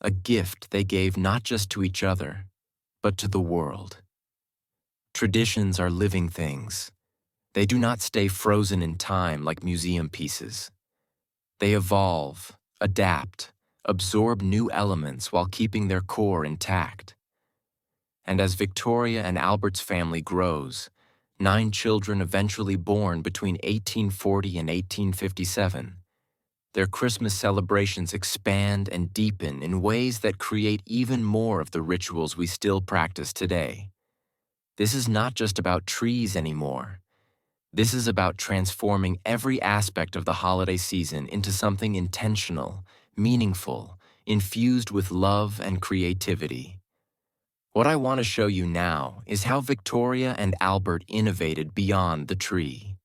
a gift they gave not just to each other, but to the world. Traditions are living things. They do not stay frozen in time like museum pieces. They evolve, adapt, absorb new elements while keeping their core intact. And as Victoria and Albert's family grows, 9 children eventually born between 1840 and 1857, their Christmas celebrations expand and deepen in ways that create even more of the rituals we still practice today. This is not just about trees anymore. This is about transforming every aspect of the holiday season into something intentional, meaningful, infused with love and creativity. What I want to show you now is how Victoria and Albert innovated beyond the tree.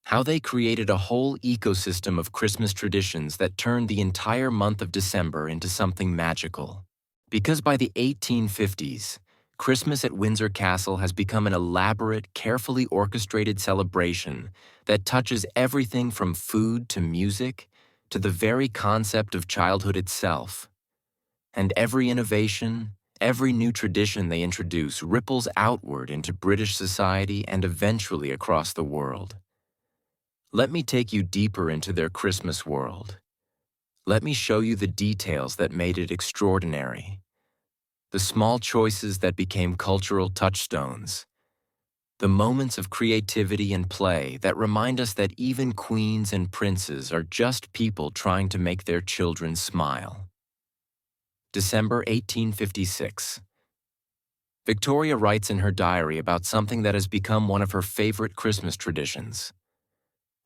How they created a whole ecosystem of Christmas traditions that turned the entire month of December into something magical. Because by the 1850s, Christmas at Windsor Castle has become an elaborate, carefully orchestrated celebration that touches everything from food to music to the very concept of childhood itself. And every innovation, every new tradition they introduce ripples outward into British society and eventually across the world. Let me take you deeper into their Christmas world. Let me show you the details that made it extraordinary. The small choices that became cultural touchstones. The moments of creativity and play that remind us that even queens and princes are just people trying to make their children smile. December 1856. Victoria writes in her diary about something that has become one of her favorite Christmas traditions: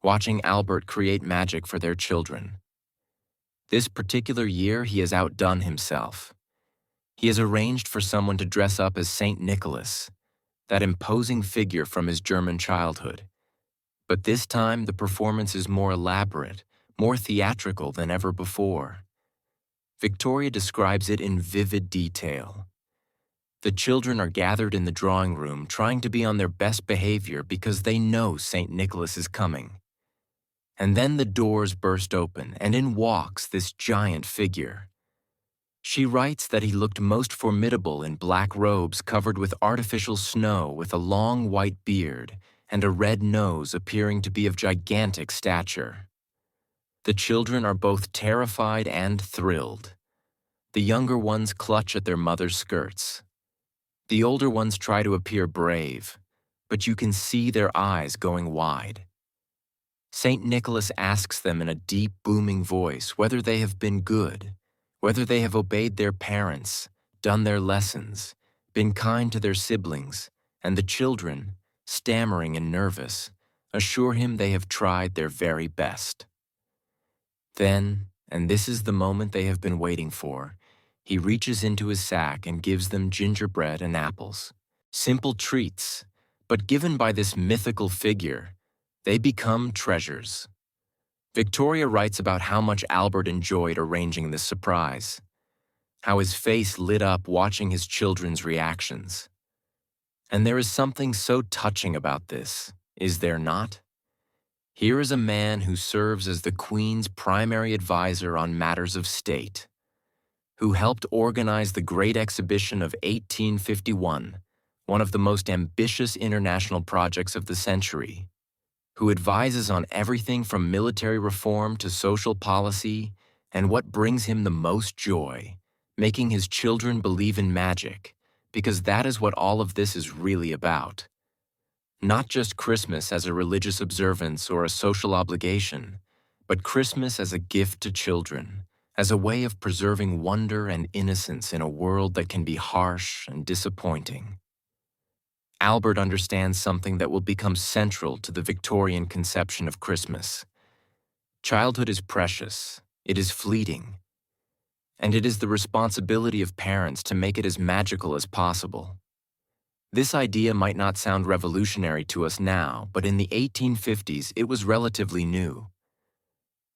watching Albert create magic for their children. This particular year, he has outdone himself. He has arranged for someone to dress up as Saint Nicholas, that imposing figure from his German childhood. But this time, the performance is more elaborate, more theatrical than ever before. Victoria describes it in vivid detail. The children are gathered in the drawing room trying to be on their best behavior because they know St. Nicholas is coming. And then the doors burst open, and in walks this giant figure. She writes that he looked most formidable in black robes covered with artificial snow, with a long white beard and a red nose appearing to be of gigantic stature. The children are both terrified and thrilled. The younger ones clutch at their mother's skirts. The older ones try to appear brave, but you can see their eyes going wide. St. Nicholas asks them in a deep, booming voice whether they have been good, whether they have obeyed their parents, done their lessons, been kind to their siblings, and the children, stammering and nervous, assure him they have tried their very best. Then, and this is the moment they have been waiting for, he reaches into his sack and gives them gingerbread and apples. Simple treats, but given by this mythical figure, they become treasures. Victoria writes about how much Albert enjoyed arranging this surprise, how his face lit up watching his children's reactions. And there is something so touching about this, is there not? Here is a man who serves as the Queen's primary advisor on matters of state, who helped organize the Great Exhibition of 1851, one of the most ambitious international projects of the century, who advises on everything from military reform to social policy and what brings him the most joy, making his children believe in magic, because that is what all of this is really about. Not just Christmas as a religious observance or a social obligation, but Christmas as a gift to children, as a way of preserving wonder and innocence in a world that can be harsh and disappointing. Albert understands something that will become central to the Victorian conception of Christmas. Childhood is precious, it is fleeting, and it is the responsibility of parents to make it as magical as possible. This idea might not sound revolutionary to us now, but in the 1850s it was relatively new.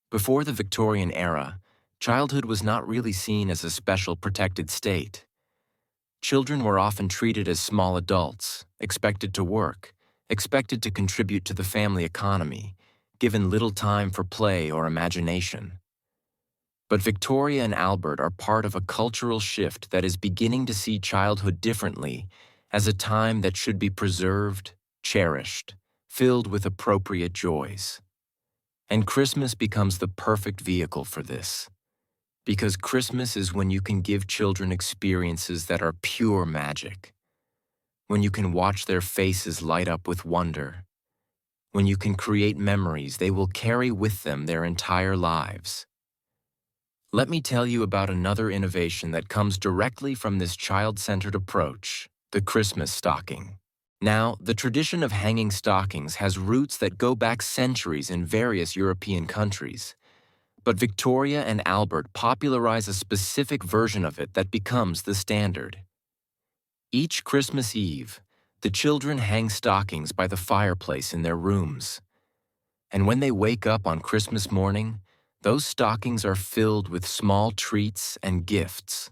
Before the Victorian era, childhood was not really seen as a special protected state. Children were often treated as small adults, expected to work, expected to contribute to the family economy, given little time for play or imagination. But Victoria and Albert are part of a cultural shift that is beginning to see childhood differently, as a time that should be preserved, cherished, filled with appropriate joys. And Christmas becomes the perfect vehicle for this. Because Christmas is when you can give children experiences that are pure magic, when you can watch their faces light up with wonder, when you can create memories they will carry with them their entire lives. Let me tell you about another innovation that comes directly from this child-centered approach, the Christmas stocking. Now, the tradition of hanging stockings has roots that go back centuries in various European countries. But Victoria and Albert popularize a specific version of it that becomes the standard. Each Christmas Eve, the children hang stockings by the fireplace in their rooms. And when they wake up on Christmas morning, those stockings are filled with small treats and gifts.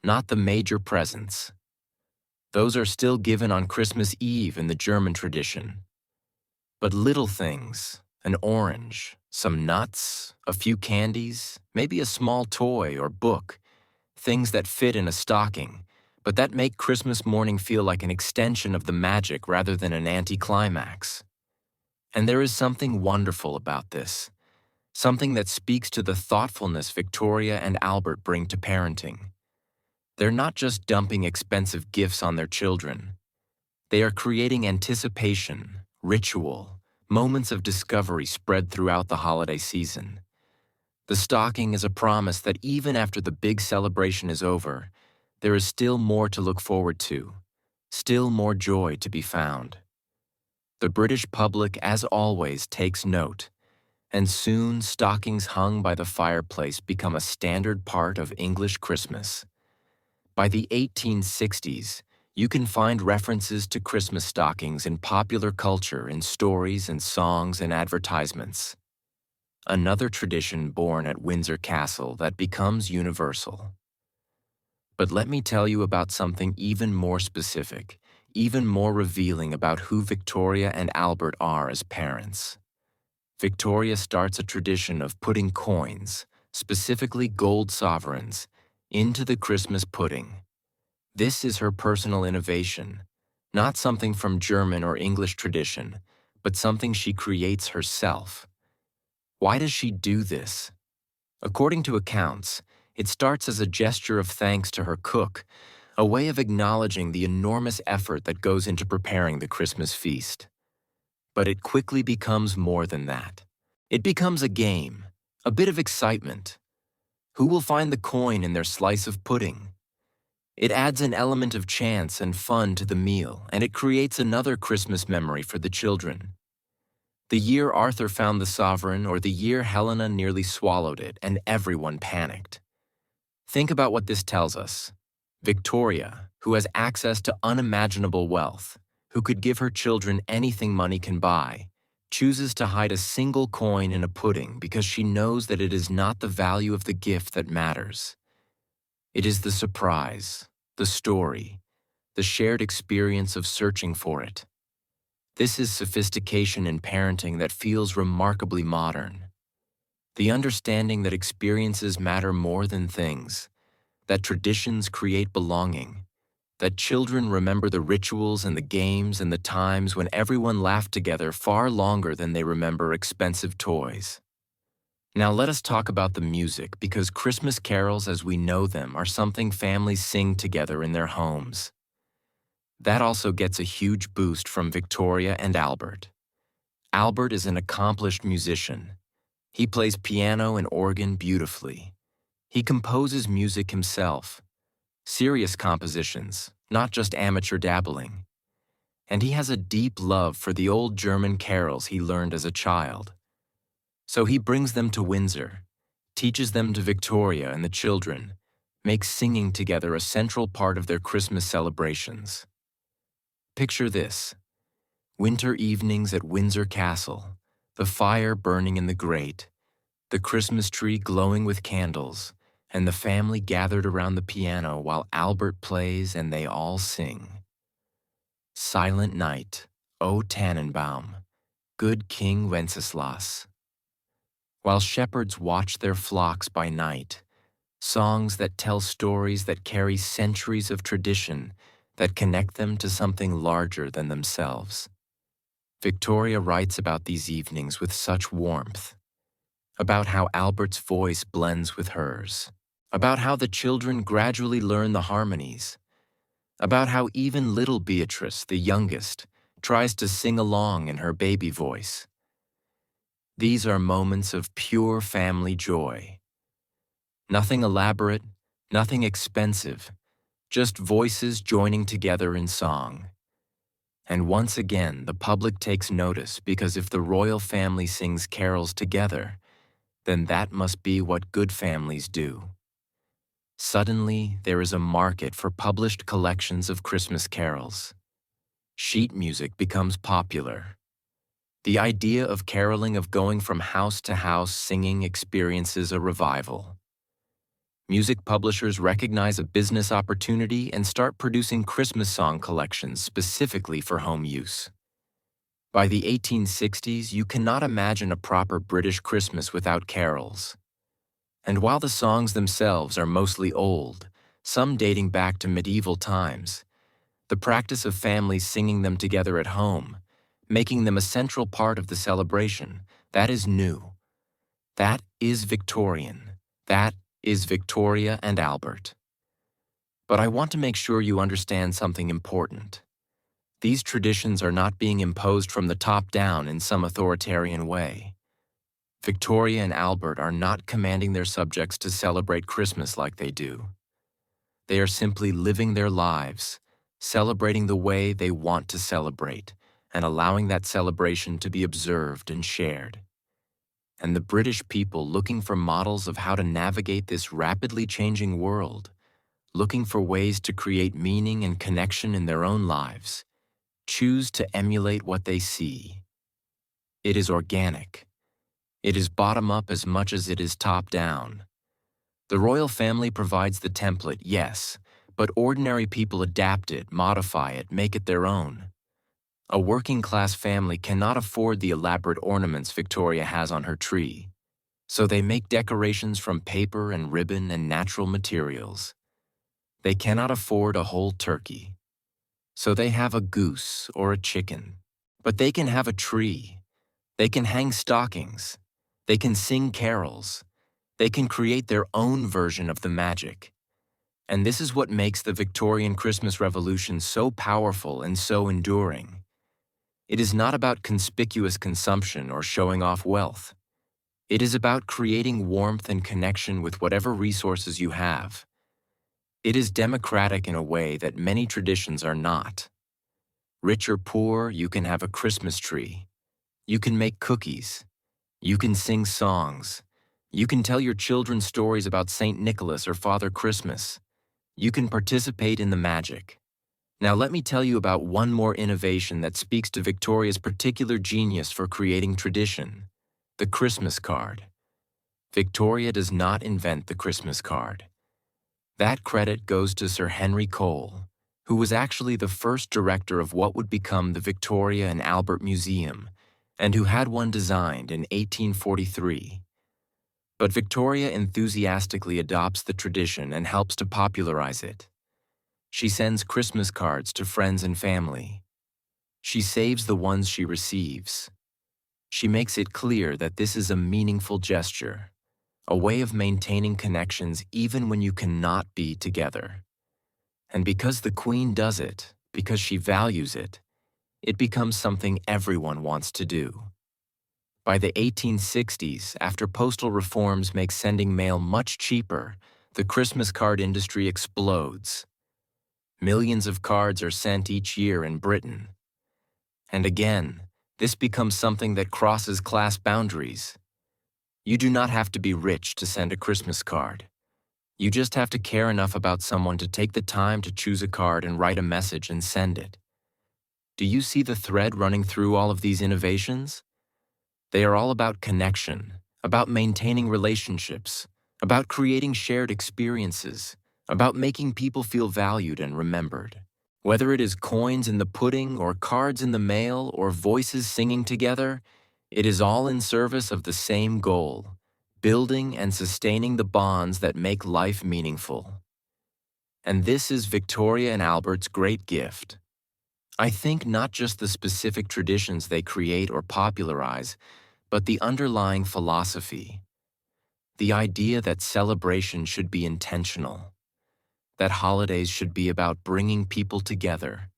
Not the major presents. Those are still given on Christmas Eve in the German tradition. But little things, an orange, some nuts, a few candies, maybe a small toy or book, things that fit in a stocking, but that make Christmas morning feel like an extension of the magic rather than an anticlimax. And there is something wonderful about this, something that speaks to the thoughtfulness Victoria and Albert bring to parenting. They're not just dumping expensive gifts on their children. They are creating anticipation, ritual, moments of discovery spread throughout the holiday season. The stocking is a promise that even after the big celebration is over, there is still more to look forward to, still more joy to be found. The British public, as always, takes note, and soon stockings hung by the fireplace become a standard part of English Christmas. By the 1860s, you can find references to Christmas stockings in popular culture in stories and songs and advertisements. another tradition born at Windsor Castle that becomes universal. But let me tell you about something even more specific, even more revealing about who Victoria and Albert are as parents. Victoria starts a tradition of putting coins, specifically gold sovereigns, into the Christmas pudding. This is her personal innovation, not something from German or English tradition, but something she creates herself. Why does she do this? According to accounts, it starts as a gesture of thanks to her cook, a way of acknowledging the enormous effort that goes into preparing the Christmas feast. But it quickly becomes more than that. It becomes a game, a bit of excitement. Who will find the coin in their slice of pudding? It adds an element of chance and fun to the meal, and it creates another Christmas memory for the children. The year Arthur found the sovereign, or the year Helena nearly swallowed it, and everyone panicked. Think about what this tells us. Victoria, who has access to unimaginable wealth, who could give her children anything money can buy, chooses to hide a single coin in a pudding because she knows that it is not the value of the gift that matters. It is the surprise, the story, the shared experience of searching for it. This is sophistication in parenting that feels remarkably modern. The understanding that experiences matter more than things, that traditions create belonging, that children remember the rituals and the games and the times when everyone laughed together far longer than they remember expensive toys. Now let us talk about the music, because Christmas carols as we know them are something families sing together in their homes. That also gets a huge boost from Victoria and Albert. Albert is an accomplished musician. He plays piano and organ beautifully. He composes music himself, serious compositions, not just amateur dabbling. And he has a deep love for the old German carols he learned as a child. So he brings them to Windsor, teaches them to Victoria and the children, makes singing together a central part of their Christmas celebrations. Picture this: winter evenings at Windsor Castle, the fire burning in the grate, the Christmas tree glowing with candles, and the family gathered around the piano while Albert plays and they all sing. Silent Night, O Tannenbaum, good King Wenceslas. While shepherds watch their flocks by night, songs that tell stories that carry centuries of tradition that connect them to something larger than themselves. Victoria writes about these evenings with such warmth, about how Albert's voice blends with hers, about how the children gradually learn the harmonies, about how even little Beatrice, the youngest, tries to sing along in her baby voice. These are moments of pure family joy. Nothing elaborate, nothing expensive, just voices joining together in song. And once again, the public takes notice, because if the royal family sings carols together, then that must be what good families do. Suddenly, there is a market for published collections of Christmas carols. Sheet music becomes popular. The idea of caroling, of going from house to house singing, experiences a revival. Music publishers recognize a business opportunity and start producing Christmas song collections specifically for home use. By the 1860s, you cannot imagine a proper British Christmas without carols. And while the songs themselves are mostly old, some dating back to medieval times, the practice of families singing them together at home, making them a central part of the celebration, that is new. That is Victorian. That is Victoria and Albert. But I want to make sure you understand something important. These traditions are not being imposed from the top down in some authoritarian way. Victoria and Albert are not commanding their subjects to celebrate Christmas like they do. They are simply living their lives, celebrating the way they want to celebrate, and allowing that celebration to be observed and shared. And the British people, looking for models of how to navigate this rapidly changing world, looking for ways to create meaning and connection in their own lives, choose to emulate what they see. It is organic. It is bottom-up as much as it is top-down. The royal family provides the template, yes, but ordinary people adapt it, modify it, make it their own. A working-class family cannot afford the elaborate ornaments Victoria has on her tree, so they make decorations from paper and ribbon and natural materials. They cannot afford a whole turkey, so they have a goose or a chicken. But they can have a tree. They can hang stockings. They can sing carols. They can create their own version of the magic. And this is what makes the Victorian Christmas Revolution so powerful and so enduring. It is not about conspicuous consumption or showing off wealth. It is about creating warmth and connection with whatever resources you have. It is democratic in a way that many traditions are not. Rich or poor, you can have a Christmas tree. You can make cookies. You can sing songs. You can tell your children stories about St. Nicholas or Father Christmas. You can participate in the magic. Now let me tell you about one more innovation that speaks to Victoria's particular genius for creating tradition: the Christmas card. Victoria does not invent the Christmas card. That credit goes to Sir Henry Cole, who was actually the first director of what would become the Victoria and Albert Museum, and who had one designed in 1843. But Victoria enthusiastically adopts the tradition and helps to popularize it. She sends Christmas cards to friends and family. She saves the ones she receives. She makes it clear that this is a meaningful gesture, a way of maintaining connections even when you cannot be together. And because the Queen does it, because she values it, it becomes something everyone wants to do. By the 1860s, after postal reforms make sending mail much cheaper, the Christmas card industry explodes. Millions of cards are sent each year in Britain. And again, this becomes something that crosses class boundaries. You do not have to be rich to send a Christmas card. You just have to care enough about someone to take the time to choose a card and write a message and send it. Do you see the thread running through all of these innovations? They are all about connection, about maintaining relationships, about creating shared experiences, about making people feel valued and remembered. Whether it is coins in the pudding or cards in the mail or voices singing together, it is all in service of the same goal: building and sustaining the bonds that make life meaningful. And this is Victoria and Albert's great gift. I think not just the specific traditions they create or popularize, but the underlying philosophy. The idea that celebration should be intentional, that holidays should be about bringing people together,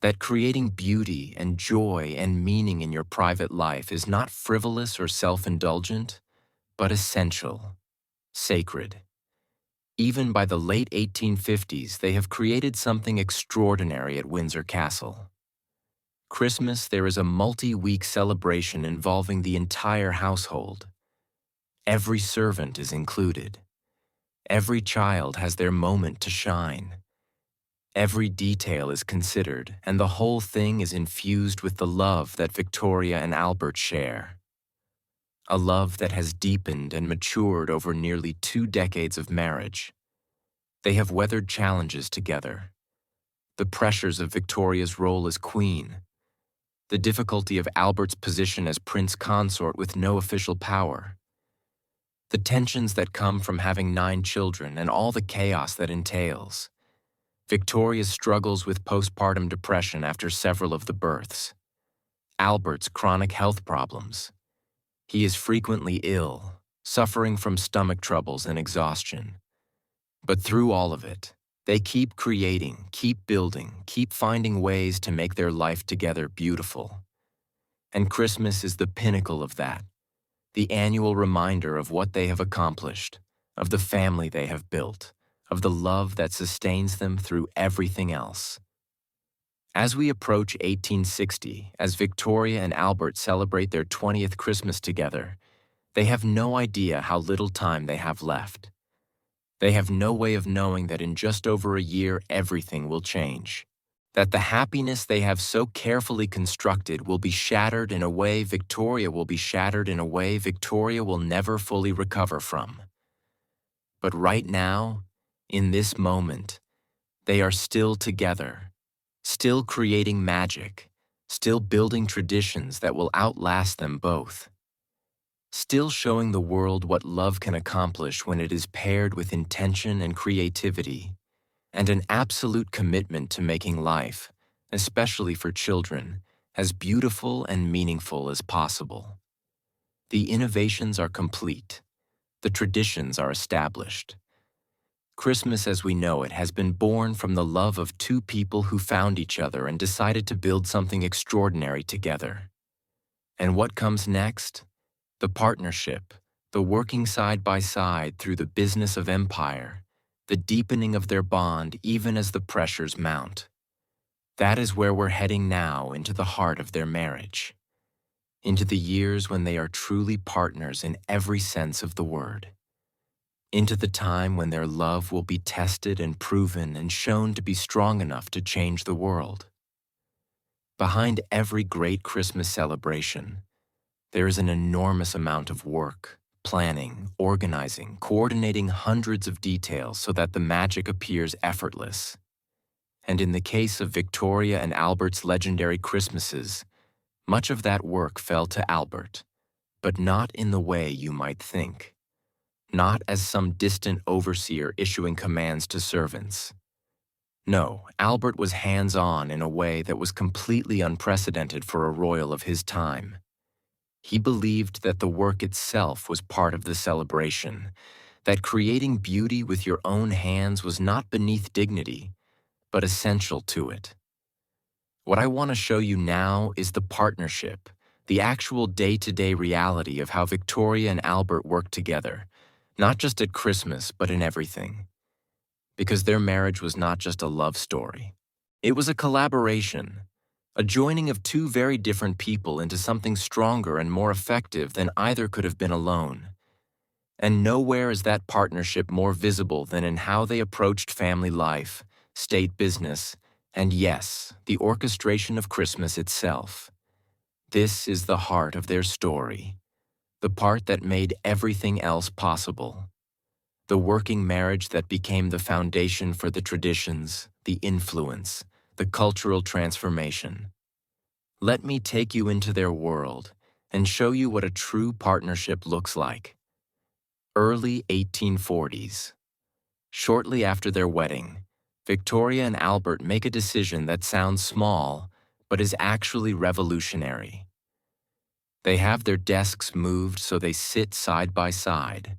that creating beauty and joy and meaning in your private life is not frivolous or self-indulgent, but essential, sacred. Even by the late 1850s, they have created something extraordinary at Windsor Castle. Christmas, there is a multi-week celebration involving the entire household. Every servant is included. Every child has their moment to shine. Every detail is considered, and the whole thing is infused with the love that Victoria and Albert share. A love that has deepened and matured over nearly 2 decades of marriage. They have weathered challenges together. The pressures of Victoria's role as queen, the difficulty of Albert's position as prince consort with no official power, the tensions that come from having 9 children and all the chaos that entails, Victoria's struggles with postpartum depression after several of the births, Albert's chronic health problems. He is frequently ill, suffering from stomach troubles and exhaustion. But through all of it, they keep creating, keep building, keep finding ways to make their life together beautiful. And Christmas is the pinnacle of that, the annual reminder of what they have accomplished, of the family they have built, of the love that sustains them through everything else. As we approach 1860, as Victoria and Albert celebrate their 20th Christmas together, they have no idea how little time they have left. They have no way of knowing that in just over a year everything will change. that the happiness they have so carefully constructed will be shattered in a way Victoria will never fully recover from. But right now, in this moment, they are still together, still creating magic, still building traditions that will outlast them both, still showing the world what love can accomplish when it is paired with intention and creativity, and an absolute commitment to making life, especially for children, as beautiful and meaningful as possible. The innovations are complete. The traditions are established. Christmas as we know it has been born from the love of two people who found each other and decided to build something extraordinary together. And what comes next? The partnership, the working side by side through the business of empire, the deepening of their bond even as the pressures mount. That is where we're heading now, into the heart of their marriage, into the years when they are truly partners in every sense of the word, into the time when their love will be tested and proven and shown to be strong enough to change the world. Behind every great Christmas celebration, there is an enormous amount of work, planning, organizing, coordinating hundreds of details so that the magic appears effortless. And in the case of Victoria and Albert's legendary Christmases, much of that work fell to Albert, but not in the way you might think. Not as some distant overseer issuing commands to servants. No, Albert was hands-on in a way that was completely unprecedented for a royal of his time. He believed that the work itself was part of the celebration, that creating beauty with your own hands was not beneath dignity, but essential to it. What I want to show you now is the partnership, the actual day-to-day reality of how Victoria and Albert worked together, not just at Christmas, but in everything. Because their marriage was not just a love story. It was a collaboration, a joining of two very different people into something stronger and more effective than either could have been alone. And nowhere is that partnership more visible than in how they approached family life, state business, and yes, the orchestration of Christmas itself. This is the heart of their story, the part that made everything else possible. The working marriage that became the foundation for the traditions, the influence, the cultural transformation. Let me take you into their world and show you what a true partnership looks like. Early 1840s. Shortly after their wedding, Victoria and Albert make a decision that sounds small, but is actually revolutionary. They have their desks moved so they sit side by side.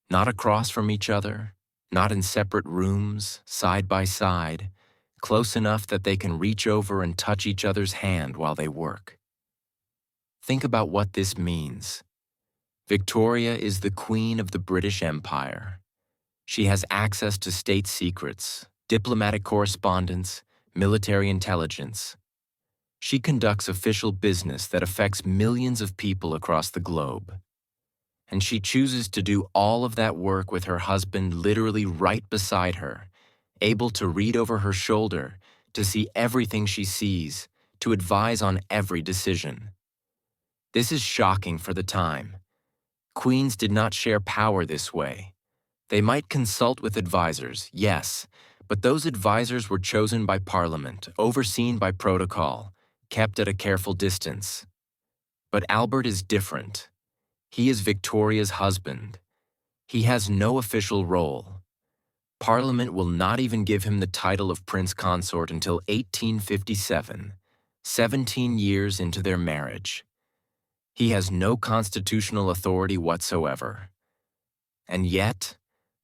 Not across from each other, not in separate rooms, side by side, close enough that they can reach over and touch each other's hand while they work. Think about what this means. Victoria is the Queen of the British Empire. She has access to state secrets, diplomatic correspondence, military intelligence. She conducts official business that affects millions of people across the globe. And she chooses to do all of that work with her husband literally right beside her, able to read over her shoulder, to see everything she sees, to advise on every decision. This is shocking for the time. Queens did not share power this way. They might consult with advisors, yes, but those advisors were chosen by Parliament, overseen by protocol, kept at a careful distance. But Albert is different. He is Victoria's husband. He has no official role. Parliament will not even give him the title of Prince Consort until 1857, 17 years into their marriage. He has no constitutional authority whatsoever. And yet,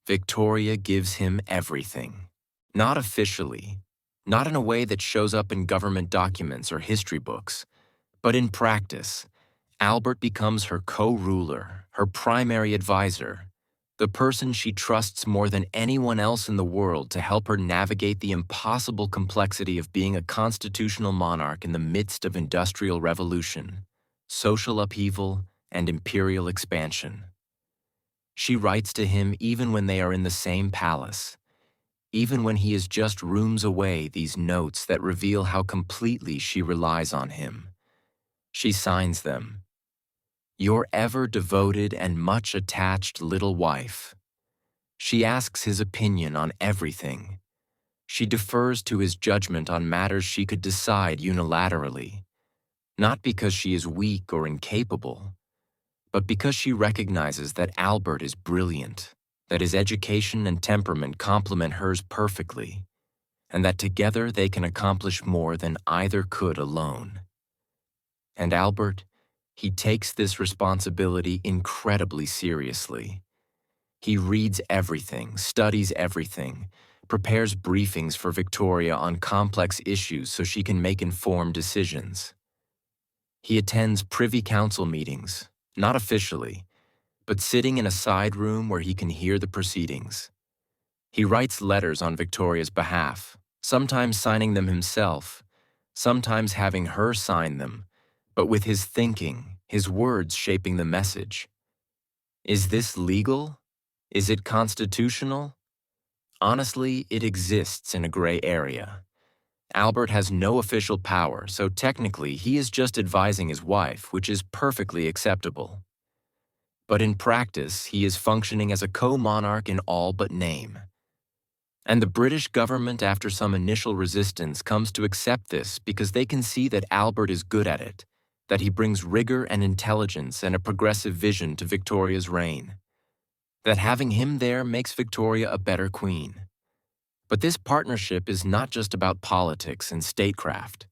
Victoria gives him everything. Not officially, not in a way that shows up in government documents or history books, but in practice. Albert becomes her co-ruler, her primary advisor, the person she trusts more than anyone else in the world to help her navigate the impossible complexity of being a constitutional monarch in the midst of industrial revolution, social upheaval, and imperial expansion. She writes to him even when they are in the same palace, even when he is just rooms away, these notes that reveal how completely she relies on him. She signs them. Your ever devoted and much attached little wife. She asks his opinion on everything. She defers to his judgment on matters she could decide unilaterally, not because she is weak or incapable, but because she recognizes that Albert is brilliant, that his education and temperament complement hers perfectly, and that together they can accomplish more than either could alone. And Albert, he takes this responsibility incredibly seriously. He reads everything, studies everything, prepares briefings for Victoria on complex issues so she can make informed decisions. He attends Privy Council meetings, not officially, but sitting in a side room where he can hear the proceedings. He writes letters on Victoria's behalf, sometimes signing them himself, sometimes having her sign them, but with his thinking, his words shaping the message. Is this legal? Is it constitutional? Honestly, it exists in a gray area. Albert has no official power, so technically he is just advising his wife, which is perfectly acceptable. But in practice, he is functioning as a co-monarch in all but name. And the British government, after some initial resistance, comes to accept this because they can see that Albert is good at it, that he brings rigor and intelligence and a progressive vision to Victoria's reign, that having him there makes Victoria a better queen. But this partnership is not just about politics and statecraft.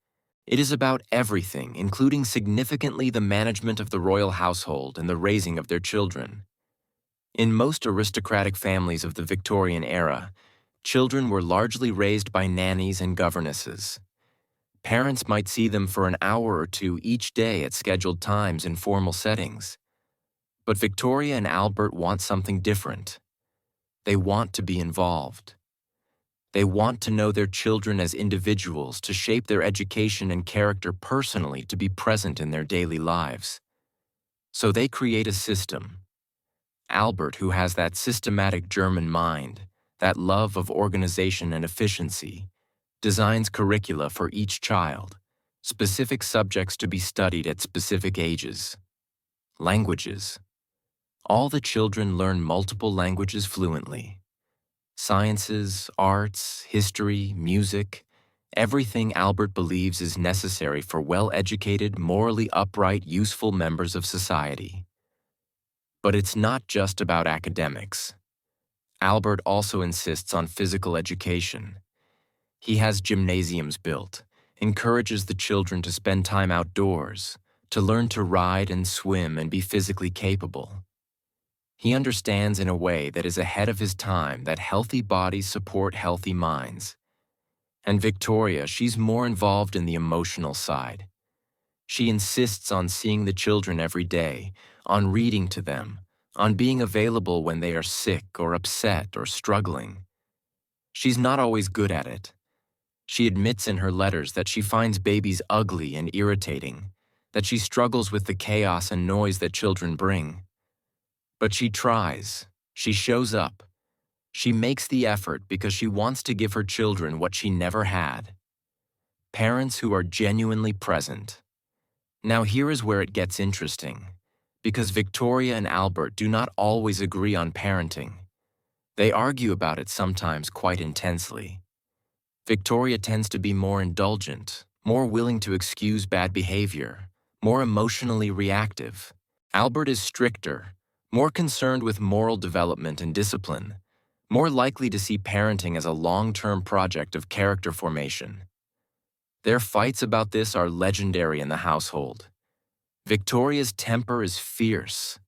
It is about everything, including significantly the management of the royal household and the raising of their children. In most aristocratic families of the Victorian era, children were largely raised by nannies and governesses. Parents might see them for an hour or two each day at scheduled times in formal settings. But Victoria and Albert want something different. They want to be involved. They want to know their children as individuals, to shape their education and character personally, to be present in their daily lives. So they create a system. Albert, who has that systematic German mind, that love of organization and efficiency, designs curricula for each child, specific subjects to be studied at specific ages. Languages. All the children learn multiple languages fluently. Sciences, arts, history, music, everything Albert believes is necessary for well-educated, morally upright, useful members of society. But it's not just about academics. Albert also insists on physical education. He has gymnasiums built, encourages the children to spend time outdoors, to learn to ride and swim and be physically capable. He understands in a way that is ahead of his time that healthy bodies support healthy minds. And Victoria, she's more involved in the emotional side. She insists on seeing the children every day, on reading to them, on being available when they are sick or upset or struggling. She's not always good at it. She admits in her letters that she finds babies ugly and irritating, that she struggles with the chaos and noise that children bring. But she tries. She shows up. She makes the effort because she wants to give her children what she never had. Parents who are genuinely present. Now here is where it gets interesting, because Victoria and Albert do not always agree on parenting. They argue about it sometimes quite intensely. Victoria tends to be more indulgent, more willing to excuse bad behavior, more emotionally reactive. Albert is stricter, more concerned with moral development and discipline, more likely to see parenting as a long-term project of character formation. Their fights about this are legendary in the household. Victoria's temper is fierce.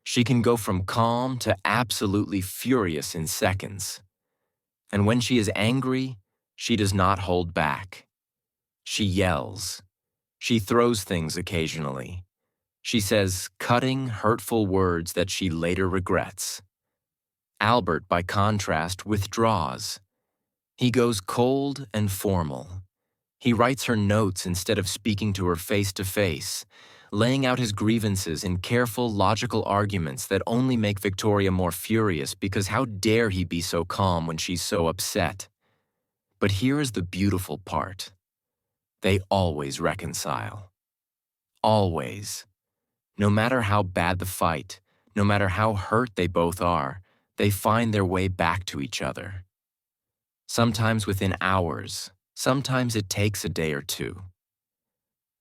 She can go from calm to absolutely furious in seconds. And when she is angry, she does not hold back. She yells. She throws things occasionally. She says cutting, hurtful words that she later regrets. Albert, by contrast, withdraws. He goes cold and formal. He writes her notes instead of speaking to her face to face, laying out his grievances in careful, logical arguments that only make Victoria more furious because how dare he be so calm when she's so upset. But here is the beautiful part. They always reconcile. Always. No matter how bad the fight, no matter how hurt they both are, they find their way back to each other. Sometimes within hours, sometimes it takes a day or two.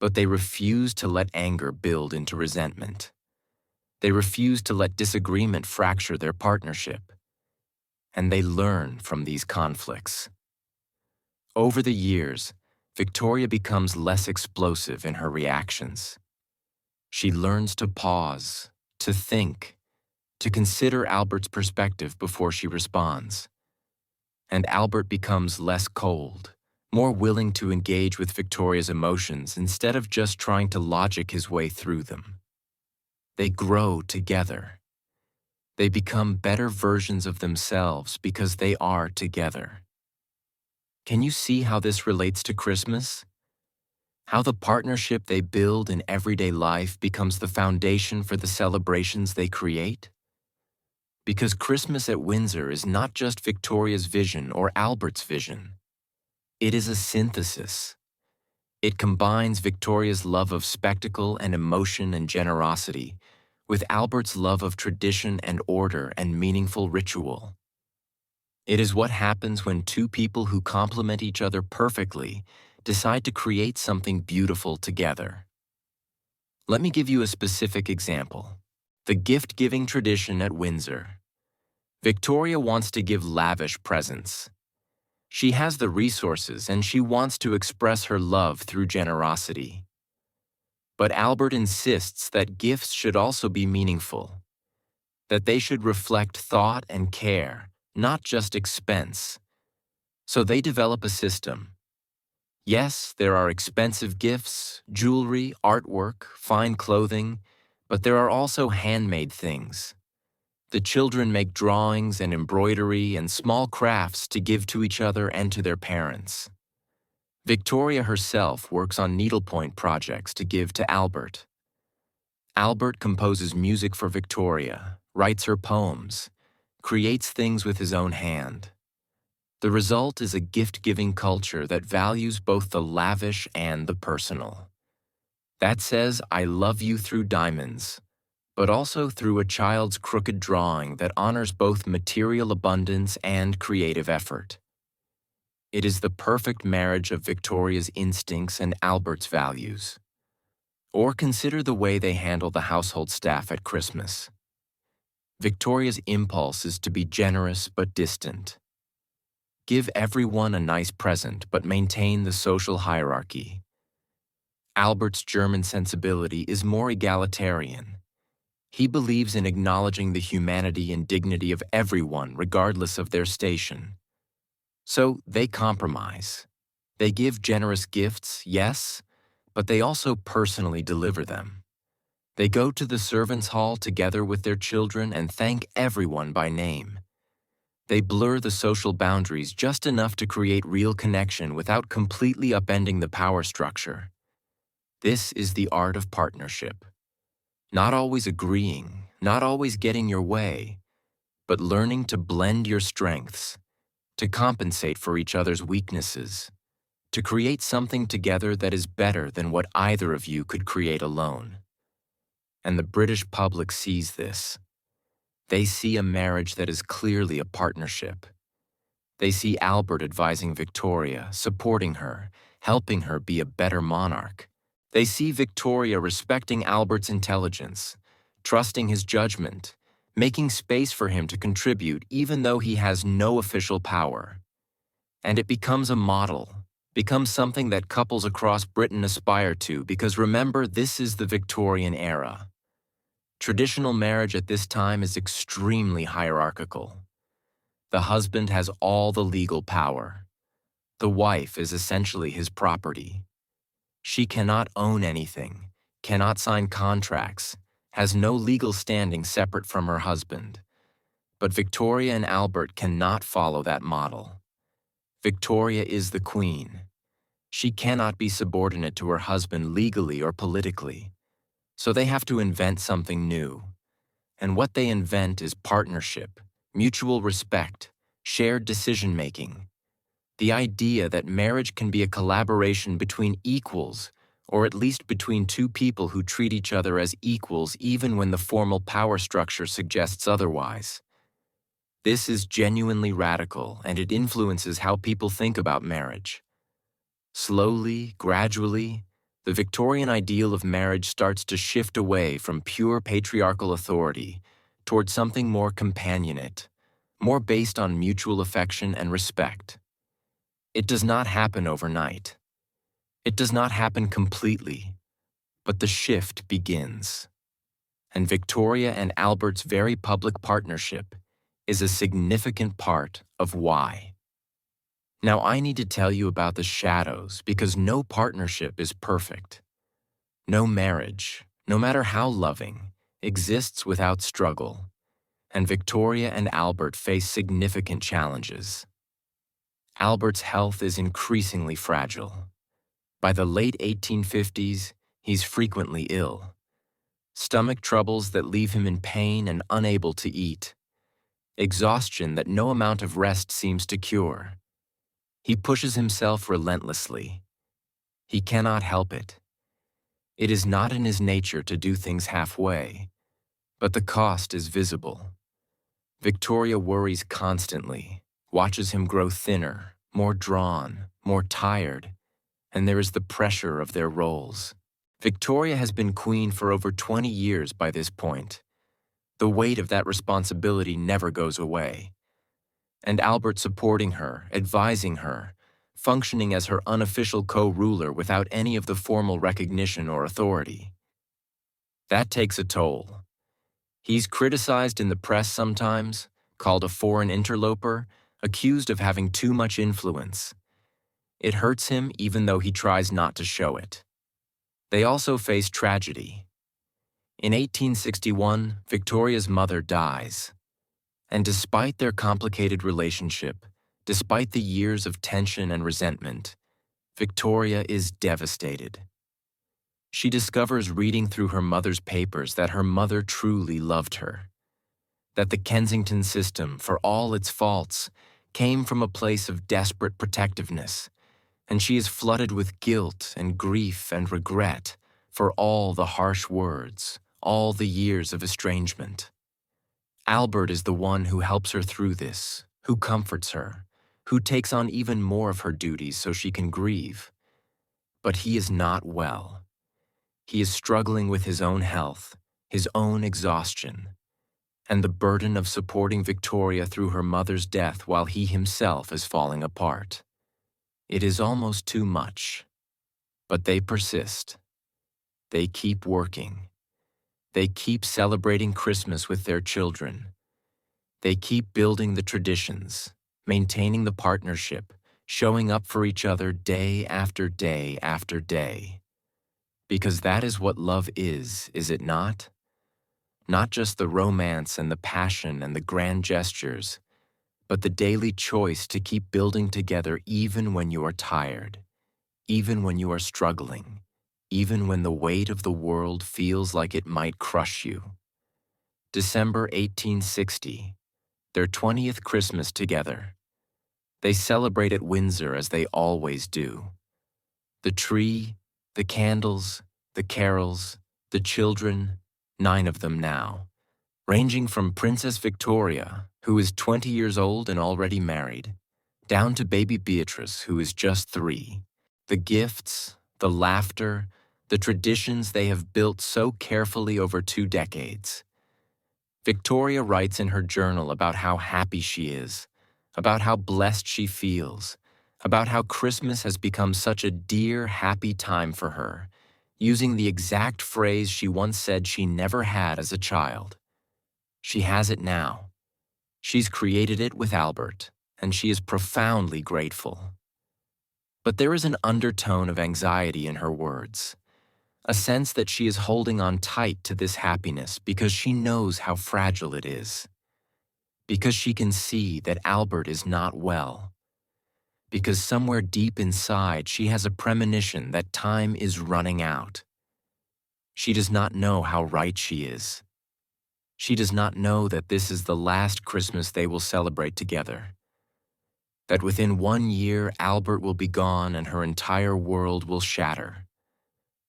But they refuse to let anger build into resentment. They refuse to let disagreement fracture their partnership. And they learn from these conflicts. Over the years, Victoria becomes less explosive in her reactions. She learns to pause, to think, to consider Albert's perspective before she responds. And Albert becomes less cold, more willing to engage with Victoria's emotions instead of just trying to logic his way through them. They grow together. They become better versions of themselves because they are together. Can you see how this relates to Christmas? How the partnership they build in everyday life becomes the foundation for the celebrations they create? Because Christmas at Windsor is not just Victoria's vision or Albert's vision. It is a synthesis. It combines Victoria's love of spectacle and emotion and generosity with Albert's love of tradition and order and meaningful ritual. It is what happens when two people who complement each other perfectly decide to create something beautiful together. Let me give you a specific example. The gift-giving tradition at Windsor. Victoria wants to give lavish presents. She has the resources and she wants to express her love through generosity. But Albert insists that gifts should also be meaningful, that they should reflect thought and care, not just expense. So they develop a system. Yes, there are expensive gifts, jewelry, artwork, fine clothing, but there are also handmade things. The children make drawings and embroidery and small crafts to give to each other and to their parents. Victoria herself works on needlepoint projects to give to Albert. Albert composes music for Victoria, writes her poems, creates things with his own hand. The result is a gift-giving culture that values both the lavish and the personal. That says, I love you through diamonds, but also through a child's crooked drawing that honors both material abundance and creative effort. It is the perfect marriage of Victoria's instincts and Albert's values. Or consider the way they handle the household staff at Christmas. Victoria's impulse is to be generous but distant. Give everyone a nice present but maintain the social hierarchy. Albert's German sensibility is more egalitarian. He believes in acknowledging the humanity and dignity of everyone regardless of their station. So they compromise. They give generous gifts, yes, but they also personally deliver them. They go to the servants' hall together with their children and thank everyone by name. They blur the social boundaries just enough to create real connection without completely upending the power structure. This is the art of partnership. Not always agreeing, not always getting your way, but learning to blend your strengths, to compensate for each other's weaknesses, to create something together that is better than what either of you could create alone. And the British public sees this. They see a marriage that is clearly a partnership. They see Albert advising Victoria, supporting her, helping her be a better monarch. They see Victoria respecting Albert's intelligence, trusting his judgment, making space for him to contribute even though he has no official power. And it becomes a model, becomes something that couples across Britain aspire to because remember, this is the Victorian era. Traditional marriage at this time is extremely hierarchical. The husband has all the legal power. The wife is essentially his property. She cannot own anything, cannot sign contracts, has no legal standing separate from her husband. But Victoria and Albert cannot follow that model. Victoria is the queen. She cannot be subordinate to her husband legally or politically. So they have to invent something new. And what they invent is partnership, mutual respect, shared decision-making. The idea that marriage can be a collaboration between equals, or at least between two people who treat each other as equals even when the formal power structure suggests otherwise. This is genuinely radical, and it influences how people think about marriage. Slowly, gradually, the Victorian ideal of marriage starts to shift away from pure patriarchal authority toward something more companionate, more based on mutual affection and respect. It does not happen overnight. It does not happen completely, but the shift begins. And Victoria and Albert's very public partnership is a significant part of why. Now, I need to tell you about the shadows because no partnership is perfect. No marriage, no matter how loving, exists without struggle, and Victoria and Albert face significant challenges. Albert's health is increasingly fragile. By the late 1850s, he's frequently ill. Stomach troubles that leave him in pain and unable to eat. Exhaustion that no amount of rest seems to cure. He pushes himself relentlessly. He cannot help it. It is not in his nature to do things halfway, but the cost is visible. Victoria worries constantly, watches him grow thinner, more drawn, more tired, and there is the pressure of their roles. Victoria has been queen for over 20 years by this point. The weight of that responsibility never goes away. And Albert supporting her, advising her, functioning as her unofficial co-ruler without any of the formal recognition or authority. That takes a toll. He's criticized in the press sometimes, called a foreign interloper, accused of having too much influence. It hurts him even though he tries not to show it. They also face tragedy. In 1861, Victoria's mother dies. And despite their complicated relationship, despite the years of tension and resentment, Victoria is devastated. She discovers reading through her mother's papers that her mother truly loved her, that the Kensington system, for all its faults, came from a place of desperate protectiveness, and she is flooded with guilt and grief and regret for all the harsh words, all the years of estrangement. Albert is the one who helps her through this, who comforts her, who takes on even more of her duties so she can grieve. But he is not well. He is struggling with his own health, his own exhaustion, and the burden of supporting Victoria through her mother's death while he himself is falling apart. It is almost too much. But they persist. They keep working. They keep celebrating Christmas with their children. They keep building the traditions, maintaining the partnership, showing up for each other day after day after day. Because that is what love is it not? Not just the romance and the passion and the grand gestures, but the daily choice to keep building together even when you are tired, even when you are struggling, even when the weight of the world feels like it might crush you. December 1860, their 20th Christmas together. They celebrate at Windsor as they always do. The tree, the candles, the carols, the children, 9 of them now, ranging from Princess Victoria, who is 20 years old and already married, down to baby Beatrice, who is just 3. The gifts, the laughter, the traditions they have built so carefully over 2 decades. Victoria writes in her journal about how happy she is, about how blessed she feels, about how Christmas has become such a dear, happy time for her, using the exact phrase she once said she never had as a child. She has it now. She's created it with Albert, and she is profoundly grateful. But there is an undertone of anxiety in her words, a sense that she is holding on tight to this happiness because she knows how fragile it is, because she can see that Albert is not well, because somewhere deep inside she has a premonition that time is running out. She does not know how right she is. She does not know that this is the last Christmas they will celebrate together. That within 1 year, Albert will be gone and her entire world will shatter.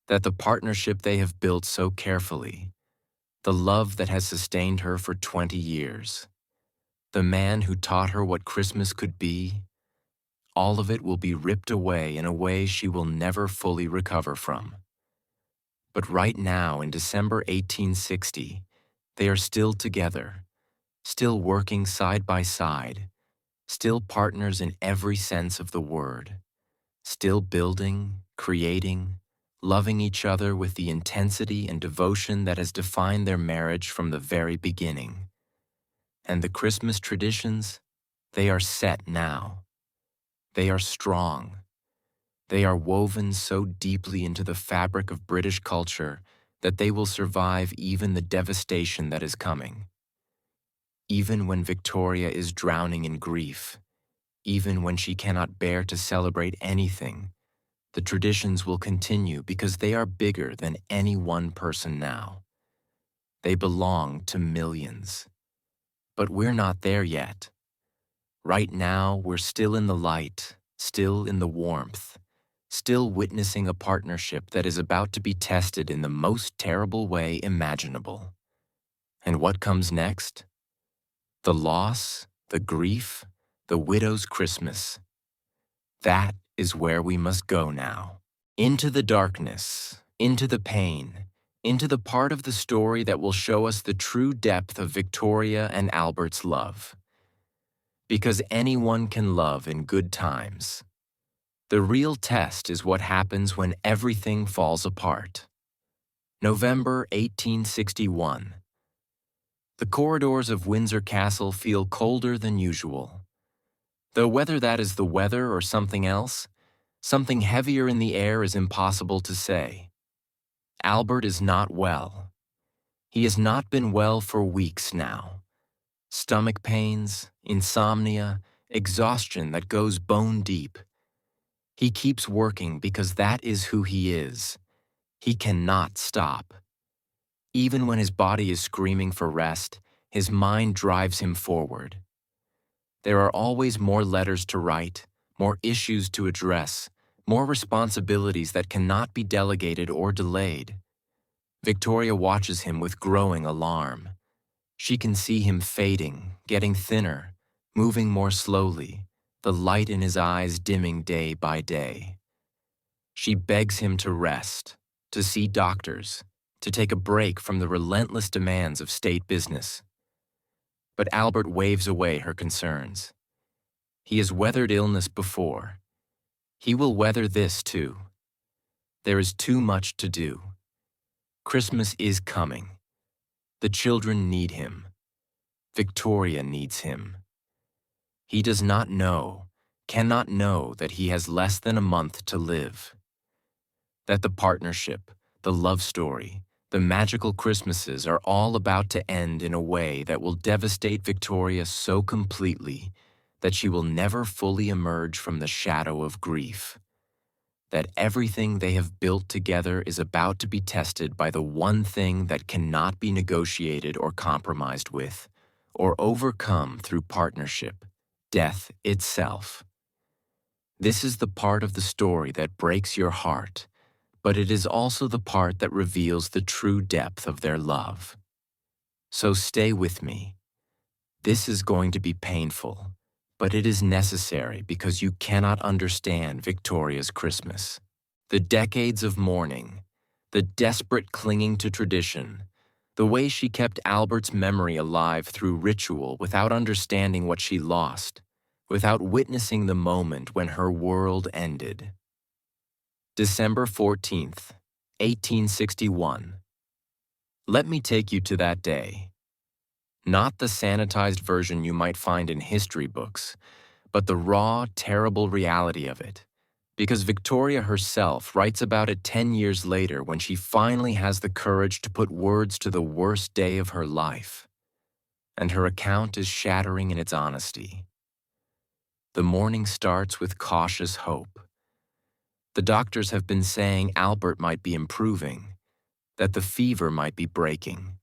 That the partnership they have built so carefully, the love that has sustained her for 20 years, the man who taught her what Christmas could be, all of it will be ripped away in a way she will never fully recover from. But right now, in December 1860, they are still together, still working side by side, still partners in every sense of the word, still building, creating, loving each other with the intensity and devotion that has defined their marriage from the very beginning. And the Christmas traditions, they are set now. They are strong. They are woven so deeply into the fabric of British culture that they will survive even the devastation that is coming. Even when Victoria is drowning in grief, even when she cannot bear to celebrate anything, the traditions will continue because they are bigger than any one person now. They belong to millions. But we're not there yet. Right now, we're still in the light, still in the warmth, still witnessing a partnership that is about to be tested in the most terrible way imaginable. And what comes next? The loss, the grief, the widow's Christmas. That is where we must go now. Into the darkness, into the pain, into the part of the story that will show us the true depth of Victoria and Albert's love. Because anyone can love in good times. The real test is what happens when everything falls apart. November 1861. The corridors of Windsor Castle feel colder than usual. Though whether that is the weather or something else, something heavier in the air is impossible to say. Albert is not well. He has not been well for weeks now. Stomach pains, insomnia, exhaustion that goes bone deep. He keeps working because that is who he is. He cannot stop. Even when his body is screaming for rest, his mind drives him forward. There are always more letters to write, more issues to address, more responsibilities that cannot be delegated or delayed. Victoria watches him with growing alarm. She can see him fading, getting thinner, moving more slowly, the light in his eyes dimming day by day. She begs him to rest, to see doctors, to take a break from the relentless demands of state business. But Albert waves away her concerns. He has weathered illness before. He will weather this too. There is too much to do. Christmas is coming. The children need him. Victoria needs him. He does not know, cannot know that he has less than a month to live. That the partnership, the love story, the magical Christmases are all about to end in a way that will devastate Victoria so completely that she will never fully emerge from the shadow of grief. That everything they have built together is about to be tested by the one thing that cannot be negotiated or compromised with, or overcome through partnership, death itself. This is the part of the story that breaks your heart, but it is also the part that reveals the true depth of their love. So stay with me. This is going to be painful, but it is necessary because you cannot understand Victoria's Christmas. The decades of mourning, the desperate clinging to tradition, the way she kept Albert's memory alive through ritual without understanding what she lost, without witnessing the moment when her world ended. December 14th, 1861. Let me take you to that day. Not the sanitized version you might find in history books, but the raw, terrible reality of it. Because Victoria herself writes about it 10 years later when she finally has the courage to put words to the worst day of her life. And her account is shattering in its honesty. The morning starts with cautious hope. The doctors have been saying Albert might be improving, that the fever might be breaking,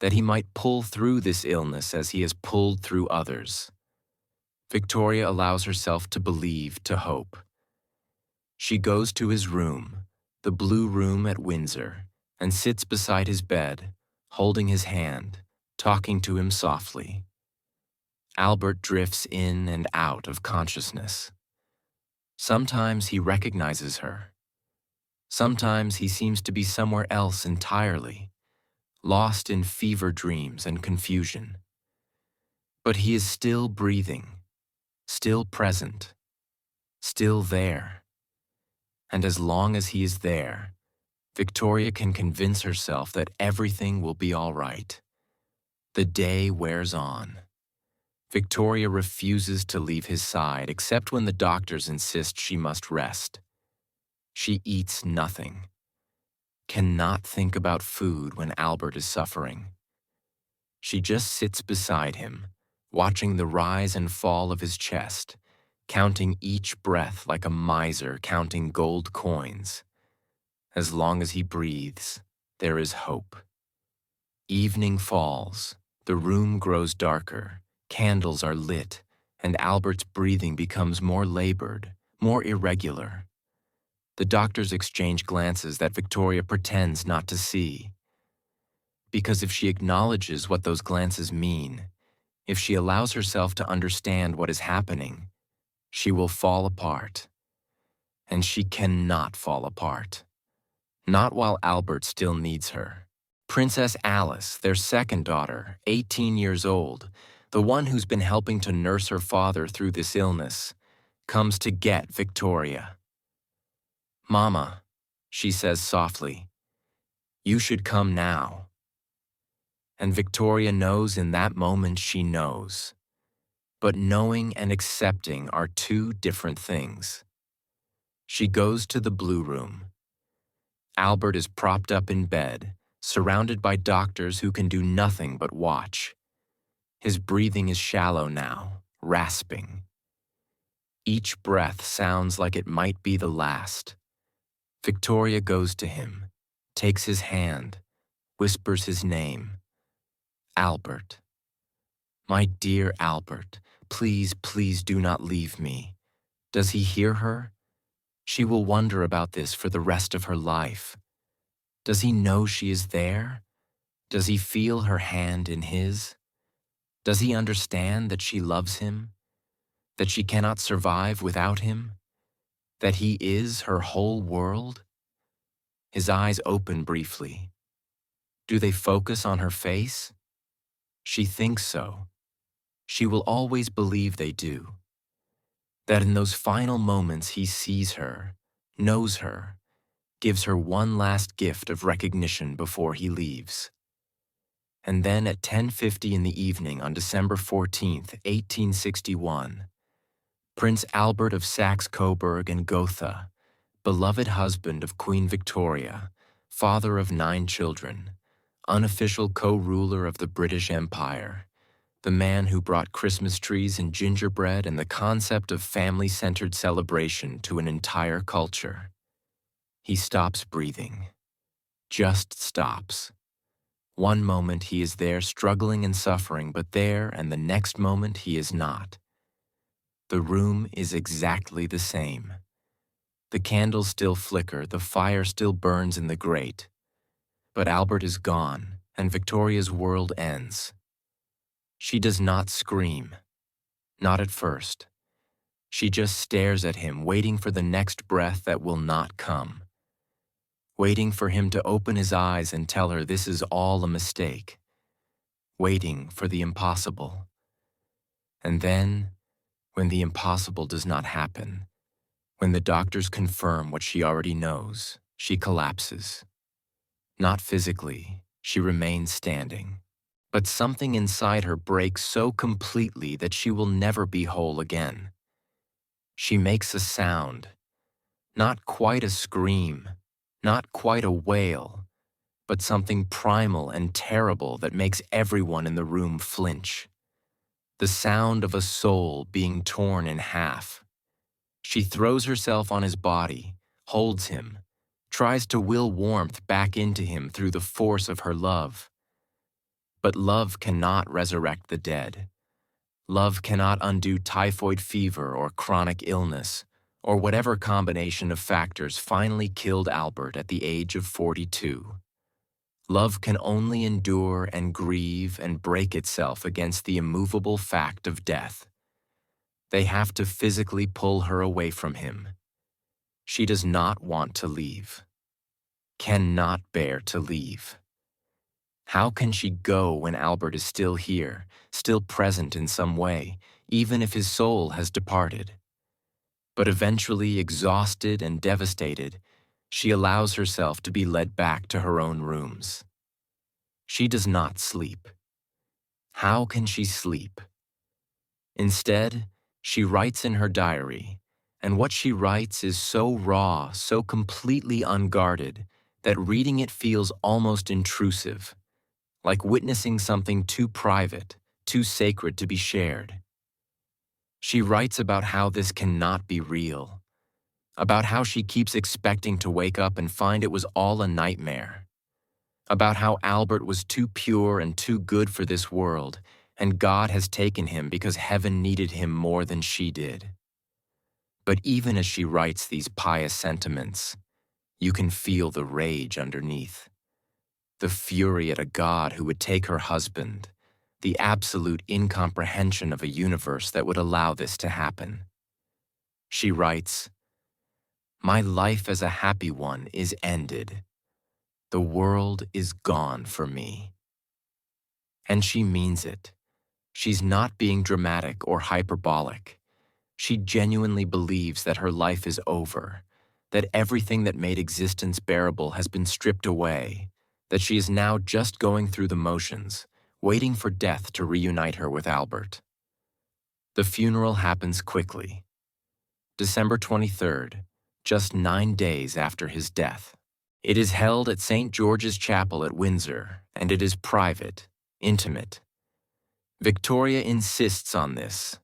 that he might pull through this illness as he has pulled through others. Victoria allows herself to believe, to hope. She goes to his room, the Blue Room at Windsor, and sits beside his bed, holding his hand, talking to him softly. Albert drifts in and out of consciousness. Sometimes he recognizes her. Sometimes he seems to be somewhere else entirely, lost in fever dreams and confusion. But he is still breathing, still present, still there. And as long as he is there, Victoria can convince herself that everything will be all right. The day wears on. Victoria refuses to leave his side except when the doctors insist she must rest. She eats nothing, cannot think about food when Albert is suffering. She just sits beside him, watching the rise and fall of his chest, counting each breath like a miser counting gold coins. As long as he breathes, there is hope. Evening falls, the room grows darker, candles are lit, and Albert's breathing becomes more labored, more irregular. The doctors exchange glances that Victoria pretends not to see. Because if she acknowledges what those glances mean, if she allows herself to understand what is happening, she will fall apart. And she cannot fall apart. Not while Albert still needs her. Princess Alice, their second daughter, 18 years old, the one who's been helping to nurse her father through this illness, comes to get Victoria. "Mama," she says softly, "you should come now." And Victoria knows in that moment she knows. But knowing and accepting are two different things. She goes to the Blue Room. Albert is propped up in bed, surrounded by doctors who can do nothing but watch. His breathing is shallow now, rasping. Each breath sounds like it might be the last. Victoria goes to him, takes his hand, whispers his name. "Albert. My dear Albert, please, please do not leave me." Does he hear her? She will wonder about this for the rest of her life. Does he know she is there? Does he feel her hand in his? Does he understand that she loves him? That she cannot survive without him? That he is her whole world? His eyes open briefly. Do they focus on her face? She thinks so. She will always believe they do. That in those final moments he sees her, knows her, gives her one last gift of recognition before he leaves. And then at 10:50 in the evening on December 14th, 1861, Prince Albert of Saxe-Coburg and Gotha, beloved husband of Queen Victoria, father of 9 children, unofficial co-ruler of the British Empire, the man who brought Christmas trees and gingerbread and the concept of family-centered celebration to an entire culture. He stops breathing. Just stops. One moment he is there struggling and suffering, but there, and the next moment he is not. The room is exactly the same. The candles still flicker, the fire still burns in the grate. But Albert is gone, and Victoria's world ends. She does not scream. Not at first. She just stares at him, waiting for the next breath that will not come. Waiting for him to open his eyes and tell her this is all a mistake. Waiting for the impossible. And then, when the impossible does not happen, when the doctors confirm what she already knows, she collapses. Not physically, she remains standing. But something inside her breaks so completely that she will never be whole again. She makes a sound, not quite a scream, not quite a wail, but something primal and terrible that makes everyone in the room flinch. The sound of a soul being torn in half. She throws herself on his body, holds him, tries to will warmth back into him through the force of her love. But love cannot resurrect the dead. Love cannot undo typhoid fever or chronic illness, or whatever combination of factors finally killed Albert at the age of 42. Love can only endure and grieve and break itself against the immovable fact of death. They have to physically pull her away from him. She does not want to leave, cannot bear to leave. How can she go when Albert is still here, still present in some way, even if his soul has departed? But eventually, exhausted and devastated, she allows herself to be led back to her own rooms. She does not sleep. How can she sleep? Instead, she writes in her diary, and what she writes is so raw, so completely unguarded, that reading it feels almost intrusive, like witnessing something too private, too sacred to be shared. She writes about how this cannot be real, about how she keeps expecting to wake up and find it was all a nightmare, about how Albert was too pure and too good for this world, and God has taken him because heaven needed him more than she did. But even as she writes these pious sentiments, you can feel the rage underneath, the fury at a God who would take her husband, the absolute incomprehension of a universe that would allow this to happen. She writes, "My life as a happy one is ended. The world is gone for me." And she means it. She's not being dramatic or hyperbolic. She genuinely believes that her life is over, that everything that made existence bearable has been stripped away, that she is now just going through the motions, waiting for death to reunite her with Albert. The funeral happens quickly. December 23rd, just 9 days after his death. It is held at St. George's Chapel at Windsor, and it is private, intimate. Victoria insists on this.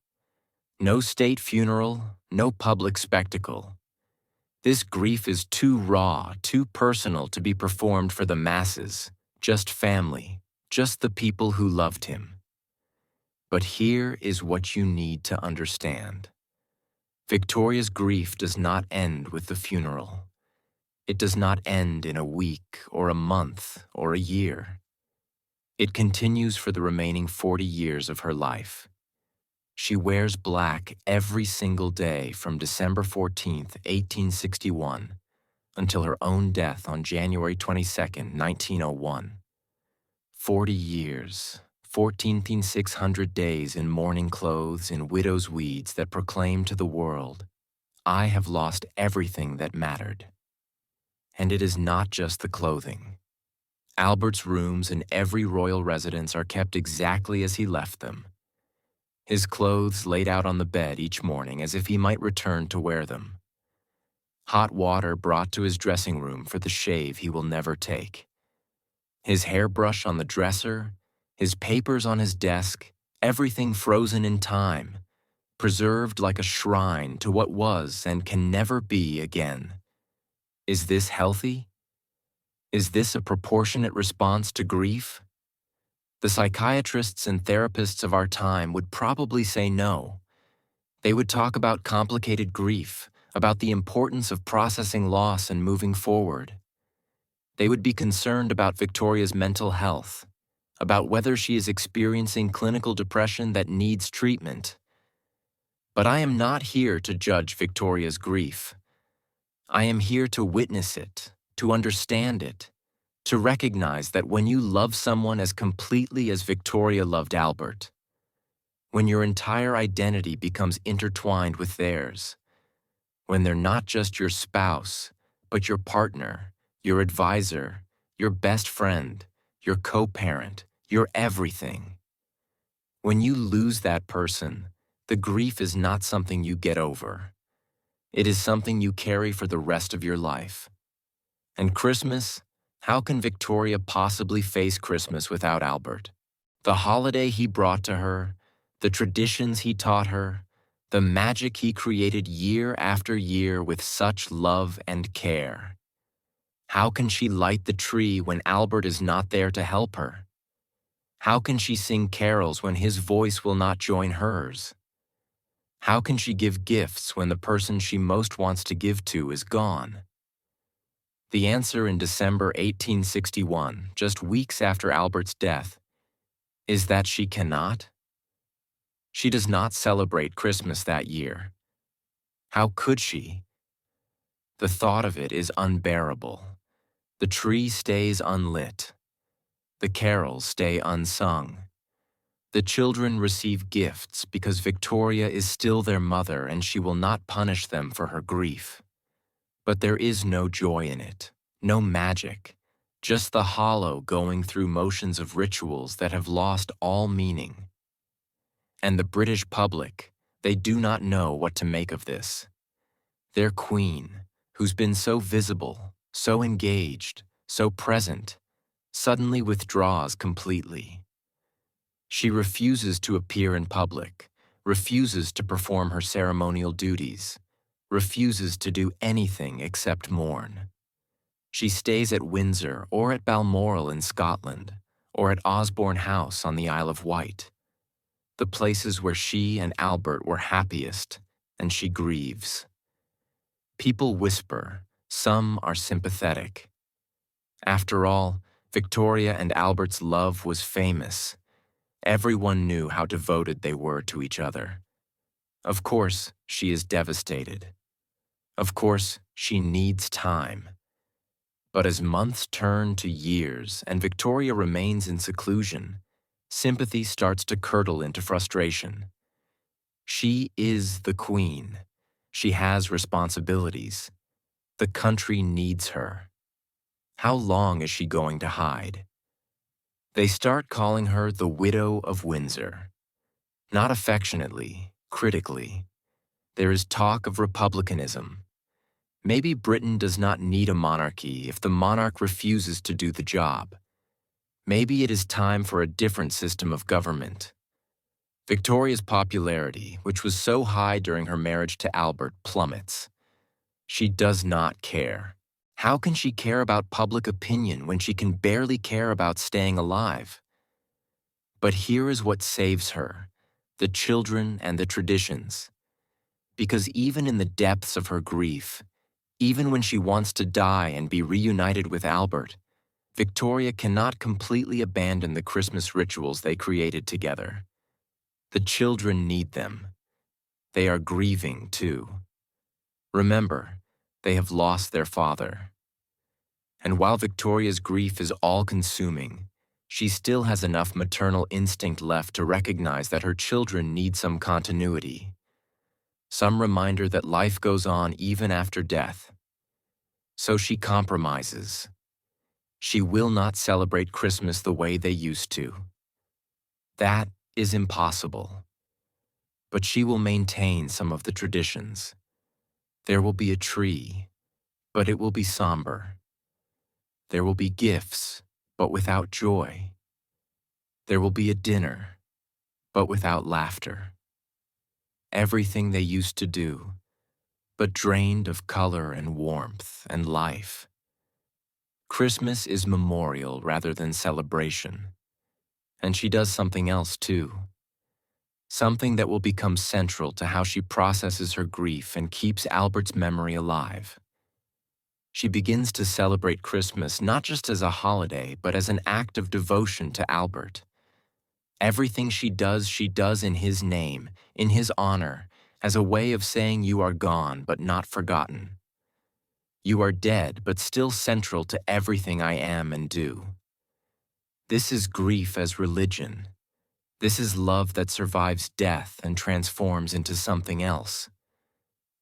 No state funeral, no public spectacle. This grief is too raw, too personal to be performed for the masses, just family, just the people who loved him. But here is what you need to understand. Victoria's grief does not end with the funeral. It does not end in a week or a month or a year. It continues for the remaining 40 years of her life. She wears black every single day from December 14th, 1861, until her own death on January 22nd, 1901. 40 years, 14,600 days in mourning clothes in widow's weeds that proclaim to the world, "I have lost everything that mattered." And it is not just the clothing. Albert's rooms in every royal residence are kept exactly as he left them. His clothes laid out on the bed each morning as if he might return to wear them. Hot water brought to his dressing room for the shave he will never take. His hairbrush on the dresser, his papers on his desk, everything frozen in time, preserved like a shrine to what was and can never be again. Is this healthy? Is this a proportionate response to grief? The psychiatrists and therapists of our time would probably say no. They would talk about complicated grief, about the importance of processing loss and moving forward. They would be concerned about Victoria's mental health, about whether she is experiencing clinical depression that needs treatment. But I am not here to judge Victoria's grief. I am here to witness it, to understand it, to recognize that when you love someone as completely as Victoria loved Albert, when your entire identity becomes intertwined with theirs, when they're not just your spouse, but your partner, your advisor, your best friend, your co-parent, your everything. When you lose that person, the grief is not something you get over. It is something you carry for the rest of your life. And Christmas, how can Victoria possibly face Christmas without Albert? The holiday he brought to her, the traditions he taught her, the magic he created year after year with such love and care. How can she light the tree when Albert is not there to help her? How can she sing carols when his voice will not join hers? How can she give gifts when the person she most wants to give to is gone? The answer in December 1861, just weeks after Albert's death, is that she cannot. She does not celebrate Christmas that year. How could she? The thought of it is unbearable. The tree stays unlit. The carols stay unsung. The children receive gifts because Victoria is still their mother and she will not punish them for her grief. But there is no joy in it, no magic, just the hollow going through motions of rituals that have lost all meaning. And the British public, they do not know what to make of this. Their queen, who's been so visible, so engaged, so present, suddenly withdraws completely. She refuses to appear in public, refuses to perform her ceremonial duties, refuses to do anything except mourn. She stays at Windsor or at Balmoral in Scotland, or at Osborne House on the Isle of Wight, the places where she and Albert were happiest, and she grieves. People whisper, some are sympathetic. After all, Victoria and Albert's love was famous. Everyone knew how devoted they were to each other. Of course, she is devastated. Of course, she needs time. But as months turn to years and Victoria remains in seclusion, sympathy starts to curdle into frustration. She is the queen. She has responsibilities. The country needs her. How long is she going to hide? They start calling her the Widow of Windsor. Not affectionately, critically. There is talk of republicanism. Maybe Britain does not need a monarchy if the monarch refuses to do the job. Maybe it is time for a different system of government. Victoria's popularity, which was so high during her marriage to Albert, plummets. She does not care. How can she care about public opinion when she can barely care about staying alive? But here is what saves her: the children and the traditions. Because even in the depths of her grief, even when she wants to die and be reunited with Albert, Victoria cannot completely abandon the Christmas rituals they created together. The children need them. They are grieving, too. Remember, they have lost their father. And while Victoria's grief is all-consuming, she still has enough maternal instinct left to recognize that her children need some continuity, some reminder that life goes on even after death. So she compromises. She will not celebrate Christmas the way they used to. That is impossible. But she will maintain some of the traditions. There will be a tree, but it will be somber. There will be gifts, but without joy. There will be a dinner, but without laughter. Everything they used to do, but drained of color and warmth and life. Christmas is memorial rather than celebration. And she does something else too. Something that will become central to how she processes her grief and keeps Albert's memory alive. She begins to celebrate Christmas not just as a holiday, but as an act of devotion to Albert. Everything she does in his name, in his honor, as a way of saying you are gone but not forgotten. You are dead but still central to everything I am and do. This is grief as religion. This is love that survives death and transforms into something else.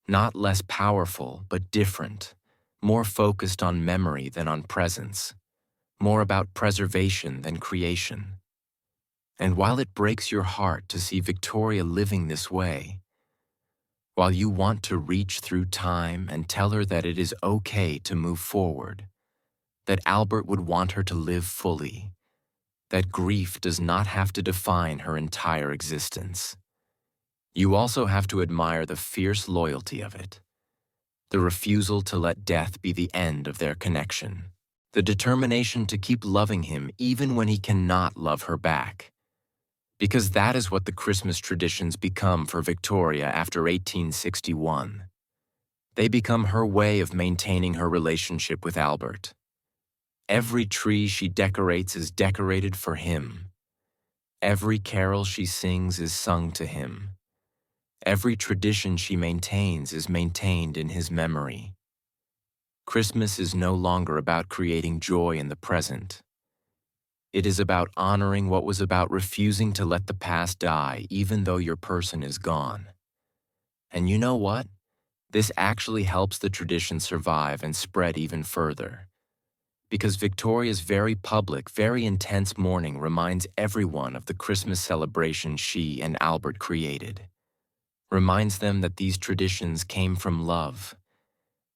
Not less powerful, but different, more focused on memory than on presence, more about preservation than creation. And while it breaks your heart to see Victoria living this way, while you want to reach through time and tell her that it is okay to move forward, that Albert would want her to live fully, that grief does not have to define her entire existence, you also have to admire the fierce loyalty of it. the refusal to let death be the end of their connection, the determination to keep loving him even when he cannot love her back. Because that is what the Christmas traditions become for Victoria after 1861. They become her way of maintaining her relationship with Albert. Every tree she decorates is decorated for him. Every carol she sings is sung to him. Every tradition she maintains is maintained in his memory. Christmas is no longer about creating joy in the present. It is about honoring what was about refusing to let the past die even though your person is gone. And you know what? This actually helps the tradition survive and spread even further. Because Victoria's very public, very intense mourning reminds everyone of the Christmas celebration she and Albert created. Reminds them that these traditions came from love,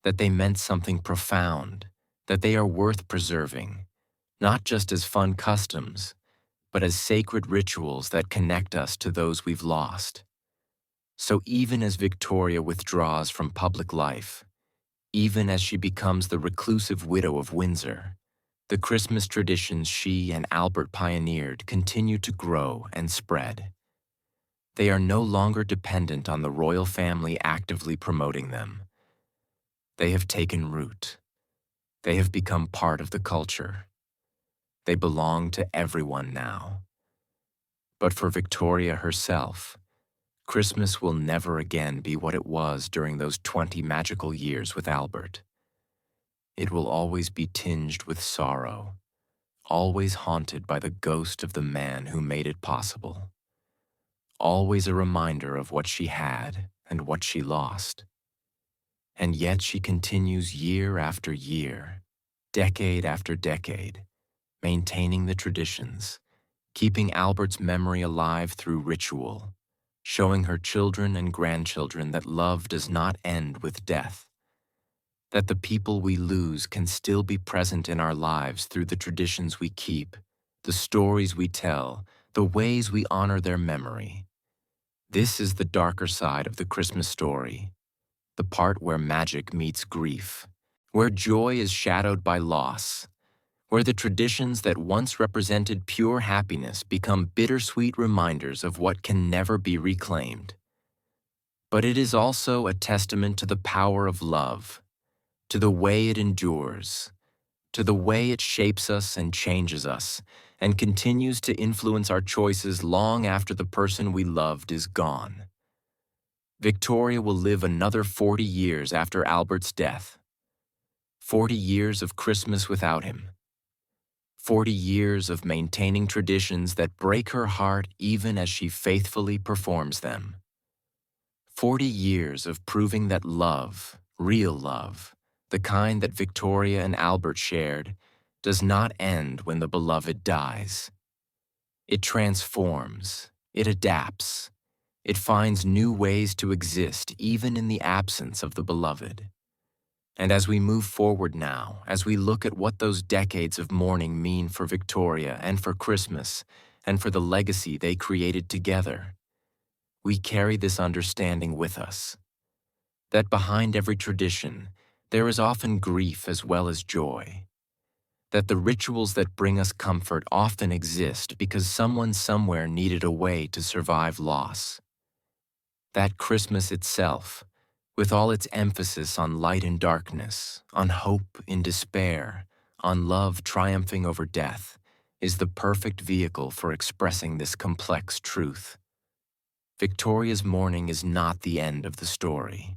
that they meant something profound, that they are worth preserving, not just as fun customs, but as sacred rituals that connect us to those we've lost. So even as Victoria withdraws from public life, even as she becomes the reclusive widow of Windsor, the Christmas traditions she and Albert pioneered continue to grow and spread. They are no longer dependent on the royal family actively promoting them. They have taken root. They have become part of the culture. They belong to everyone now. But for Victoria herself, Christmas will never again be what it was during those 20 magical years with Albert. It will always be tinged with sorrow, always haunted by the ghost of the man who made it possible. Always a reminder of what she had and what she lost. And yet she continues year after year, decade after decade, maintaining the traditions, keeping Albert's memory alive through ritual, showing her children and grandchildren that love does not end with death, that the people we lose can still be present in our lives through the traditions we keep, the stories we tell, the ways we honor their memory. This is the darker side of the Christmas story, the part where magic meets grief, where joy is shadowed by loss, where the traditions that once represented pure happiness become bittersweet reminders of what can never be reclaimed. But it is also a testament to the power of love, to the way it endures, to the way it shapes us and changes us, and continues to influence our choices long after the person we loved is gone. Victoria will live another 40 years after Albert's death. 40 years of Christmas without him. 40 years of maintaining traditions that break her heart even as she faithfully performs them. 40 years of proving that love, real love, the kind that Victoria and Albert shared, does not end when the beloved dies. It transforms, it adapts, it finds new ways to exist even in the absence of the beloved. And as we move forward now, as we look at what those decades of mourning mean for Victoria and for Christmas, and for the legacy they created together, we carry this understanding with us, that behind every tradition, there is often grief as well as joy, that the rituals that bring us comfort often exist because someone somewhere needed a way to survive loss. That Christmas itself, with all its emphasis on light in darkness, on hope in despair, on love triumphing over death, is the perfect vehicle for expressing this complex truth. Victoria's mourning is not the end of the story.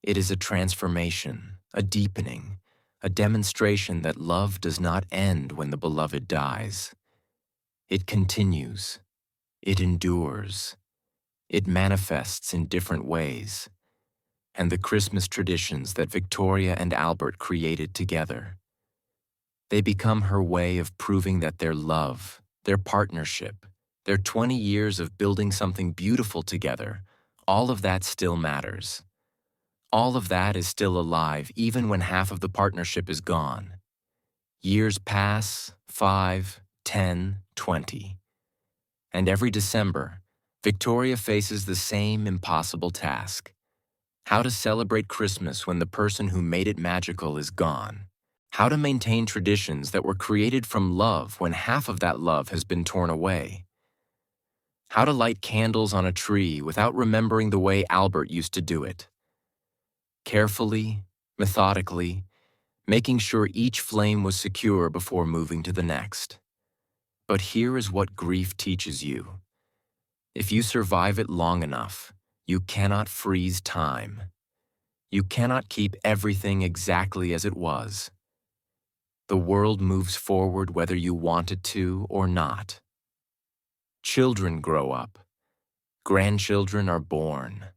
It is a transformation, a deepening, a demonstration that love does not end when the beloved dies. It continues. It endures. It manifests in different ways. And the Christmas traditions that Victoria and Albert created together, they become her way of proving that their love, their partnership, their 20 years of building something beautiful together, all of that still matters. All of that is still alive even when half of the partnership is gone. Years pass, 5, 10, 20. And every December, Victoria faces the same impossible task: How to celebrate Christmas when the person who made it magical is gone. How to maintain traditions that were created from love when half of that love has been torn away. How to light candles on a tree without remembering the way Albert used to do it. Carefully, methodically, making sure each flame was secure before moving to the next. But here is what grief teaches you. If you survive it long enough, you cannot freeze time. You cannot keep everything exactly as it was. The world moves forward whether you want it to or not. Children grow up. Grandchildren are born.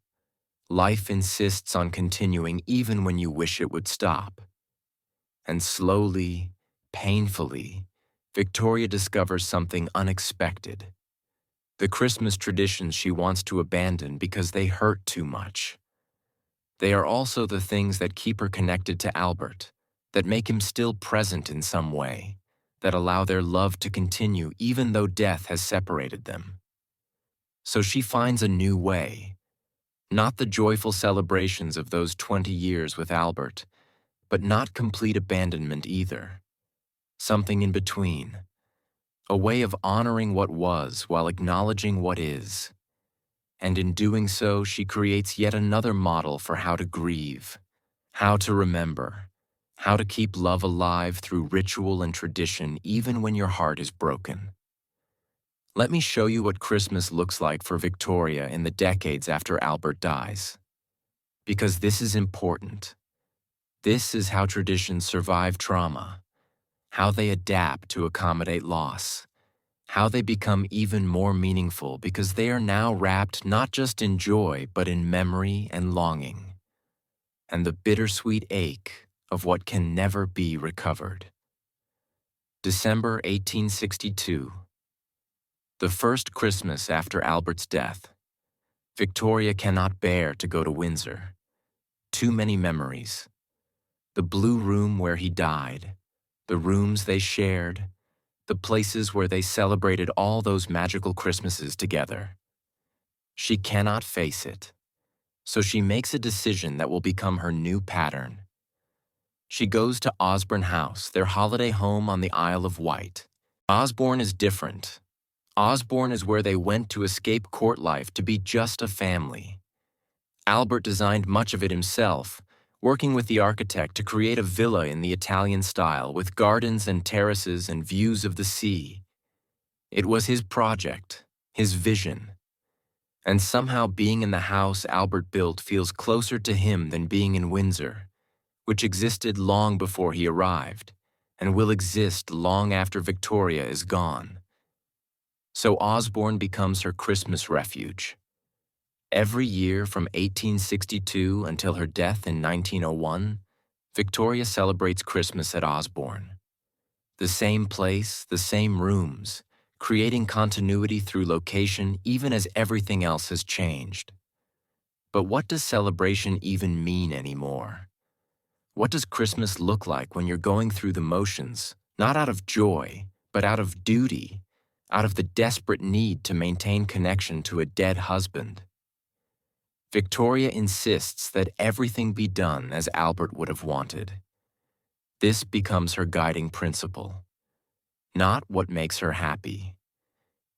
Life insists on continuing even when you wish it would stop. And slowly, painfully, Victoria discovers something unexpected. The Christmas traditions she wants to abandon because they hurt too much. They are also the things that keep her connected to Albert, that make him still present in some way, that allow their love to continue even though death has separated them. So she finds a new way, not the joyful celebrations of those 20 years with Albert, but not complete abandonment either. Something in between, a way of honoring what was while acknowledging what is. And in doing so, she creates yet another model for how to grieve, how to remember, how to keep love alive through ritual and tradition even when your heart is broken. Let me show you what Christmas looks like for Victoria in the decades after Albert dies. Because this is important. This is how traditions survive trauma, how they adapt to accommodate loss, how they become even more meaningful because they are now wrapped not just in joy but in memory and longing, and the bittersweet ache of what can never be recovered. December 1862. The first Christmas after Albert's death. Victoria cannot bear to go to Windsor. Too many memories. The blue room where he died, the rooms they shared, the places where they celebrated all those magical Christmases together. She cannot face it, so she makes a decision that will become her new pattern. She goes to Osborne House, their holiday home on the Isle of Wight. Osborne is different. Osborne is where they went to escape court life to be just a family. Albert designed much of it himself, working with the architect to create a villa in the Italian style with gardens and terraces and views of the sea. It was his project, his vision. And somehow being in the house Albert built feels closer to him than being in Windsor, which existed long before he arrived, and will exist long after Victoria is gone. So Osborne becomes her Christmas refuge. Every year from 1862 until her death in 1901, Victoria celebrates Christmas at Osborne. The same place, the same rooms, creating continuity through location even as everything else has changed. But what does celebration even mean anymore? What does Christmas look like when you're going through the motions, not out of joy, but out of duty, out of the desperate need to maintain connection to a dead husband? Victoria insists that everything be done as Albert would have wanted. This becomes her guiding principle, not what makes her happy.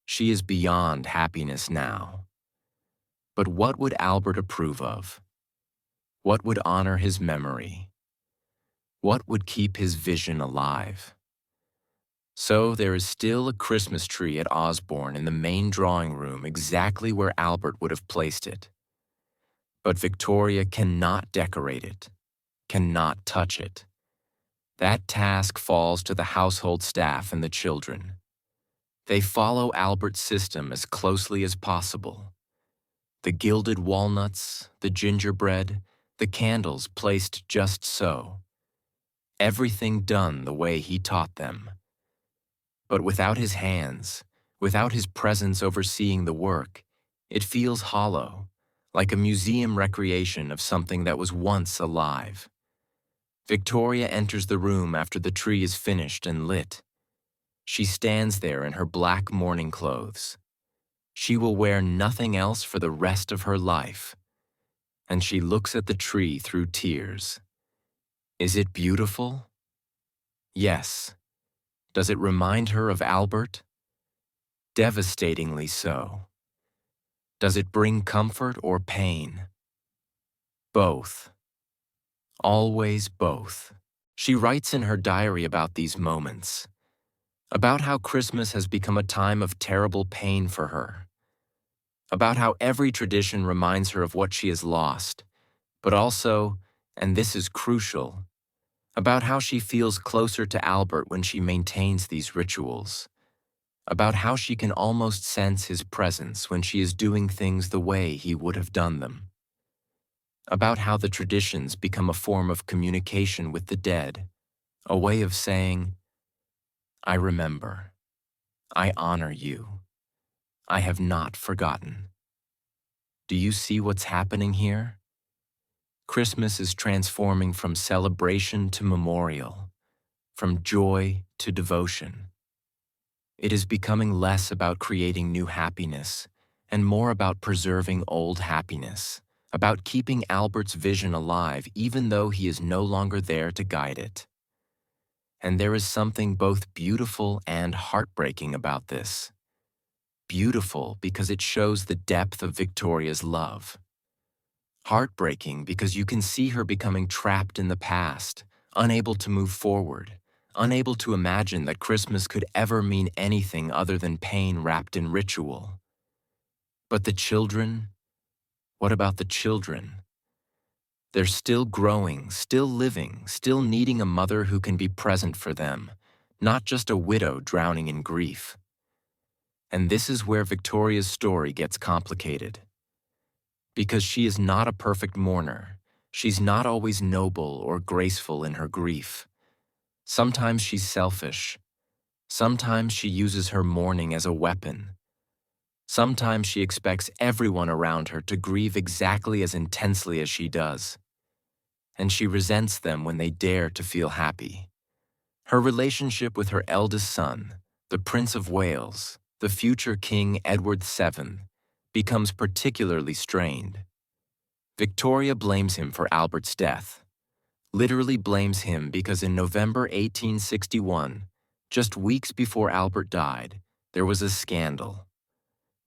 She is beyond happiness now. But what would Albert approve of? What would honor his memory? What would keep his vision alive? So there is still a Christmas tree at Osborne in the main drawing room exactly where Albert would have placed it. But Victoria cannot decorate it, cannot touch it. That task falls to the household staff and the children. They follow Albert's system as closely as possible. The gilded walnuts, the gingerbread, the candles placed just so. Everything done the way he taught them. But without his hands, without his presence overseeing the work, it feels hollow, like a museum recreation of something that was once alive. Victoria enters the room after the tree is finished and lit. She stands there in her black mourning clothes. She will wear nothing else for the rest of her life. and she looks at the tree through tears. Is it beautiful? Yes. Does it remind her of Albert? Devastatingly so. Does it bring comfort or pain? Both. Always both. She writes in her diary about these moments, about how Christmas has become a time of terrible pain for her, about how every tradition reminds her of what she has lost, but also, and this is crucial, about how she feels closer to Albert when she maintains these rituals, about how she can almost sense his presence when she is doing things the way he would have done them, about how the traditions become a form of communication with the dead, a way of saying, I remember, I honor you, I have not forgotten. Do you see what's happening here? Christmas is transforming from celebration to memorial, from joy to devotion. It is becoming less about creating new happiness and more about preserving old happiness, about keeping Albert's vision alive even though he is no longer there to guide it. And there is something both beautiful and heartbreaking about this. Beautiful because it shows the depth of Victoria's love. Heartbreaking because you can see her becoming trapped in the past, unable to move forward, unable to imagine that Christmas could ever mean anything other than pain wrapped in ritual. But the children? What about the children? They're still growing, still living, still needing a mother who can be present for them, not just a widow drowning in grief. And this is where Victoria's story gets complicated. Because she is not a perfect mourner, she's not always noble or graceful in her grief. Sometimes she's selfish. Sometimes she uses her mourning as a weapon. Sometimes she expects everyone around her to grieve exactly as intensely as she does. And she resents them when they dare to feel happy. Her relationship with her eldest son, the Prince of Wales, the future King Edward VII, becomes particularly strained. Victoria blames him for Albert's death. Literally blames him because in November 1861, just weeks before Albert died, there was a scandal.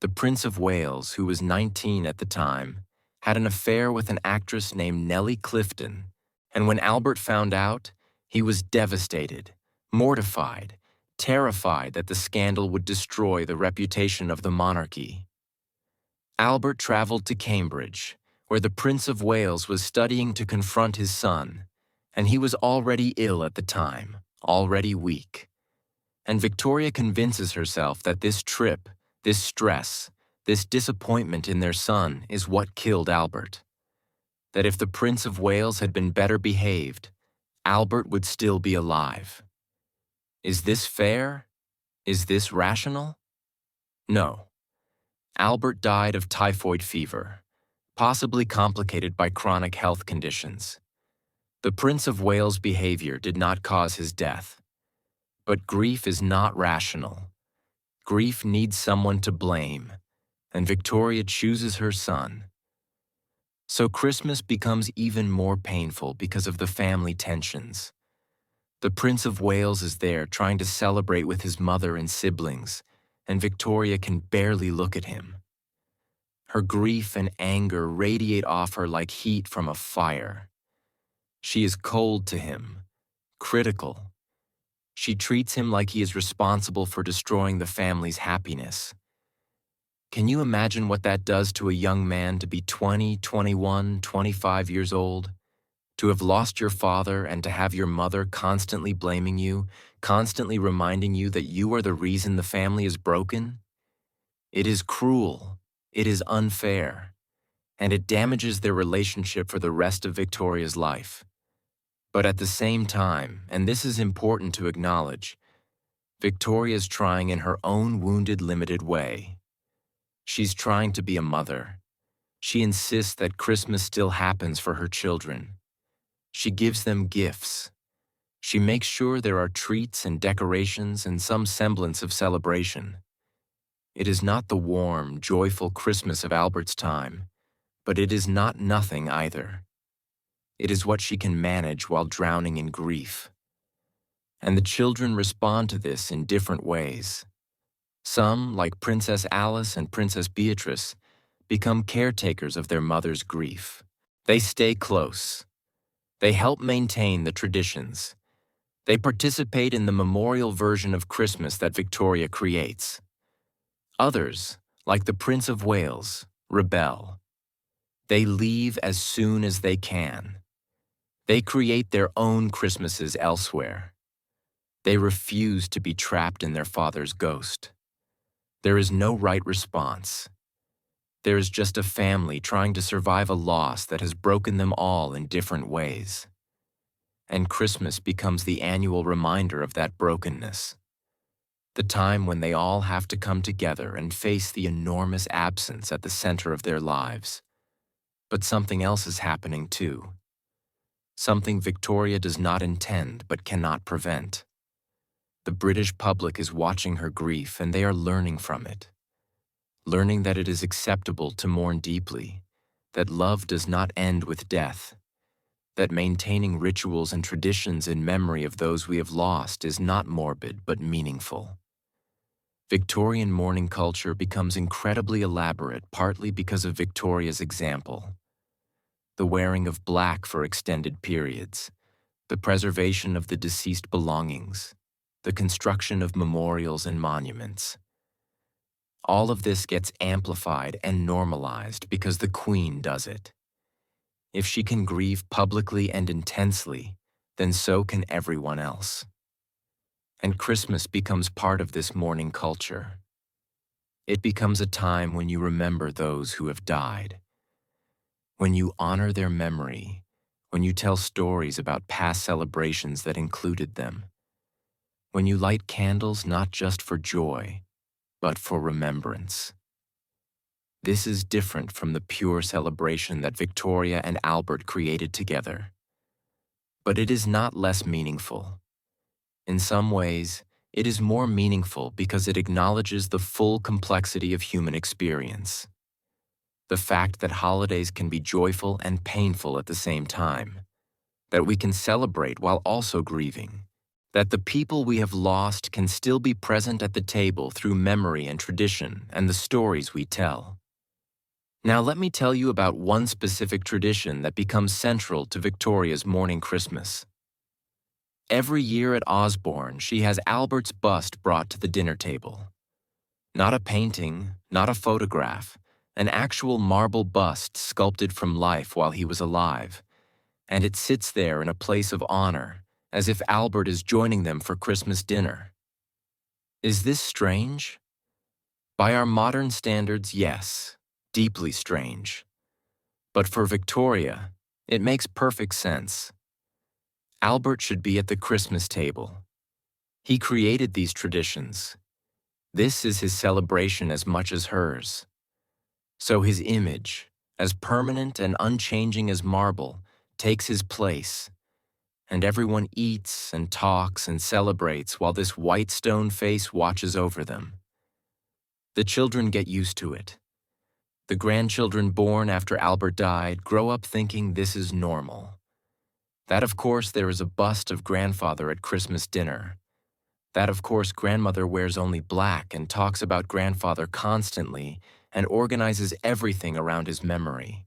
The Prince of Wales, who was 19 at the time, had an affair with an actress named Nellie Clifton, and when Albert found out, he was devastated, mortified, terrified that the scandal would destroy the reputation of the monarchy. Albert traveled to Cambridge, where the Prince of Wales was studying to confront his son, and he was already ill at the time, already weak. And Victoria convinces herself that this trip, this stress, this disappointment in their son is what killed Albert. That if the Prince of Wales had been better behaved, Albert would still be alive. Is this fair? Is this rational? No. Albert died of typhoid fever, possibly complicated by chronic health conditions. The Prince of Wales' behavior did not cause his death. But grief is not rational. Grief needs someone to blame, and Victoria chooses her son. So Christmas becomes even more painful because of the family tensions. The Prince of Wales is there trying to celebrate with his mother and siblings, and Victoria can barely look at him. Her grief and anger radiate off her like heat from a fire. She is cold to him, critical. She treats him like he is responsible for destroying the family's happiness. Can you imagine what that does to a young man to be 20, 21, 25 years old? To have lost your father and to have your mother constantly blaming you, constantly reminding you that you are the reason the family is broken? It is cruel, it is unfair, and it damages their relationship for the rest of Victoria's life. But at the same time, and this is important to acknowledge, Victoria is trying in her own wounded, limited way. She's trying to be a mother. She insists that Christmas still happens for her children. She gives them gifts. She makes sure there are treats and decorations and some semblance of celebration. It is not the warm, joyful Christmas of Albert's time, But it is not nothing either. It is what she can manage while drowning in grief. And the children respond to this in different ways. Some, like Princess Alice and Princess Beatrice, become caretakers of their mother's grief. They stay close. They help maintain the traditions. They participate in the memorial version of Christmas that Victoria creates. Others, like the Prince of Wales, rebel. They leave as soon as they can. They create their own Christmases elsewhere. They refuse to be trapped in their father's ghost. There is no right response. There is just a family trying to survive a loss that has broken them all in different ways. And Christmas becomes the annual reminder of that brokenness. The time when they all have to come together and face the enormous absence at the center of their lives. But something else is happening too. Something Victoria does not intend but cannot prevent. The British public is watching her grief and they are learning from it. Learning that it is acceptable to mourn deeply, that love does not end with death, that maintaining rituals and traditions in memory of those we have lost is not morbid but meaningful. Victorian mourning culture becomes incredibly elaborate partly because of Victoria's example. The wearing of black for extended periods, the preservation of the deceased belongings, the construction of memorials and monuments. All of this gets amplified and normalized because the Queen does it. If she can grieve publicly and intensely, then so can everyone else. And Christmas becomes part of this mourning culture. It becomes a time when you remember those who have died, when you honor their memory, when you tell stories about past celebrations that included them, when you light candles not just for joy, but for remembrance. This is different from the pure celebration that Victoria and Albert created together. But it is not less meaningful. In some ways, it is more meaningful because it acknowledges the full complexity of human experience. The fact that holidays can be joyful and painful at the same time, that we can celebrate while also grieving, that the people we have lost can still be present at the table through memory and tradition and the stories we tell. Now let me tell you about one specific tradition that becomes central to Victoria's mourning Christmas. Every year at Osborne, she has Albert's bust brought to the dinner table. Not a painting, not a photograph, an actual marble bust sculpted from life while he was alive, and it sits there in a place of honor, as if Albert is joining them for Christmas dinner. Is this strange? By our modern standards, yes, deeply strange. But for Victoria, it makes perfect sense. Albert should be at the Christmas table. He created these traditions. This is his celebration as much as hers. So his image, as permanent and unchanging as marble, takes his place, and everyone eats and talks and celebrates while this white stone face watches over them. The children get used to it. The grandchildren born after Albert died grow up thinking this is normal. That, of course, there is a bust of grandfather at Christmas dinner. That, of course, grandmother wears only black and talks about grandfather constantly and organizes everything around his memory.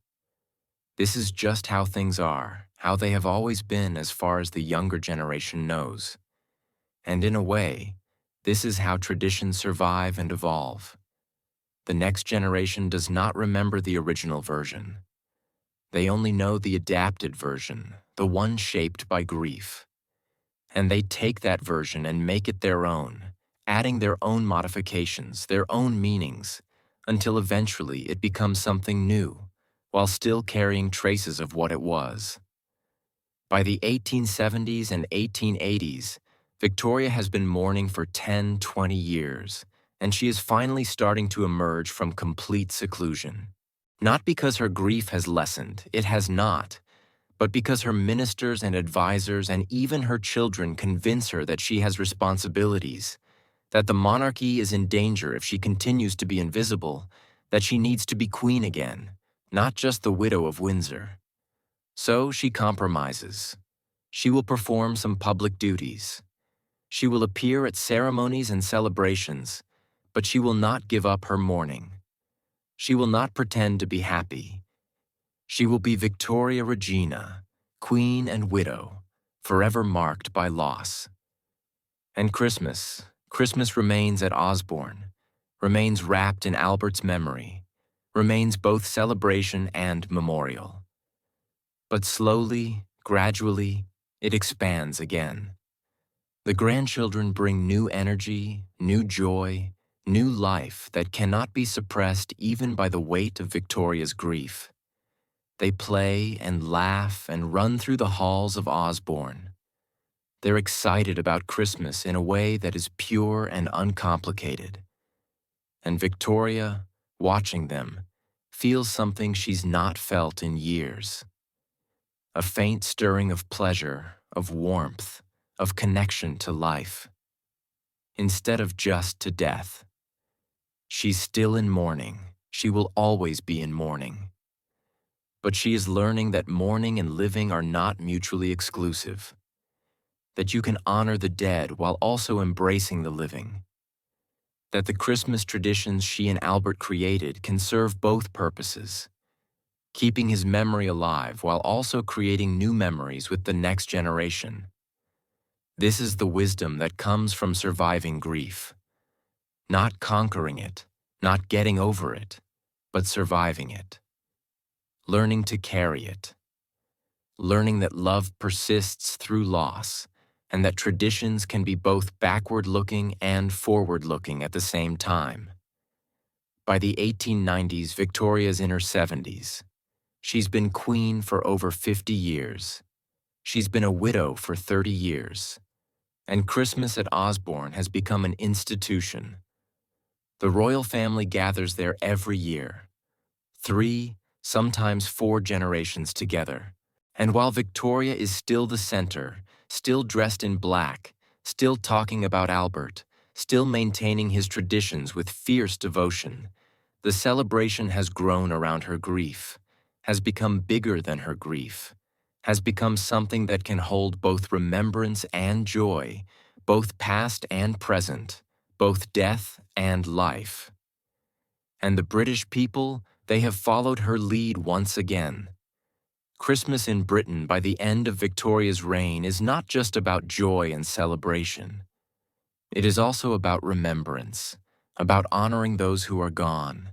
This is just how things are, how they have always been as far as the younger generation knows. And in a way, this is how traditions survive and evolve. The next generation does not remember the original version. They only know the adapted version, the one shaped by grief. And they take that version and make it their own, adding their own modifications, their own meanings, until eventually it becomes something new, while still carrying traces of what it was. By the 1870s and 1880s, Victoria has been mourning for 10, 20 years, and she is finally starting to emerge from complete seclusion. Not because her grief has lessened, it has not, but because her ministers and advisors and even her children convince her that she has responsibilities, that the monarchy is in danger if she continues to be invisible, that she needs to be queen again, not just the widow of Windsor. So she compromises. She will perform some public duties. She will appear at ceremonies and celebrations, but she will not give up her mourning. She will not pretend to be happy. She will be Victoria Regina, queen and widow, forever marked by loss. And Christmas remains at Osborne, remains wrapped in Albert's memory, remains both celebration and memorial. But slowly, gradually, it expands again. The grandchildren bring new energy, new joy, new life that cannot be suppressed even by the weight of Victoria's grief. They play and laugh and run through the halls of Osborne. They're excited about Christmas in a way that is pure and uncomplicated. And Victoria, watching them, feels something she's not felt in years. A faint stirring of pleasure, of warmth, of connection to life. Instead of just to death. She's still in mourning. She will always be in mourning. But she is learning that mourning and living are not mutually exclusive. That you can honor the dead while also embracing the living. That the Christmas traditions she and Albert created can serve both purposes, keeping his memory alive while also creating new memories with the next generation. This is the wisdom that comes from surviving grief. Not conquering it, not getting over it, but surviving it. Learning to carry it. Learning that love persists through loss, and that traditions can be both backward-looking and forward-looking at the same time. By the 1890s, Victoria's in her 70s. She's been queen for over 50 years. She's been a widow for 30 years. And Christmas at Osborne has become an institution. The royal family gathers there every year. 3, sometimes 4 generations together. And while Victoria is still the center, still dressed in black, still talking about Albert, still maintaining his traditions with fierce devotion, the celebration has grown around her grief, has become bigger than her grief, has become something that can hold both remembrance and joy, both past and present, both death and life. And the British people, they have followed her lead once again. Christmas in Britain by the end of Victoria's reign is not just about joy and celebration. It is also about remembrance, about honoring those who are gone,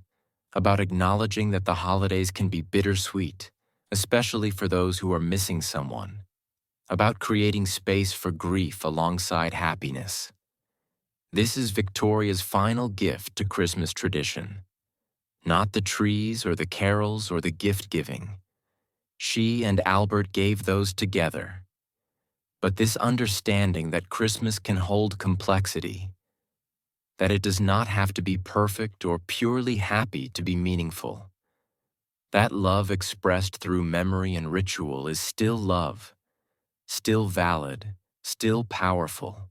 about acknowledging that the holidays can be bittersweet, especially for those who are missing someone, about creating space for grief alongside happiness. This is Victoria's final gift to Christmas tradition. Not the trees or the carols or the gift-giving. She and Albert gave those together. But this understanding that Christmas can hold complexity, that it does not have to be perfect or purely happy to be meaningful. That love expressed through memory and ritual is still love, still valid, still powerful.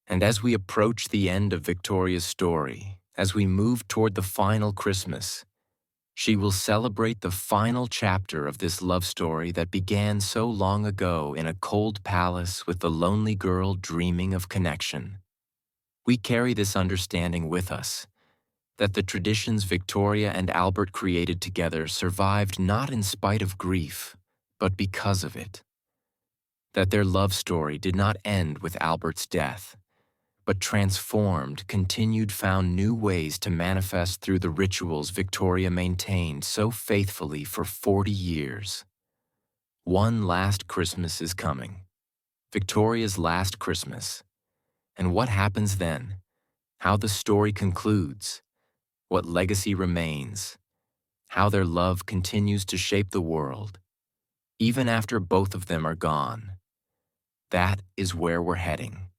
And as we approach the end of Victoria's story, as we move toward the final Christmas, she will celebrate the final chapter of this love story that began so long ago in a cold palace with the lonely girl dreaming of connection. We carry this understanding with us, that the traditions Victoria and Albert created together survived not in spite of grief, but because of it. That their love story did not end with Albert's death, but transformed, continued, found new ways to manifest through the rituals Victoria maintained so faithfully for 40 years. One last Christmas is coming. Victoria's last Christmas. And what happens then? How the story concludes? What legacy remains? How their love continues to shape the world, even after both of them are gone. That is where we're heading.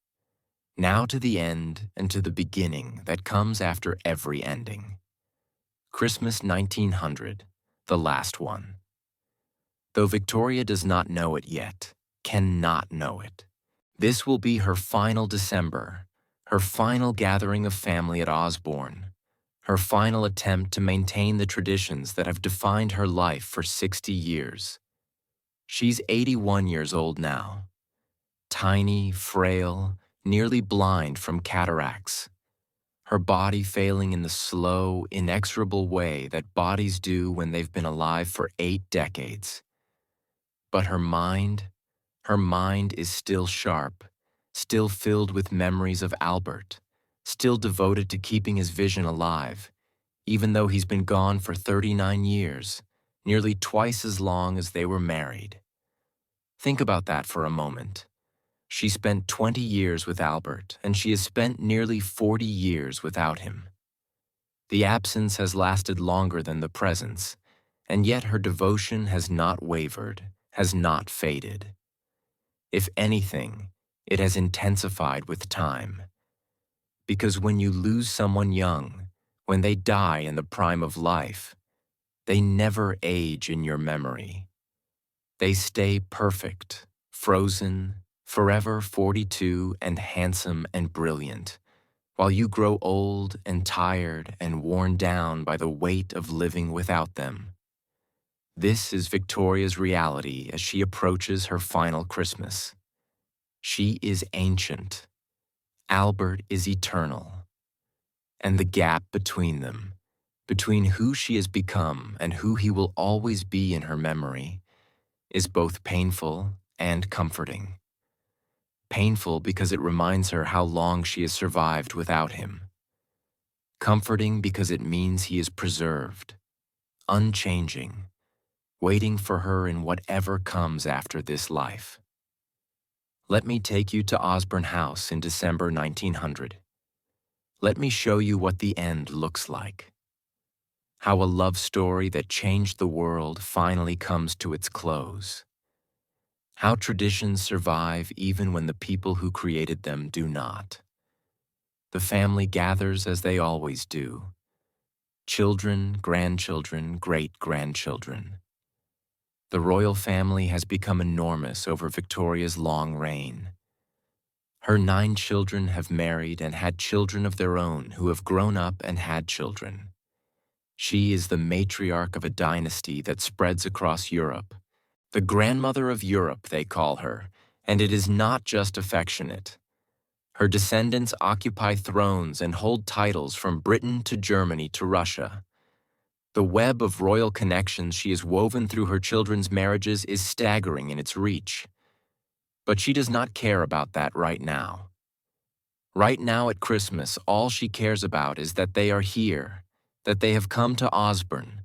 Now to the end and to the beginning that comes after every ending. Christmas 1900, the last one. Though Victoria does not know it yet, cannot know it, this will be her final December, her final gathering of family at Osborne, her final attempt to maintain the traditions that have defined her life for 60 years. She's 81 years old now, tiny, frail, nearly blind from cataracts, her body failing in the slow, inexorable way that bodies do when they've been alive for 8 decades. But her mind is still sharp, still filled with memories of Albert, still devoted to keeping his vision alive, even though he's been gone for 39 years, nearly twice as long as they were married. Think about that for a moment. She spent 20 years with Albert, and she has spent nearly 40 years without him. The absence has lasted longer than the presence, and yet her devotion has not wavered, has not faded. If anything, it has intensified with time. Because when you lose someone young, when they die in the prime of life, they never age in your memory. They stay perfect, frozen, forever 42 and handsome and brilliant, while you grow old and tired and worn down by the weight of living without them. This is Victoria's reality as she approaches her final Christmas. She is ancient. Albert is eternal. And the gap between them, between who she has become and who he will always be in her memory, is both painful and comforting. Painful because it reminds her how long she has survived without him. Comforting because it means he is preserved, unchanging, waiting for her in whatever comes after this life. Let me take you to Osborne House in December 1900. Let me show you what the end looks like. How a love story that changed the world finally comes to its close. How traditions survive even when the people who created them do not. The family gathers as they always do. Children, grandchildren, great-grandchildren. The royal family has become enormous over Victoria's long reign. Her 9 children have married and had children of their own who have grown up and had children. She is the matriarch of a dynasty that spreads across Europe. The grandmother of Europe, they call her, and it is not just affectionate. Her descendants occupy thrones and hold titles from Britain to Germany to Russia. The web of royal connections she has woven through her children's marriages is staggering in its reach. But she does not care about that right now. Right now at Christmas, all she cares about is that they are here, that they have come to Osborne,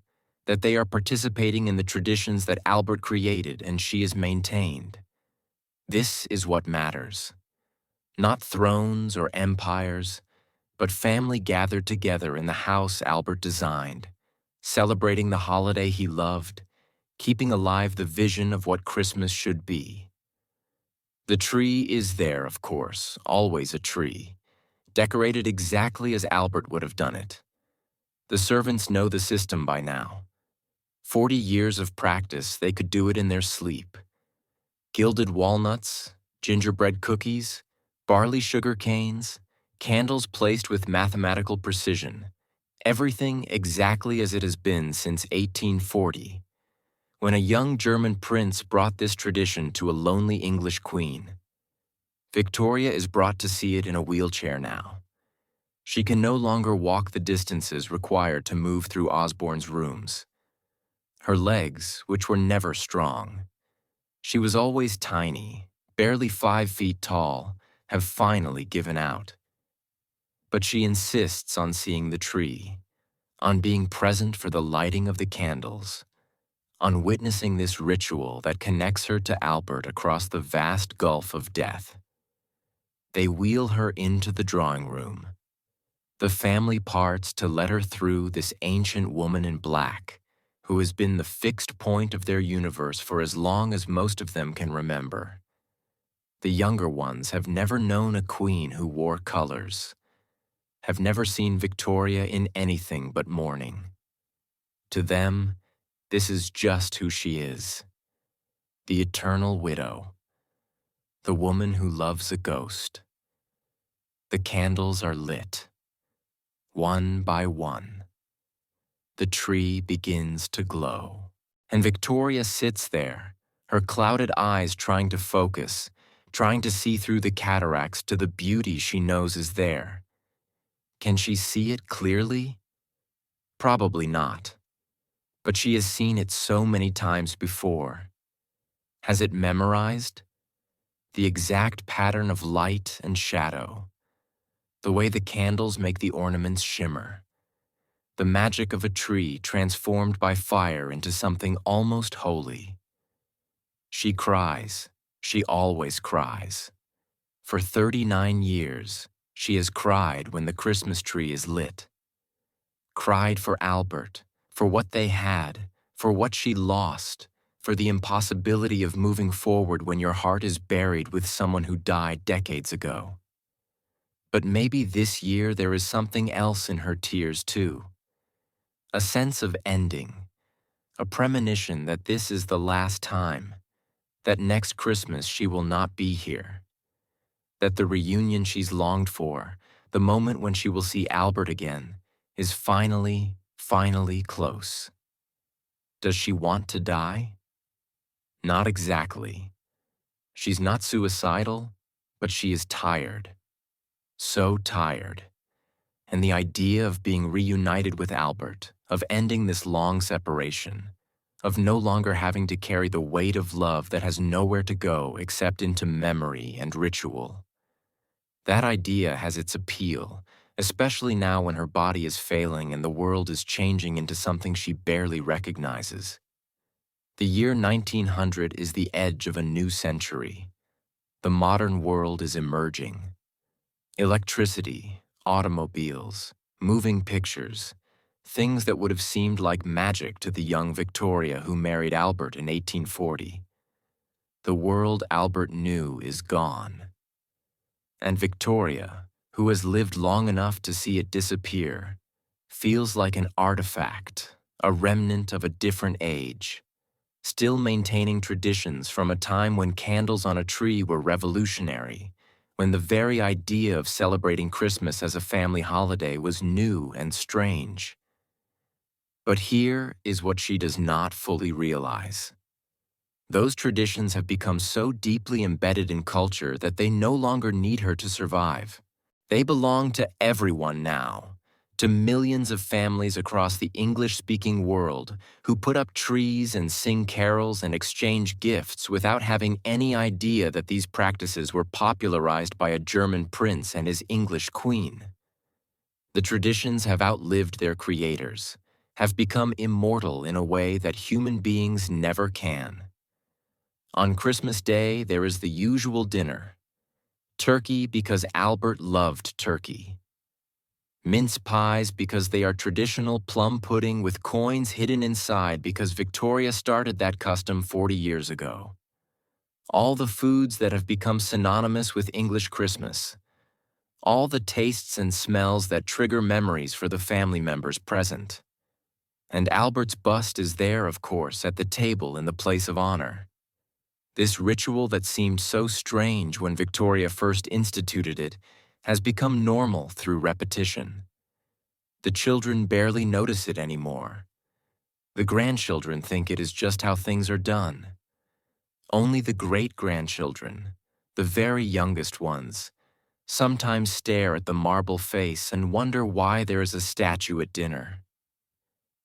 that they are participating in the traditions that Albert created and she has maintained. This is what matters. Not thrones or empires, but family gathered together in the house Albert designed, celebrating the holiday he loved, keeping alive the vision of what Christmas should be. The tree is there, of course, always a tree, decorated exactly as Albert would have done it. The servants know the system by now. 40 years of practice, they could do it in their sleep. Gilded walnuts, gingerbread cookies, barley sugar canes, candles placed with mathematical precision, everything exactly as it has been since 1840, when a young German prince brought this tradition to a lonely English queen. Victoria is brought to see it in a wheelchair now. She can no longer walk the distances required to move through Osborne's rooms. Her legs, which were never strong, she was always tiny, barely 5 feet tall, have finally given out. But she insists on seeing the tree, on being present for the lighting of the candles, on witnessing this ritual that connects her to Albert across the vast gulf of death. They wheel her into the drawing room. The family parts to let her through this ancient woman in black, who has been the fixed point of their universe for as long as most of them can remember. The younger ones have never known a queen who wore colors, have never seen Victoria in anything but mourning. To them, this is just who she is. The eternal widow. The woman who loves a ghost. The candles are lit. one by one. The tree begins to glow. And Victoria sits there, her clouded eyes trying to focus, trying to see through the cataracts to the beauty she knows is there. Can she see it clearly? Probably not. But she has seen it so many times before. Has it memorized? The exact pattern of light and shadow. The way the candles make the ornaments shimmer. The magic of a tree transformed by fire into something almost holy. She cries. She always cries. For 39 years, she has cried when the Christmas tree is lit. Cried for Albert, for what they had, for what she lost, for the impossibility of moving forward when your heart is buried with someone who died decades ago. But maybe this year there is something else in her tears too. A sense of ending, a premonition that this is the last time, that next Christmas she will not be here, that the reunion she's longed for, the moment when she will see Albert again, is finally close. Does she want to die? Not exactly. She's not suicidal, but she is tired. So tired. And the idea of being reunited with Albert, of ending this long separation, of no longer having to carry the weight of love that has nowhere to go except into memory and ritual. That idea has its appeal, especially now when her body is failing and the world is changing into something she barely recognizes. The year 1900 is the edge of a new century. The modern world is emerging. Electricity, automobiles, moving pictures, things that would have seemed like magic to the young Victoria who married Albert in 1840. The world Albert knew is gone. And Victoria, who has lived long enough to see it disappear, feels like an artifact, a remnant of a different age, still maintaining traditions from a time when candles on a tree were revolutionary, when the very idea of celebrating Christmas as a family holiday was new and strange. But here is what she does not fully realize. Those traditions have become so deeply embedded in culture that they no longer need her to survive. They belong to everyone now, to millions of families across the English-speaking world who put up trees and sing carols and exchange gifts without having any idea that these practices were popularized by a German prince and his English queen. The traditions have outlived their creators, have become immortal in a way that human beings never can. On Christmas Day, there is the usual dinner. Turkey because Albert loved turkey. Mince pies because they are traditional plum pudding with coins hidden inside because Victoria started that custom 40 years ago. All the foods that have become synonymous with English Christmas. All the tastes and smells that trigger memories for the family members present. And Albert's bust is there, of course, at the table in the place of honor. This ritual that seemed so strange when Victoria first instituted it has become normal through repetition. The children barely notice it anymore. The grandchildren think it is just how things are done. Only the great-grandchildren, the very youngest ones, sometimes stare at the marble face and wonder why there is a statue at dinner.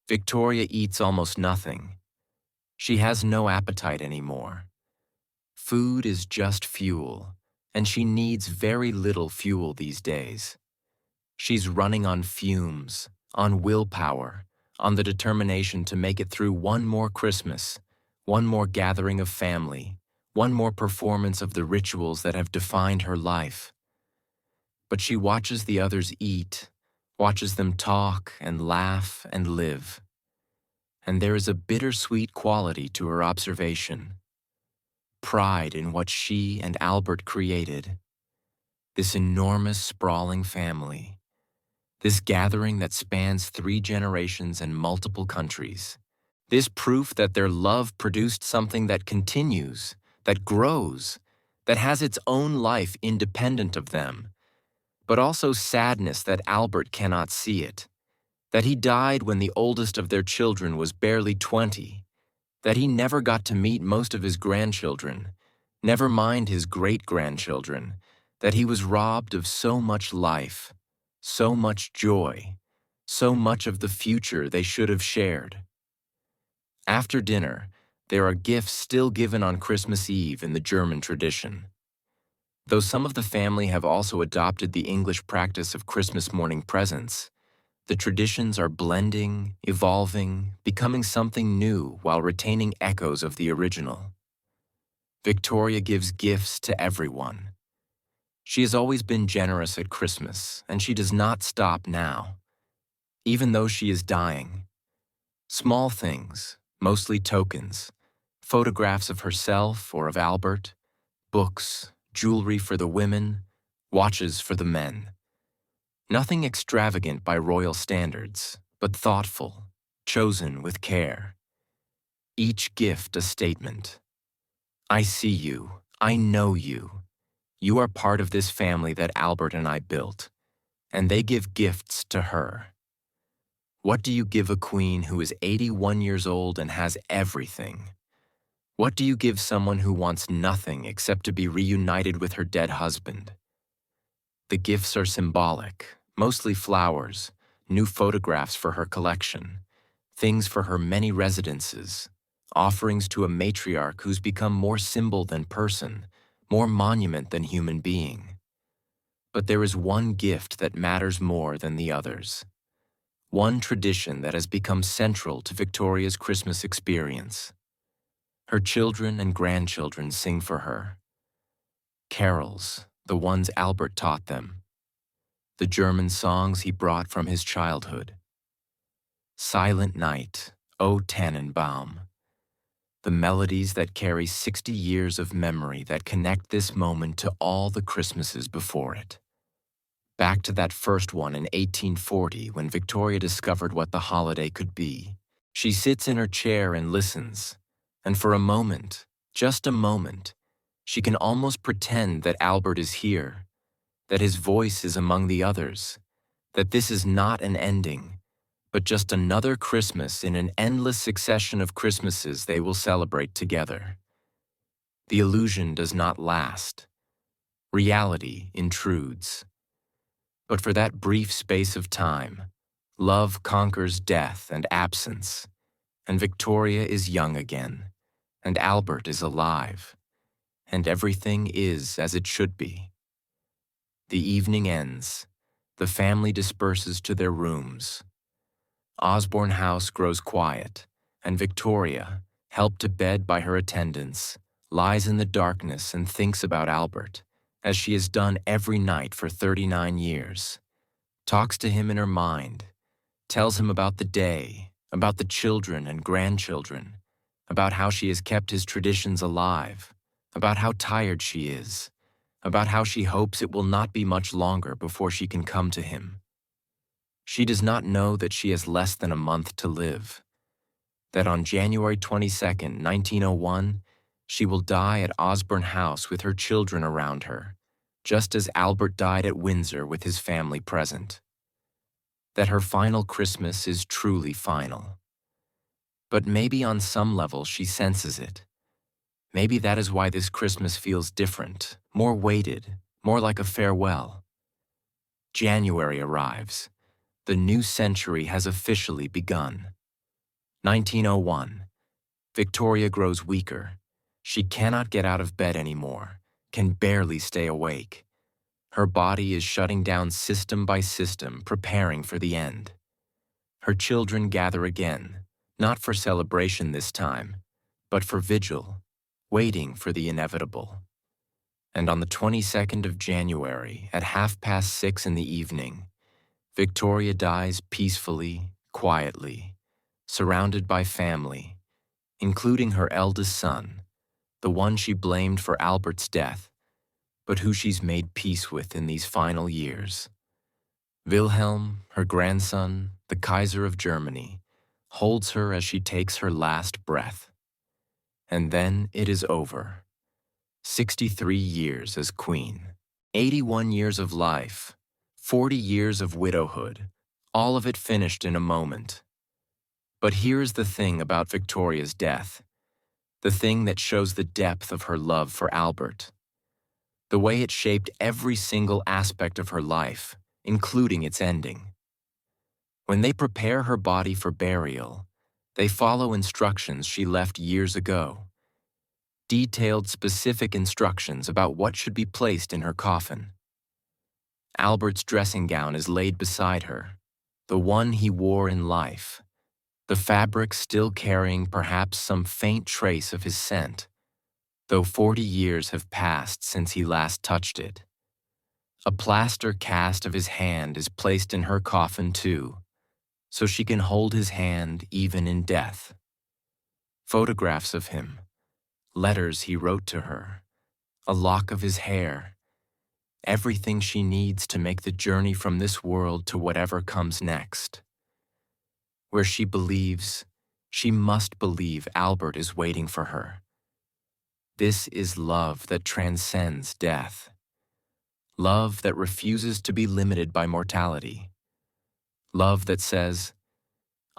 Victoria eats almost nothing. She has no appetite anymore. Food is just fuel, and she needs very little fuel these days. She's running on fumes, on willpower, on the determination to make it through one more Christmas, one more gathering of family, one more performance of the rituals that have defined her life. But she watches the others eat, watches them talk and laugh and live. And there is a bittersweet quality to her observation. Pride in what she and Albert created. This enormous, sprawling family. This gathering that spans 3 generations and multiple countries. This proof that their love produced something that continues, that grows, that has its own life independent of them, but also sadness that Albert cannot see it, that he died when the oldest of their children was barely 20, that he never got to meet most of his grandchildren, never mind his great-grandchildren, that he was robbed of so much life, so much joy, so much of the future they should have shared. After dinner, there are gifts still given on Christmas Eve in the German tradition. Though some of the family have also adopted the English practice of Christmas morning presents, the traditions are blending, evolving, becoming something new while retaining echoes of the original. Victoria gives gifts to everyone. She has always been generous at Christmas, and she does not stop now, even though she is dying. Small things, mostly tokens, photographs of herself or of Albert, books, jewelry for the women, watches for the men. Nothing extravagant by royal standards, but thoughtful, chosen with care. Each gift a statement. I see you. I know you. You are part of this family that Albert and I built, and they give gifts to her. What do you give a queen who is 81 years old and has everything? What do you give someone who wants nothing except to be reunited with her dead husband? The gifts are symbolic, mostly flowers, new photographs for her collection, things for her many residences, offerings to a matriarch who's become more symbol than person, more monument than human being. But there is one gift that matters more than the others. One tradition that has become central to Victoria's Christmas experience. Her children and grandchildren sing for her. Carols, the ones Albert taught them. The German songs he brought from his childhood. Silent Night, O Tannenbaum. The melodies that carry 60 years of memory that connect this moment to all the Christmases before it. Back to that first one in 1840 when Victoria discovered what the holiday could be. She sits in her chair and listens, and for a moment, just a moment, she can almost pretend that Albert is here, that his voice is among the others, that this is not an ending, but just another Christmas in an endless succession of Christmases they will celebrate together. The illusion does not last. Reality intrudes. But for that brief space of time, love conquers death and absence, and Victoria is young again, and Albert is alive, and everything is as it should be. The evening ends. The family disperses to their rooms. Osborne House grows quiet, and Victoria, helped to bed by her attendants, lies in the darkness and thinks about Albert, as she has done every night for 39 years. Talks to him in her mind, tells him about the day, about the children and grandchildren, about how she has kept his traditions alive, about how tired she is, about how she hopes it will not be much longer before she can come to him. She does not know that she has less than a month to live, that on January 22nd, 1901, she will die at Osborne House with her children around her, just as Albert died at Windsor with his family present. That her final Christmas is truly final. But maybe on some level she senses it. Maybe that is why this Christmas feels different, more weighted, more like a farewell. January arrives. The new century has officially begun. 1901. Victoria grows weaker. She cannot get out of bed anymore, can barely stay awake. Her body is shutting down system by system, preparing for the end. Her children gather again, not for celebration this time, but for vigil, waiting for the inevitable. And on the 22nd of January, at 6:30 in the evening, Victoria dies peacefully, quietly, surrounded by family, including her eldest son, the one she blamed for Albert's death, but who she's made peace with in these final years. Wilhelm, her grandson, the Kaiser of Germany, holds her as she takes her last breath. And then it is over. 63 years as queen, 81 years of life, 40 years of widowhood, all of it finished in a moment. But here's the thing about Victoria's death, the thing that shows the depth of her love for Albert, the way it shaped every single aspect of her life, including its ending. When they prepare her body for burial, they follow instructions she left years ago, detailed specific instructions about what should be placed in her coffin. Albert's dressing gown is laid beside her, the one he wore in life, the fabric still carrying perhaps some faint trace of his scent, though 40 years have passed since he last touched it. A plaster cast of his hand is placed in her coffin too, so she can hold his hand even in death. Photographs of him, letters he wrote to her, a lock of his hair, everything she needs to make the journey from this world to whatever comes next, where she must believe Albert is waiting for her. This is love that transcends death. Love that refuses to be limited by mortality. Love that says,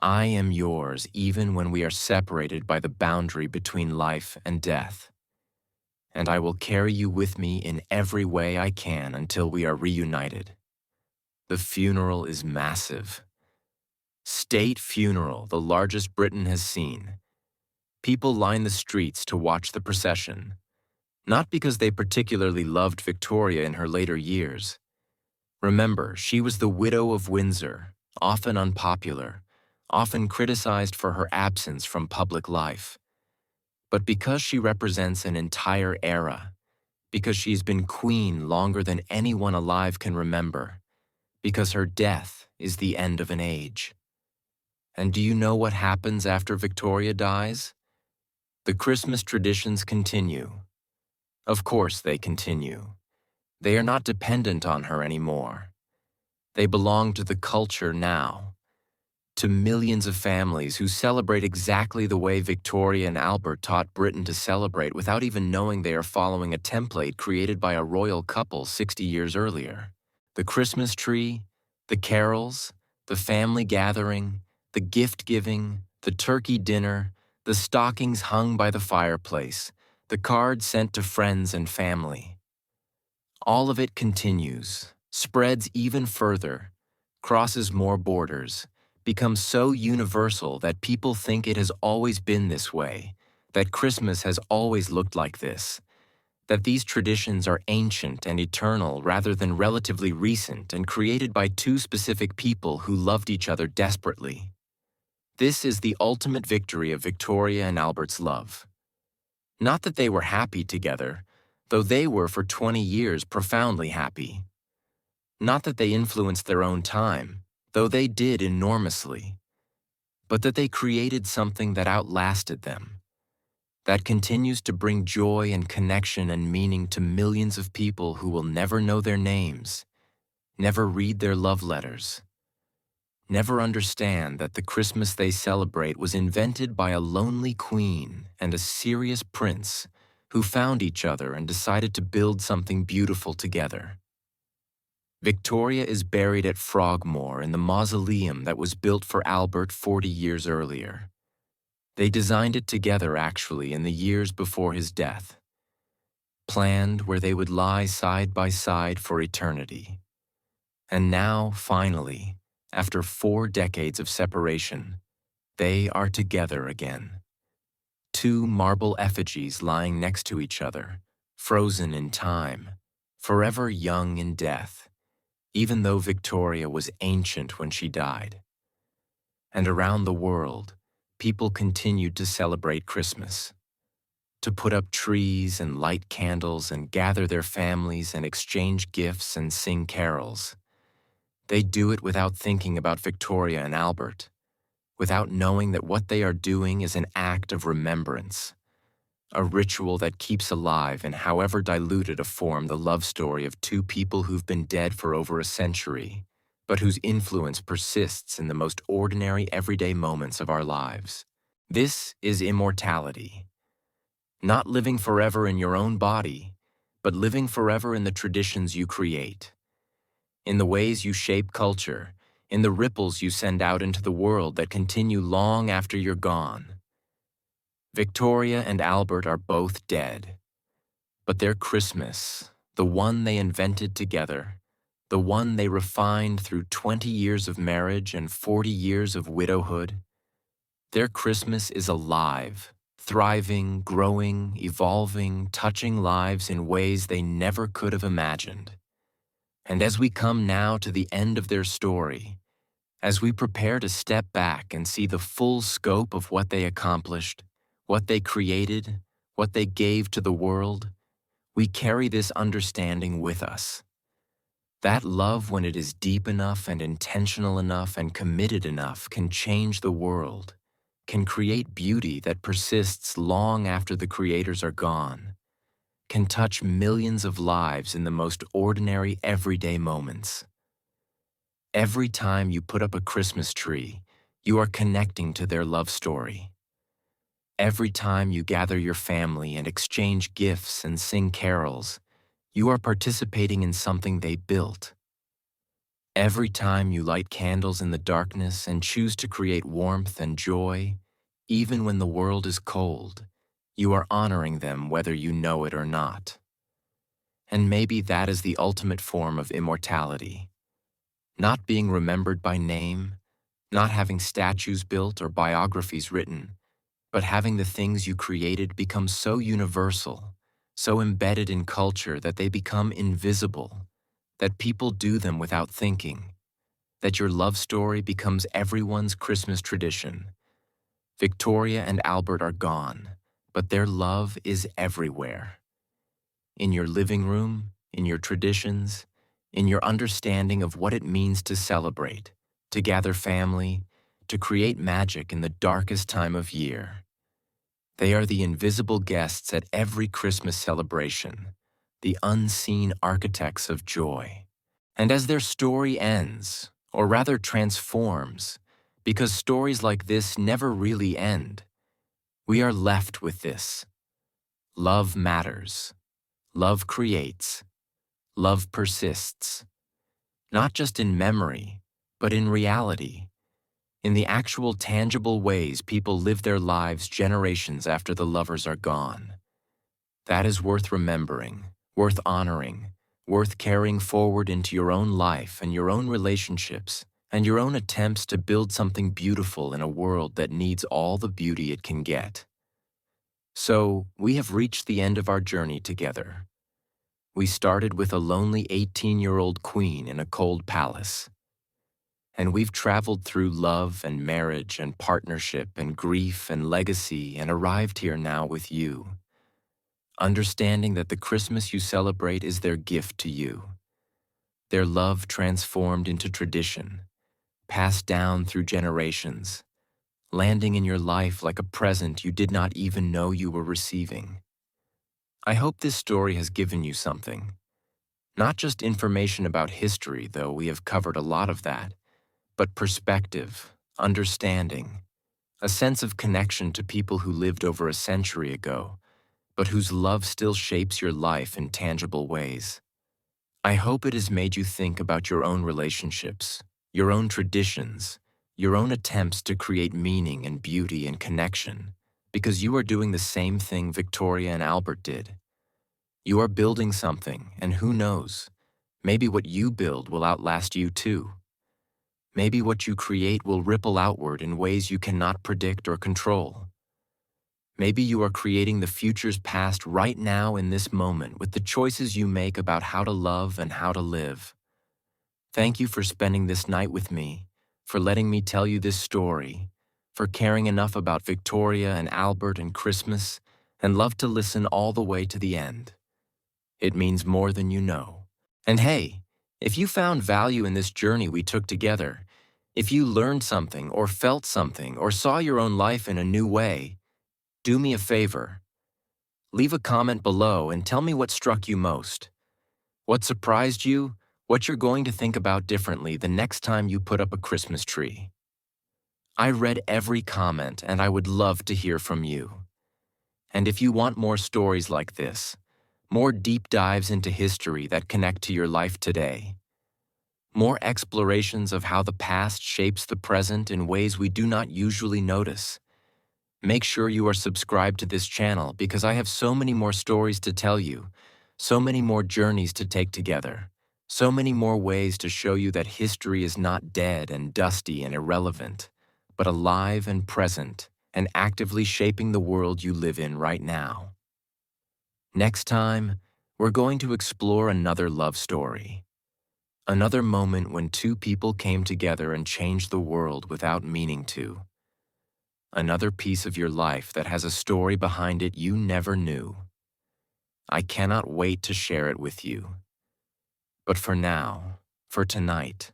I am yours even when we are separated by the boundary between life and death. And I will carry you with me in every way I can until we are reunited. The funeral is massive. State funeral, the largest Britain has seen. People line the streets to watch the procession, not because they particularly loved Victoria in her later years. Remember, she was the widow of Windsor, often unpopular, often criticized for her absence from public life. But because she represents an entire era, because she's been queen longer than anyone alive can remember, because her death is the end of an age. And do you know what happens after Victoria dies? The Christmas traditions continue. Of course they continue. They are not dependent on her anymore. They belong to the culture now, to millions of families who celebrate exactly the way Victoria and Albert taught Britain to celebrate without even knowing they are following a template created by a royal couple 60 years earlier. The Christmas tree, the carols, the family gathering, the gift-giving, the turkey dinner, the stockings hung by the fireplace, the cards sent to friends and family. All of it continues, spreads even further, crosses more borders, becomes so universal that people think it has always been this way, that Christmas has always looked like this, that these traditions are ancient and eternal rather than relatively recent and created by two specific people who loved each other desperately. This is the ultimate victory of Victoria and Albert's love. Not that they were happy together, though they were for 20 years profoundly happy. Not that they influenced their own time, though they did enormously, but that they created something that outlasted them, that continues to bring joy and connection and meaning to millions of people who will never know their names, never read their love letters, never understand that the Christmas they celebrate was invented by a lonely queen and a serious prince who found each other and decided to build something beautiful together. Victoria is buried at Frogmore in the mausoleum that was built for Albert 40 years earlier. They designed it together actually in the years before his death, planned where they would lie side by side for eternity. And now, finally, after 4 decades of separation, they are together again. 2 marble effigies lying next to each other, frozen in time, forever young in death, even though Victoria was ancient when she died. And around the world, people continued to celebrate Christmas, to put up trees and light candles and gather their families and exchange gifts and sing carols. They do it without thinking about Victoria and Albert, without knowing that what they are doing is an act of remembrance, a ritual that keeps alive in however diluted a form the love story of 2 people who've been dead for over a century, but whose influence persists in the most ordinary everyday moments of our lives. This is immortality. Not living forever in your own body, but living forever in the traditions you create. in the ways you shape culture, in the ripples you send out into the world that continue long after you're gone. Victoria and Albert are both dead, but their Christmas, the one they invented together, the one they refined through 20 years of marriage and 40 years of widowhood, their Christmas is alive, thriving, growing, evolving, touching lives in ways they never could have imagined. And as we come now to the end of their story, as we prepare to step back and see the full scope of what they accomplished, what they created, what they gave to the world, we carry this understanding with us. That love, when it is deep enough and intentional enough and committed enough, can change the world, can create beauty that persists long after the creators are gone, can touch millions of lives in the most ordinary, everyday moments. Every time you put up a Christmas tree, you are connecting to their love story. Every time you gather your family and exchange gifts and sing carols, you are participating in something they built. Every time you light candles in the darkness and choose to create warmth and joy, even when the world is cold, you are honoring them whether you know it or not. And maybe that is the ultimate form of immortality. Not being remembered by name, not having statues built or biographies written, but having the things you created become so universal, so embedded in culture that they become invisible, that people do them without thinking, that your love story becomes everyone's Christmas tradition. Victoria and Albert are gone, but their love is everywhere. In your living room, in your traditions, in your understanding of what it means to celebrate, to gather family, to create magic in the darkest time of year. They are the invisible guests at every Christmas celebration, the unseen architects of joy. And as their story ends, or rather transforms, because stories like this never really end, we are left with this. Love matters. Love creates. Love persists. Not just in memory, but in reality, in the actual tangible ways people live their lives generations after the lovers are gone. That is worth remembering, worth honoring, worth carrying forward into your own life and your own relationships and your own attempts to build something beautiful in a world that needs all the beauty it can get. So, we have reached the end of our journey together. We started with a lonely 18-year-old queen in a cold palace. And we've traveled through love and marriage and partnership and grief and legacy and arrived here now with you, understanding that the Christmas you celebrate is their gift to you, their love transformed into tradition, passed down through generations, landing in your life like a present you did not even know you were receiving. I hope this story has given you something. Not just information about history, though we have covered a lot of that, but perspective, understanding, a sense of connection to people who lived over a century ago, but whose love still shapes your life in tangible ways. I hope it has made you think about your own relationships, your own traditions, your own attempts to create meaning and beauty and connection, because you are doing the same thing Victoria and Albert did. You are building something, and who knows, maybe what you build will outlast you too. Maybe what you create will ripple outward in ways you cannot predict or control. Maybe you are creating the future's past right now in this moment with the choices you make about how to love and how to live. Thank you for spending this night with me, for letting me tell you this story, for caring enough about Victoria and Albert and Christmas, and love to listen all the way to the end. It means more than you know. And hey, if you found value in this journey we took together, if you learned something or felt something or saw your own life in a new way, do me a favor. Leave a comment below and tell me what struck you most. What surprised you, what you're going to think about differently the next time you put up a Christmas tree. I read every comment and I would love to hear from you. And if you want more stories like this, more deep dives into history that connect to your life today, more explorations of how the past shapes the present in ways we do not usually notice. Make sure you are subscribed to this channel because I have so many more stories to tell you, so many more journeys to take together, so many more ways to show you that history is not dead and dusty and irrelevant, but alive and present and actively shaping the world you live in right now. Next time, we're going to explore another love story. Another moment when two people came together and changed the world without meaning to. Another piece of your life that has a story behind it you never knew. I cannot wait to share it with you. But for now, for tonight,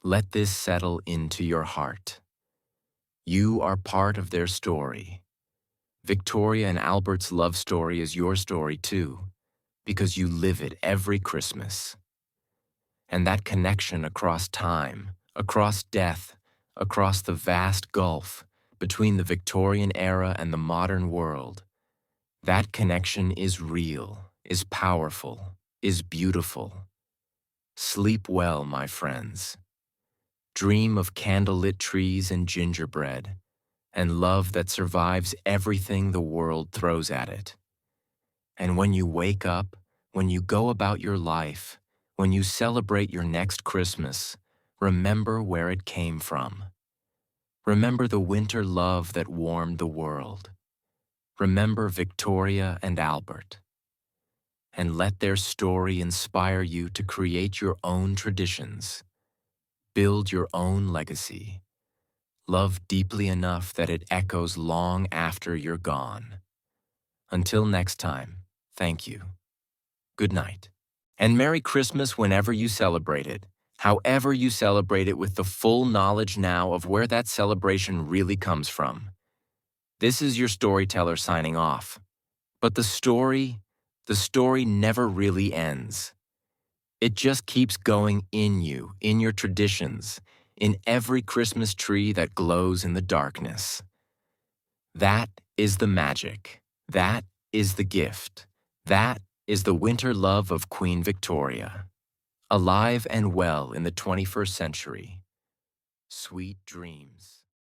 let this settle into your heart. You are part of their story. Victoria and Albert's love story is your story too, because you live it every Christmas. And that connection across time, across death, across the vast gulf between the Victorian era and the modern world, that connection is real, is powerful, is beautiful. Sleep well, my friends. Dream of candlelit trees and gingerbread, and love that survives everything the world throws at it. And when you wake up, when you go about your life, when you celebrate your next Christmas, remember where it came from. Remember the winter love that warmed the world. Remember Victoria and Albert. And let their story inspire you to create your own traditions. Build your own legacy. Love deeply enough that it echoes long after you're gone. Until next time, thank you. Good night. And Merry Christmas whenever you celebrate it, however you celebrate it with the full knowledge now of where that celebration really comes from. This is your storyteller signing off. But the story never really ends. It just keeps going in you, in your traditions, in every Christmas tree that glows in the darkness. That is the magic. That is the gift. That is the winter love of Queen Victoria. Alive and well in the 21st century. Sweet dreams.